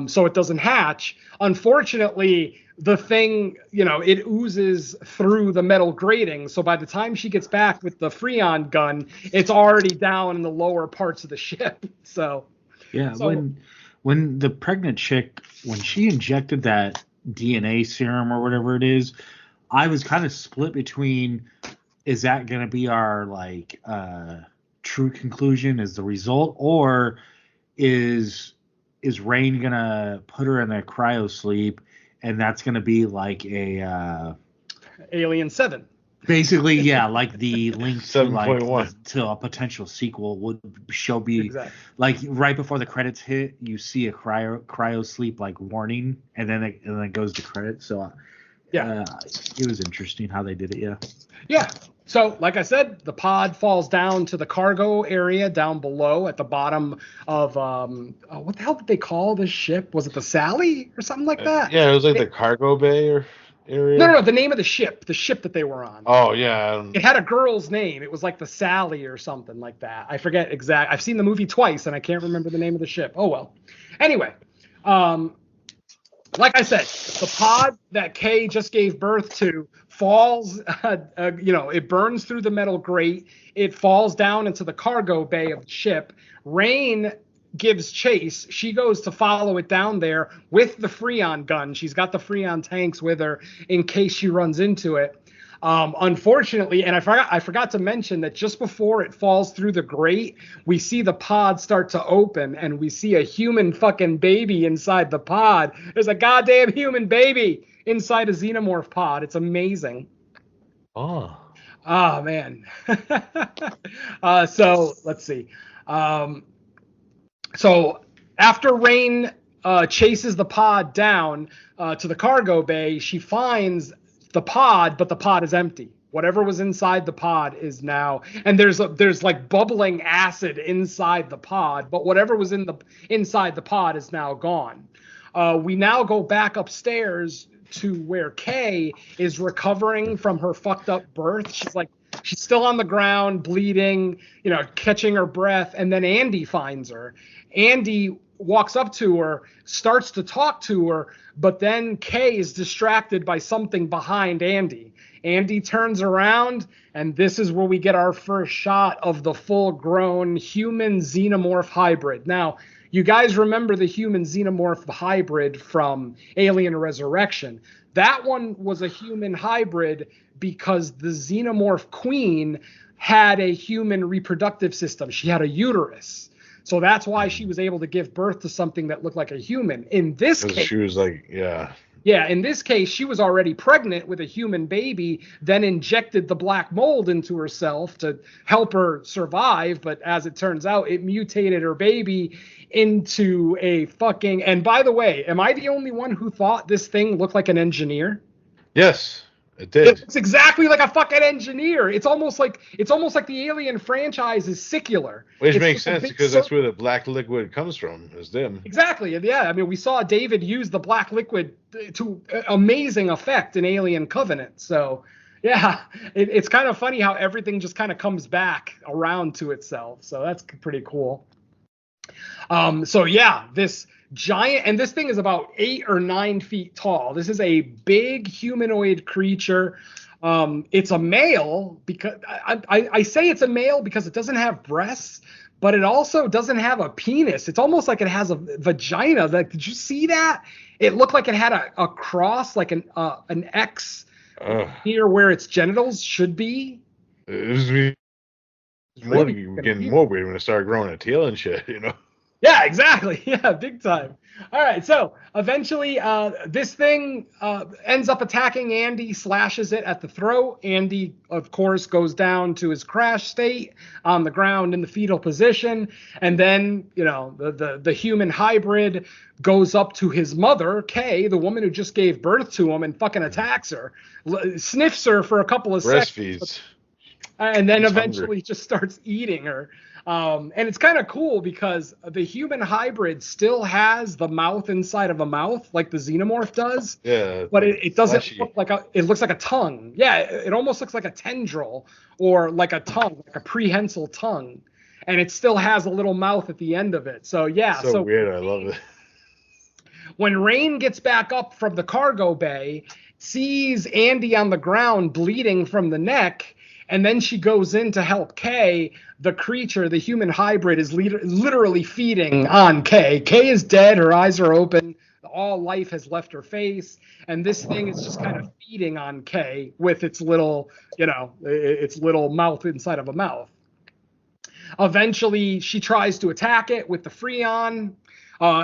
So it doesn't hatch. Unfortunately, the thing, it oozes through the metal grating. So by the time she gets back with the Freon gun, it's already down in the lower parts of the ship. So
yeah, when the pregnant chick, when she injected that DNA serum or whatever it is, I was kind of split between, is that going to be our true conclusion as the result, or is Rain gonna put her in a cryo sleep, and that's gonna be like a
Alien 7?
Basically, yeah, like the link to
7.1
to a potential sequel would be
exactly.
Like right before the credits hit, you see a cryo sleep like warning, and then it goes to credits. So it was interesting how they did it.
Yeah. So, like I said, the pod falls down to the cargo area down below at the bottom of what the hell did they call this ship? Was it the Sally or something like that?
Yeah, it was like the cargo bay or area.
No, the name of the ship that they were on.
Oh yeah.
It had a girl's name. It was like the Sally or something like that. I forget exact. I've seen the movie twice and I can't remember the name of the ship. Oh well. Anyway, like I said, the pod that Kay just gave birth to falls, it burns through the metal grate. It falls down into the cargo bay of the ship. Rain gives chase. She goes to follow it down there with the Freon gun. She's got the Freon tanks with her in case she runs into it. Unfortunately, and I forgot to mention that just before it falls through the grate, we see the pod start to open and we see a human fucking baby inside the pod. There's a goddamn human baby inside a xenomorph pod. It's amazing.
Oh
man. So let's see. So after Rain chases the pod down to the cargo bay, she finds the pod, but the pod is empty. Whatever was inside the pod is now, and there's like bubbling acid inside the pod, but whatever was inside the pod is now gone. We now go back upstairs to where Kay is recovering from her fucked up birth. She's still on the ground, bleeding, catching her breath, and then Andy finds her. Andy walks up to her, starts to talk to her, but then Kay is distracted by something behind Andy. Andy turns around, and this is where we get our first shot of the full-grown human xenomorph hybrid. Now, you guys remember the human xenomorph hybrid from Alien Resurrection. That one was a human hybrid because the xenomorph queen had a human reproductive system. She had a uterus. So that's why she was able to give birth to something that looked like a human. In this case,
she was like, yeah.
Yeah, in this case, she was already pregnant with a human baby, then injected the black mold into herself to help her survive. But as it turns out, it mutated her baby into a fucking... And by the way, am I the only one who thought this thing looked like an engineer?
Yes. It
It
did.
looks exactly like a fucking engineer. It's almost like the Alien franchise is secular.
Which
It's
makes
just a
sense
big
because that's
circle.
where the black liquid comes from, is them.
Exactly. And yeah, I mean, we saw David use the black liquid to amazing effect in Alien Covenant. So, yeah, it's kind of funny how everything just kind of comes back around to itself. So that's pretty cool. So yeah, this giant, and this thing is about 8 or 9 feet tall. This is a big humanoid creature. It's a male because I say it's a male because it doesn't have breasts, but it also doesn't have a penis. It's almost like it has a vagina. Like, did you see that? It looked like it had a cross, like an X near where its genitals should be.
It was getting more weird when it started growing a tail and shit, you know?
Yeah, exactly. Yeah, big time. All right, so eventually this thing ends up attacking Andy, slashes it at the throat. Andy, of course, goes down to his crash state on the ground in the fetal position. And then, you know, the human hybrid goes up to his mother, Kay, the woman who just gave birth to him, and fucking attacks her, sniffs her for a couple of
Breastfeeds.
seconds. And then
He's
eventually
hungry.
just starts eating her. And it's kind of cool because the human hybrid still has the mouth inside of a mouth like the xenomorph does.
Yeah.
But it doesn't
fleshy.
look like it looks like a tongue. Yeah, it almost looks like a tendril or like a tongue, like a prehensile tongue. And it still has a little mouth at the end of it. So yeah.
So weird. I love it.
When Rain gets back up from the cargo bay, sees Andy on the ground bleeding from the neck, and then she goes in to help Kay, the creature, the human hybrid, is literally feeding on Kay. Kay is dead. Her eyes are open. All life has left her face. And this thing is just kind of feeding on Kay with its little, you know, its little mouth inside of a mouth. Eventually, she tries to attack it with the Freon.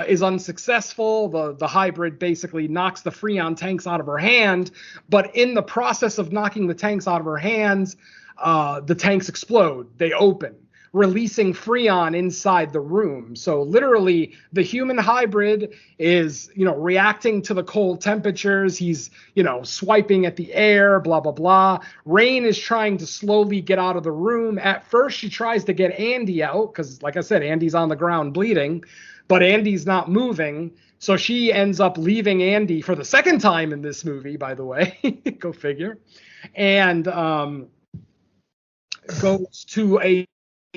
Is unsuccessful. The hybrid basically knocks the Freon tanks out of her hand, but in the process of knocking the tanks out of her hands, the tanks explode. They open, releasing Freon inside the room. So literally, the human hybrid is, you know, reacting to the cold temperatures. He's, you know, swiping at the air, blah, blah, blah. Rain is trying to slowly get out of the room. At first, she tries to get Andy out because, like I said, Andy's on the ground bleeding. But Andy's not moving, so she ends up leaving Andy for the second time in this movie, by the way. Go figure. And goes to a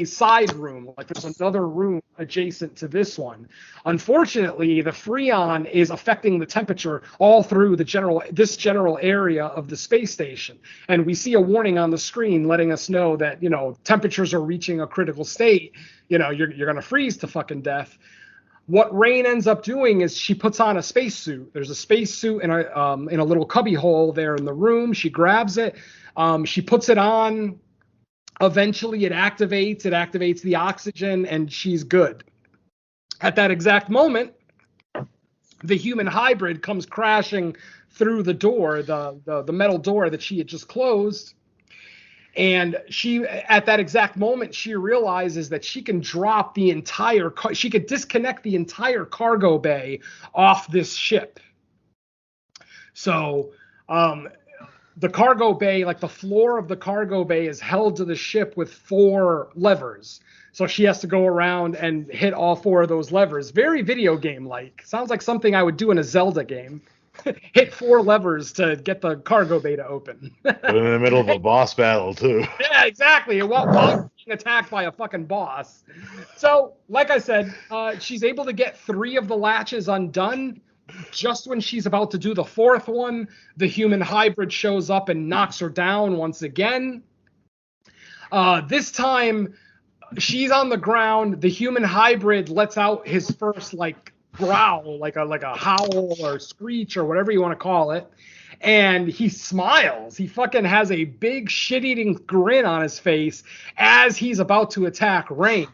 side room. Like there's another room adjacent to this one. Unfortunately, the Freon is affecting the temperature all through this general area of the space station. And we see a warning on the screen letting us know that, you know, temperatures are reaching a critical state. You know, you're going to freeze to fucking death. What Rain ends up doing is she puts on a spacesuit. There's a spacesuit in a little cubby hole there in the room. She grabs it. She puts it on. Eventually, it activates the oxygen, and she's good. At that exact moment, the human hybrid comes crashing through the door, the metal door that she had just closed. And she, at that exact moment, she realizes that she can drop the entire, she could disconnect the entire cargo bay off this ship. So the cargo bay, like the floor of the cargo bay is held to the ship with 4 levers. So she has to go around and hit all 4 of those levers. Very video game-like. Sounds like something I would do in a Zelda game. Hit 4 levers to get the cargo bay to open.
But in the middle of a boss battle, too.
Yeah, exactly. While being attacked by a fucking boss. So, like I said, she's able to get 3 of the latches undone. Just when she's about to do the 4th one, the human hybrid shows up and knocks her down once again. This time, she's on the ground. The human hybrid lets out his first, like, growl, like a howl or screech or whatever you want to call it, and he smiles. He fucking has a big shit-eating grin on his face as he's about to attack Rain.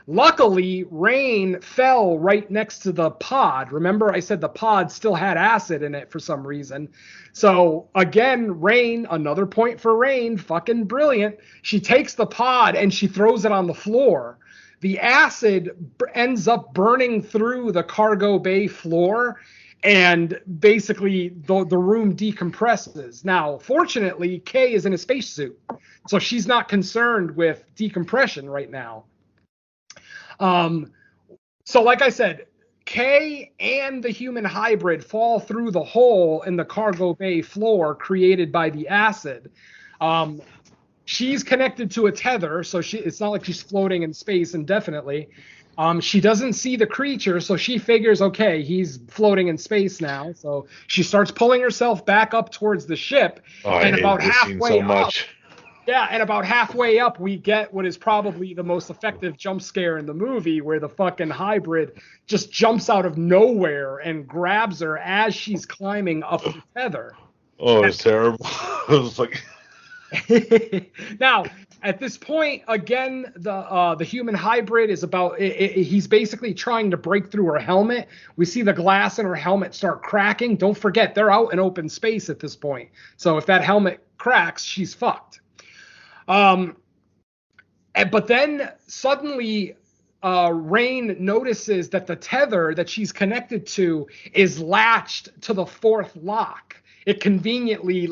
Luckily, Rain fell right next to the pod. Remember, I said the pod still had acid in it for some reason. So again, Rain, another point for Rain, fucking brilliant. She takes the pod and she throws it on the floor. The acid ends up burning through the cargo bay floor, and basically the room decompresses. Now, fortunately, Kay is in a spacesuit, so she's not concerned with decompression right now. So like I said, Kay and the human hybrid fall through the hole in the cargo bay floor created by the acid. She's connected to a tether, so it's not like she's floating in space indefinitely. She doesn't see the creature, so she figures, okay, he's floating in space now. So she starts pulling herself back up towards the ship, and about halfway up, and about halfway up, we get what is probably the most effective jump scare in the movie, where the fucking hybrid just jumps out of nowhere and grabs her as she's climbing up the tether.
Oh, it's terrible. It was like.
Now, at this point, again, the human hybrid is he's basically trying to break through her helmet. We see the glass in her helmet start cracking. Don't forget, they're out in open space at this point. So if that helmet cracks, she's fucked. But then suddenly Rain notices that the tether that she's connected to is latched to the fourth lock. It conveniently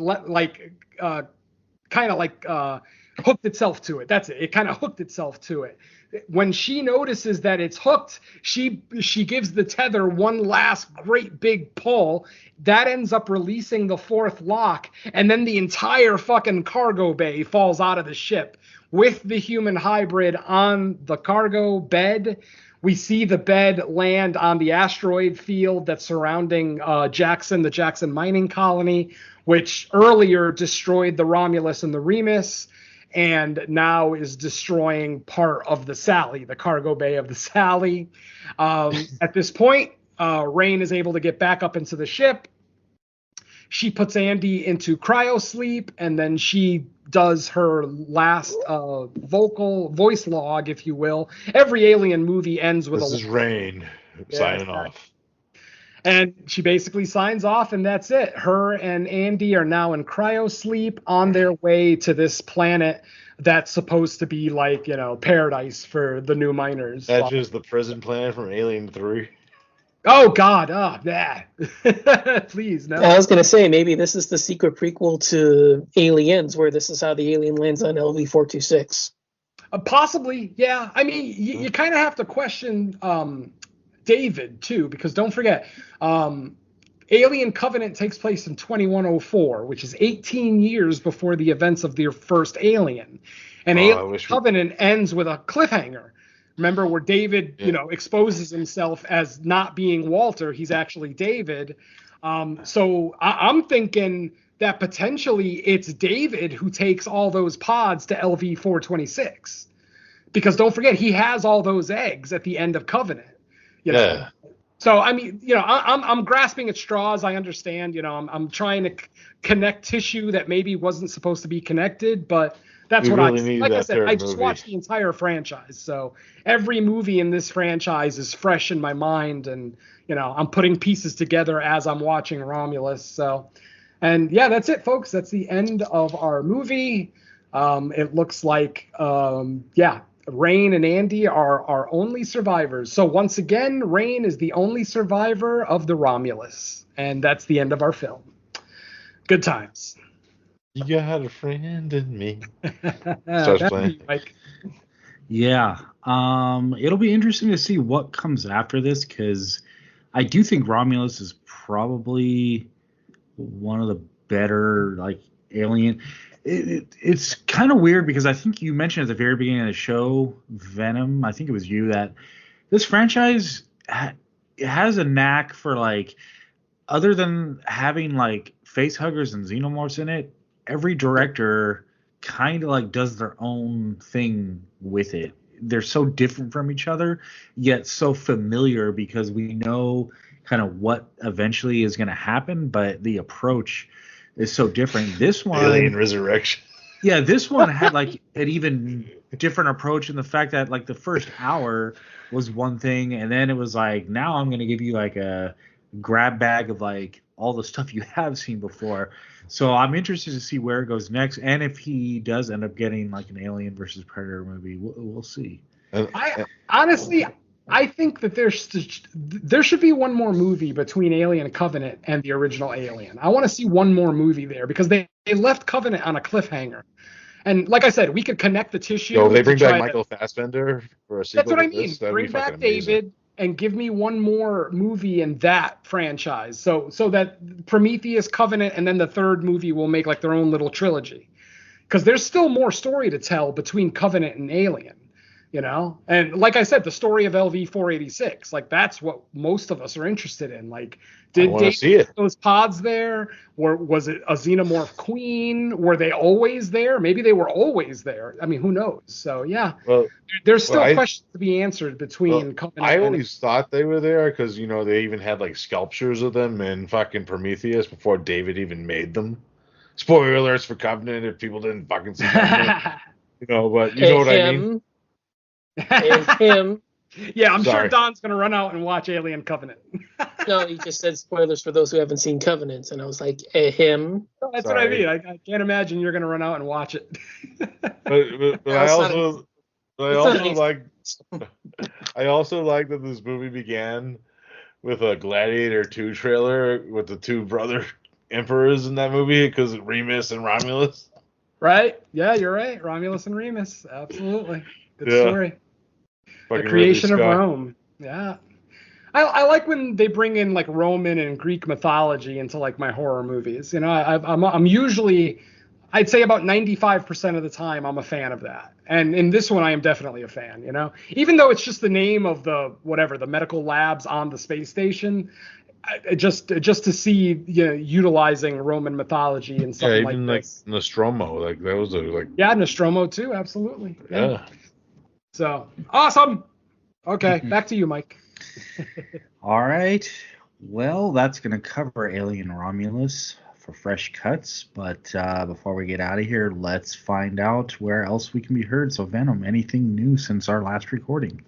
hooked itself to it. That's it. It kind of hooked itself to it. When she notices that it's hooked, she gives the tether one last great big pull. That ends up releasing the fourth lock, and then the entire fucking cargo bay falls out of the ship with the human hybrid on the cargo bed. We see the bed land on the asteroid field that's surrounding the Jackson mining colony, which earlier destroyed the Romulus and the Remus, and now is destroying part of the Sally, the cargo bay of the Sally. At this point, Rain is able to get back up into the ship. She puts Andy into cryosleep, and then she does her last voice log, if you will. Every Alien movie ends with
This is Rain signing off.
And she basically signs off, and that's it. Her and Andy are now in cryosleep on their way to this planet that's supposed to be like, paradise for the new miners.
That's just the prison planet from Alien 3.
Oh, God. Oh, that. Please, no.
I was going to say, maybe this is the secret prequel to Aliens, where this is how the alien lands on LV-426.
Possibly, yeah. I mean, you kind of have to question David, too, because don't forget, Alien Covenant takes place in 2104, which is 18 years before the events of the first Alien. And Alien Covenant ends with a cliffhanger. Remember where David, exposes himself as not being Walter. He's actually David. So I'm thinking that potentially it's David who takes all those pods to LV-426. Because don't forget, he has all those eggs at the end of Covenant.
Yeah.
So, I mean, I'm grasping at straws. I understand, I'm trying to connect tissue that maybe wasn't supposed to be connected, but that's what I said, I just watched the entire franchise. So every movie in this franchise is fresh in my mind, and, I'm putting pieces together as I'm watching Romulus. So, and yeah, that's it, folks. That's the end of our movie. It looks like, Rain and Andy are our only survivors. So once again, Rain is the only survivor of the Romulus. And that's the end of our film. Good times.
You got a friend in me. Starts playing.
Mike.
Yeah. It'll be interesting to see what comes after this, because I do think Romulus is probably one of the better, Alien. It's kind of weird because I think you mentioned at the very beginning of the show, Venom, I think it was you, that this franchise has a knack for, other than having, face huggers and xenomorphs in it, every director kind of, does their own thing with it. They're so different from each other, yet so familiar because we know kind of what eventually is going to happen, but the approach is so different. This one,
Alien Resurrection.
Yeah, this one had an even different approach in the fact that the first hour was one thing, and then it was now I'm going to give you a grab bag of all the stuff you have seen before. So I'm interested to see where it goes next, and if he does end up getting an Alien versus Predator movie, we'll see.
I honestly, I think that there should be one more movie between Alien Covenant and the original Alien. I want to see one more movie there because they left Covenant on a cliffhanger. And like I said, we could connect the tissue.
Yo, if they
to
bring back
try
Michael Fassbender for a
That's
sequel
what I
to
mean.
this, that'd be
Bring
fucking
back
amazing.
David and give me one more movie in that franchise. So that Prometheus, Covenant, and then the third movie will make like their own little trilogy. Because there's still more story to tell between Covenant and Alien, you know? And like I said, the story of LV-486, like that's what most of us are interested in. Like, did
wanna
they
see it.
those pods there? Or was it a xenomorph queen? Were they always there? Maybe they were always there. I mean, who knows? So yeah,
Well,
there's still
I-
questions to be answered between Covenant
I
and
always thought they were there because they even had like sculptures of them in fucking Prometheus before David even made them. Spoiler alerts for Covenant if people didn't fucking see Covenant, but you know what I mean.
And him.
Yeah, I'm
Sorry.
sure Don's gonna run out and watch Alien Covenant.
No, he just said spoilers for those who haven't seen Covenants, and I was like, him.
That's what I
Sorry.
mean. I can't imagine you're gonna run out and watch it.
But I
That's not
also I also like that this movie began with a Gladiator 2 trailer with the two brother emperors in that movie because Remus and Romulus.
Right? Yeah, you're right. Romulus and Remus. Absolutely. Good
Yeah.
story.
Fucking
The creation of
Ridley Scott.
Rome. Yeah. I like when they bring in like Roman and Greek mythology into like my horror movies. I'm usually, I'd say about 95% of the time I'm a fan of that. And in this one, I am definitely a fan, even though it's just the name of the medical labs on the space station. Just to see utilizing Roman mythology and something like
even
this.
like Nostromo, like that was
Yeah, Nostromo too, absolutely.
yeah.
So awesome. Okay, back to you, Mike.
All right. Well, that's going to cover Alien Romulus for fresh cuts. But before we get out of here, let's find out where else we can be heard. So, Venom, anything new since our last recording?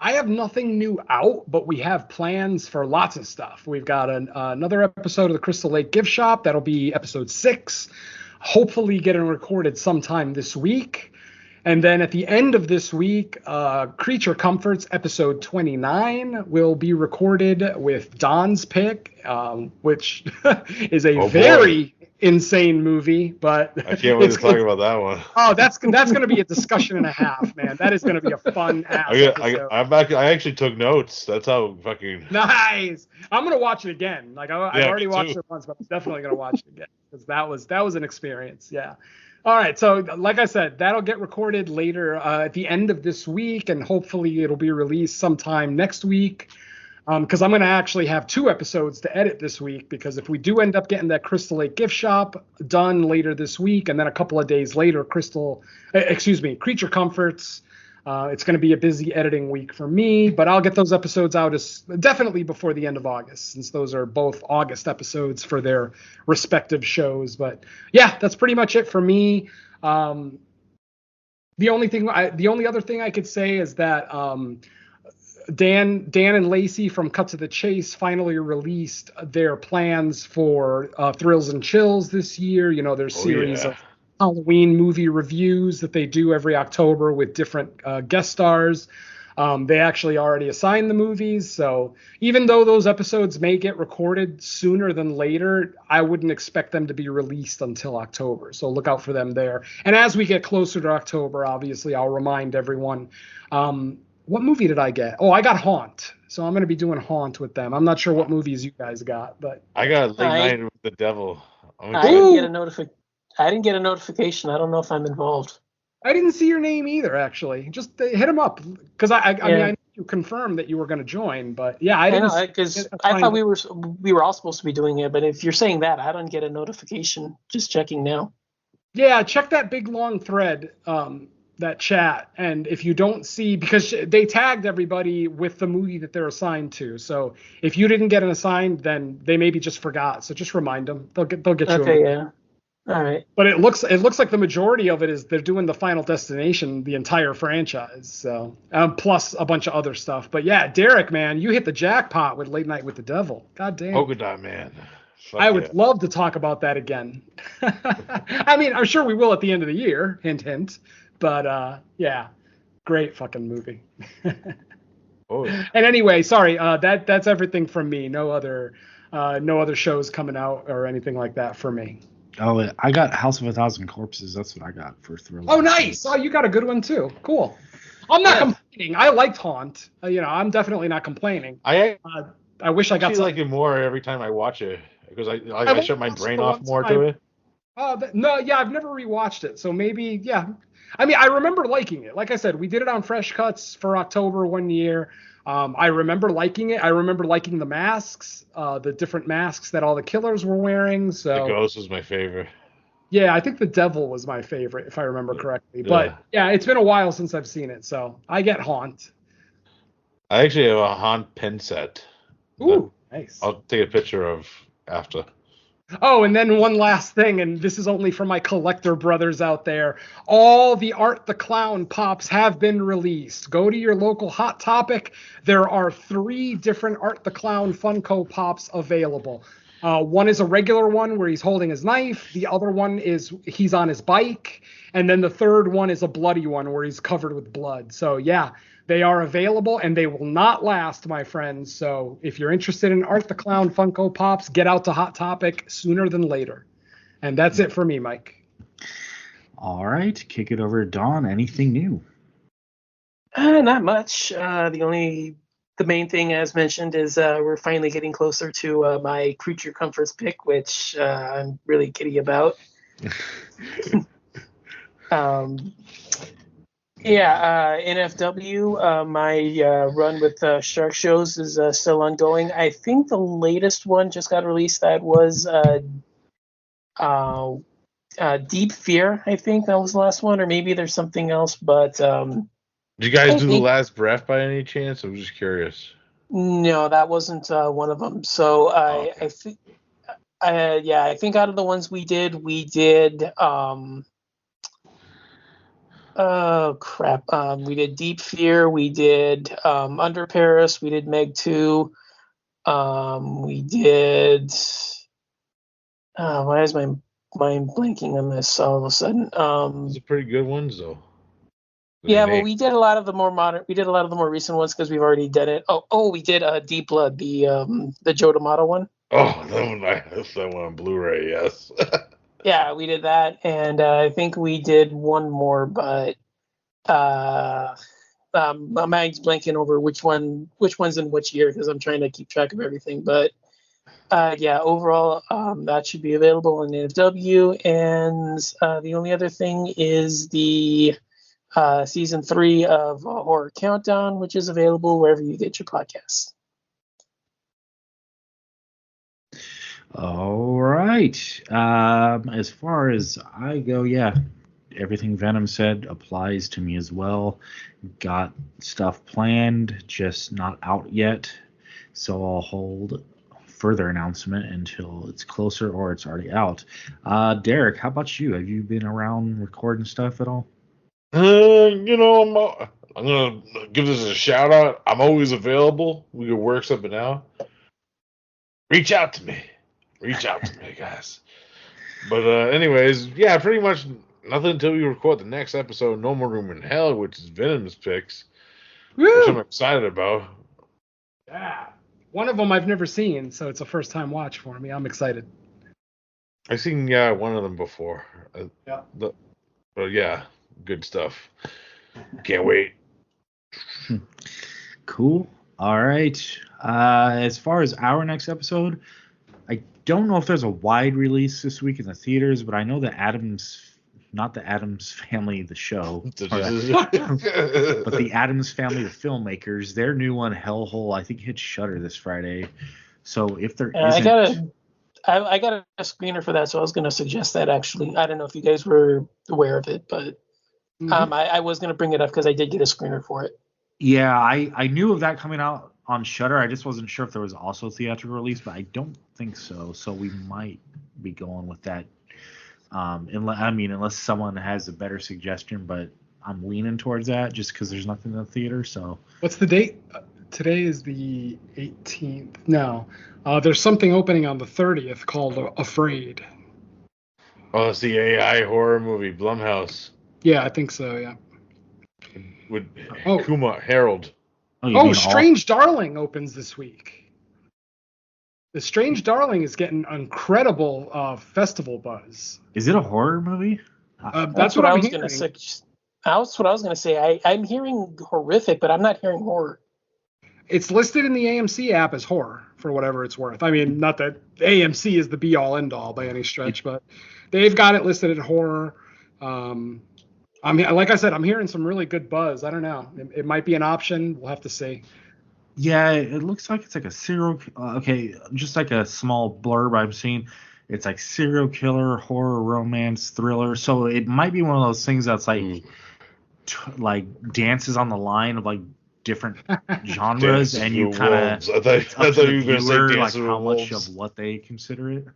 I have nothing new out, but we have plans for lots of stuff. We've got another episode of the Crystal Lake Gift Shop. That'll be episode 6. Hopefully getting recorded sometime this week. And then at the end of this week, Creature Comforts episode 29 will be recorded with Don's pick, which is a very insane movie. But
I can't wait to talk about that one.
Oh, that's going to be a discussion and a half, man. That is going to be a fun ass episode.
I actually took notes. That's how fucking
nice. I'm going to watch it again. Like I've already watched it once, but I'm definitely going to watch it again because that was an experience. Yeah. All right, so like I said, that'll get recorded later at the end of this week, and hopefully it'll be released sometime next week. Because I'm going to actually have 2 episodes to edit this week, because if we do end up getting that Crystal Lake Gift Shop done later this week, and then a couple of days later, Creature Comforts, it's going to be a busy editing week for me, but I'll get those episodes out definitely before the end of August, since those are both August episodes for their respective shows. But yeah, that's pretty much it for me. The only other thing I could say is that Dan and Lacey from Cut to the Chase finally released their plans for Thrills and Chills this year. Their series of Halloween movie reviews that they do every October with different guest stars. They actually already assigned the movies, so even though those episodes may get recorded sooner than later, I wouldn't expect them to be released until October. So look out for them there. And as we get closer to October, obviously, I'll remind everyone. What movie did I get? Oh, I got Haunt. So I'm going to be doing Haunt with them. I'm not sure what movies you guys got, but
I got Late Night with the Devil.
I didn't get a notification. I don't know if I'm involved.
I didn't see your name either, actually. Just hit him up, because I mean, I know you confirmed that you were going to join, but yeah, I didn't.
Because I thought we were all supposed to be doing it, but if you're saying that, I don't get a notification. Just checking now.
Yeah, check that big long thread, that chat, and if you don't see, because they tagged everybody with the movie that they're assigned to, so if you didn't get an assigned, then they maybe just forgot. So just remind them. They'll get you.
Okay, yeah. All right.
But it looks like the majority of it is they're doing the Final Destination, the entire franchise. So plus a bunch of other stuff. But yeah, Derek, man, you hit the jackpot with Late Night with the Devil. God damn.
Polka Dot Man.
I would love to talk about that again. I mean, I'm sure we will at the end of the year. Hint, hint. But yeah, great fucking movie.
Oh, yeah.
And anyway, sorry. That's everything from me. No other shows coming out or anything like that for me.
Oh, I got House of a Thousand Corpses. That's what I got for Thriller.
Oh, nice. Oh, you got a good one too. Cool. I'm not complaining. I liked Haunt. I'm definitely not complaining.
I
I wish I got
actually like it more every time I watch it because I
only
shut my
watched
brain
the
off
one
more
time.
to it.
No, yeah, I've never rewatched it, so maybe, yeah. I mean, I remember liking it. Like I said, we did it on Fresh Cuts for October one year. I remember liking it. I remember liking the masks, the different masks that all the killers were wearing. So
The Ghost was my favorite.
yeah, I think the Devil was my favorite, if I remember correctly.
Yeah.
But yeah, it's been a while since I've seen it, so I get Haunt.
I actually have a Haunt pin set.
Ooh, nice.
I'll take a picture of after.
Oh, and then one last thing, and this is only for my collector brothers out there. All the Art the Clown pops have been released. Go to your local Hot Topic. There are 3 different Art the Clown Funko Pops available. One is a regular one where he's holding his knife. The other one is he's on his bike. And then the third one is a bloody one where he's covered with blood. So, yeah, they are available and they will not last, my friends. So if you're interested in Art the Clown Funko Pops, get out to Hot Topic sooner than later. And that's it for me, Mike.
All right, kick it over to Dawn. Anything new?
Not much. The main thing, as mentioned, is we're finally getting closer to my Creature Comforts pick, which I'm really giddy about. NFW, my run with Shark Shows is still ongoing. I think the latest one just got released. That was Deep Fear. I think that was the last one, or maybe there's something else. But
did you guys do The Last Breath by any chance? I'm just curious.
No, that wasn't one of them. So I think, I think out of the ones we did. Oh crap! We did Deep Fear. We did Under Paris. We did Meg 2. We did. Why is my mind blanking on this all of a sudden?
Those are pretty good ones, though.
Yeah, well, we did a lot of the more modern. We did a lot of the more recent ones because we've already done it. Oh, we did Deep Blood, the Joe D'Amato one.
Oh, that one on Blu-ray. Yes.
Yeah, we did that, and I think we did one more, but my mind's blanking over which one's in which year because I'm trying to keep track of everything. But overall, that should be available on NFW, and the only other thing is the season 3 of Horror Countdown, which is available wherever you get your podcasts.
All right. As far as I go, yeah, everything Venom said applies to me as well. Got stuff planned, just not out yet. So I'll hold further announcement until it's closer or it's already out. Derek, how about you? Have you been around recording stuff at all?
I'm gonna give this a shout out. I'm always available. We can work something out. Reach out to me, guys. But anyways, yeah, pretty much nothing until we record the next episode, No More Room in Hell, which is Venom's picks, which I'm excited about.
Yeah, one of them I've never seen, so it's a first time watch for me. I'm excited.
I've seen one of them before.
Yeah.
But yeah, good stuff. Can't wait.
Cool. All right. As far as our next episode, I don't know if there's a wide release this week in the theaters, but I know that not the Addams Family, the show, but the Addams Family, the filmmakers, their new one, Hellhole, I think hit Shudder this Friday. So if there isn't...
I got a screener for that, so I was going to suggest that actually. I don't know if you guys were aware of it, but I was going to bring it up because I did get a screener for it.
Yeah, I knew of that coming out on Shudder. I just wasn't sure if there was also a theatrical release, but I don't think so. So we might be going with that. Unless someone has a better suggestion, but I'm leaning towards that just because there's nothing in the theater. So
what's the date? Today is the 18th. No, there's something opening on the 30th called Afraid.
Oh, it's the AI horror movie, Blumhouse.
Yeah, I think so. Yeah.
With Kuma Harold.
you
Oh,
mean
Strange Darling opens this week. The Strange Darling is getting incredible festival buzz.
Is it a horror movie?
That's what
I
I'm
was
hearing.
gonna say. That's what I was gonna say. I'm hearing horrific, but I'm not hearing horror.
It's listed in the AMC app as horror for whatever it's worth. I mean, not that AMC is the be all end all by any stretch, but they've got it listed as horror. Like I said, I'm hearing some really good buzz. I don't know. It might be an option. We'll have to see.
Yeah, it looks like it's like a serial. Okay, just like a small blurb I'm seeing. It's like serial killer, horror, romance, thriller. So it might be one of those things that's like, like dances on the line of like different genres,
Dances
and you
with
kind
Wolves.
of
I thought you were going to say
like
Dances
how
with
much
Wolves.
of what they consider it.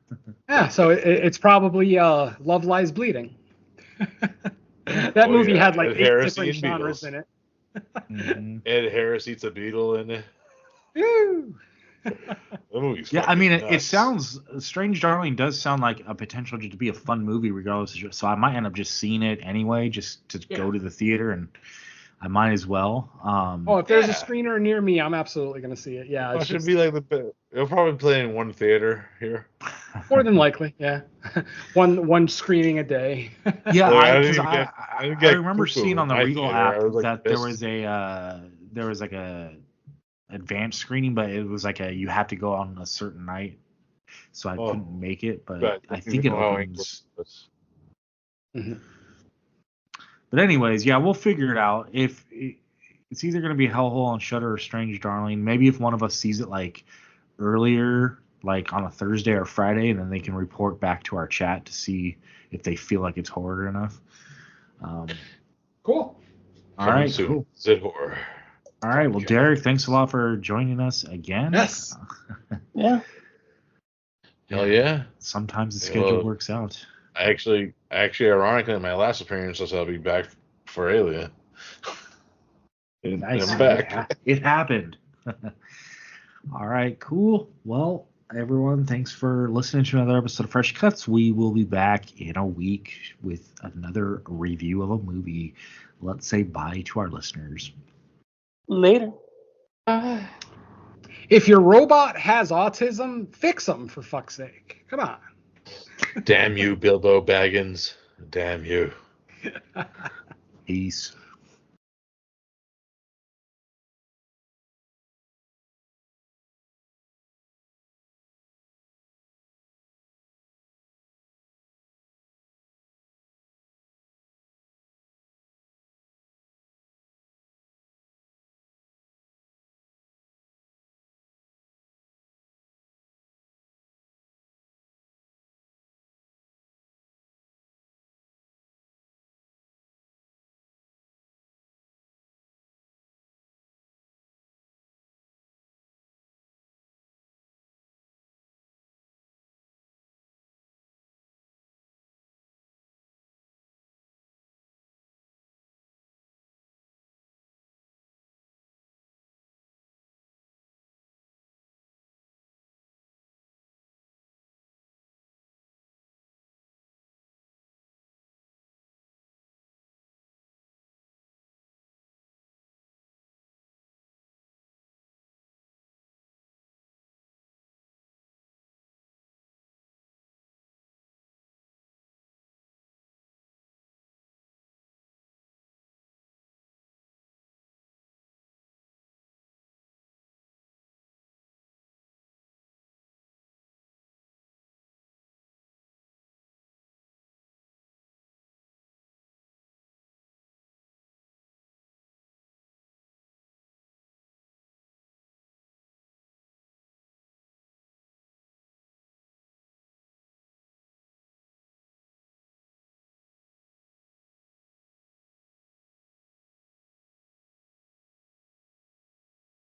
Yeah, so it's probably Love Lies Bleeding. That movie had like
Ed
8
Harris
different
eating
genres
beetles.
in it.
Mm-hmm.
Ed Harris eats a beetle in it.
Woo!
That movie's
Yeah, I mean,
fucking
it
nuts.
sounds Strange Darling does sound like a potential to be a fun movie, regardless. So I might end up just seeing it anyway, just to go to the theater, and I might as well.
If there's a screener near me, I'm absolutely going to see it. Yeah,
It should be like it'll probably play in one theater here.
more than likely. Yeah, one screening a day.
Yeah,
Like,
I remember seeing on the
my
Regal
theater.
app
I was, like,
that
pissed.
there was like a advanced screening, but it was like you have to go on a certain night, so I couldn't make it. But I think it opens.
Mm-hmm.
But anyways, yeah, we'll figure it out. If it's either going to be Hellhole on Shudder or Strange Darling, maybe if one of us sees it like earlier, like on a Thursday or Friday, and then they can report back to our chat to see if they feel like it's horror enough.
Cool.
All right,
soon.
cool.
Zid horror.
All right, well, Derek, thanks a lot for joining us again.
Yes.
Yeah.
Hell yeah.
Sometimes the schedule works out.
Actually, ironically, in my last appearance, I'll be back for Alien.
Nice.
I'm back.
It happened. All right, cool. Well, everyone, thanks for listening to another episode of Fresh Cuts. We will be back in a week with another review of a movie. Let's say bye to our listeners.
Later.
If your robot has autism, fix them for fuck's sake. Come on.
Damn you, Bilbo Baggins. Damn you.
Peace.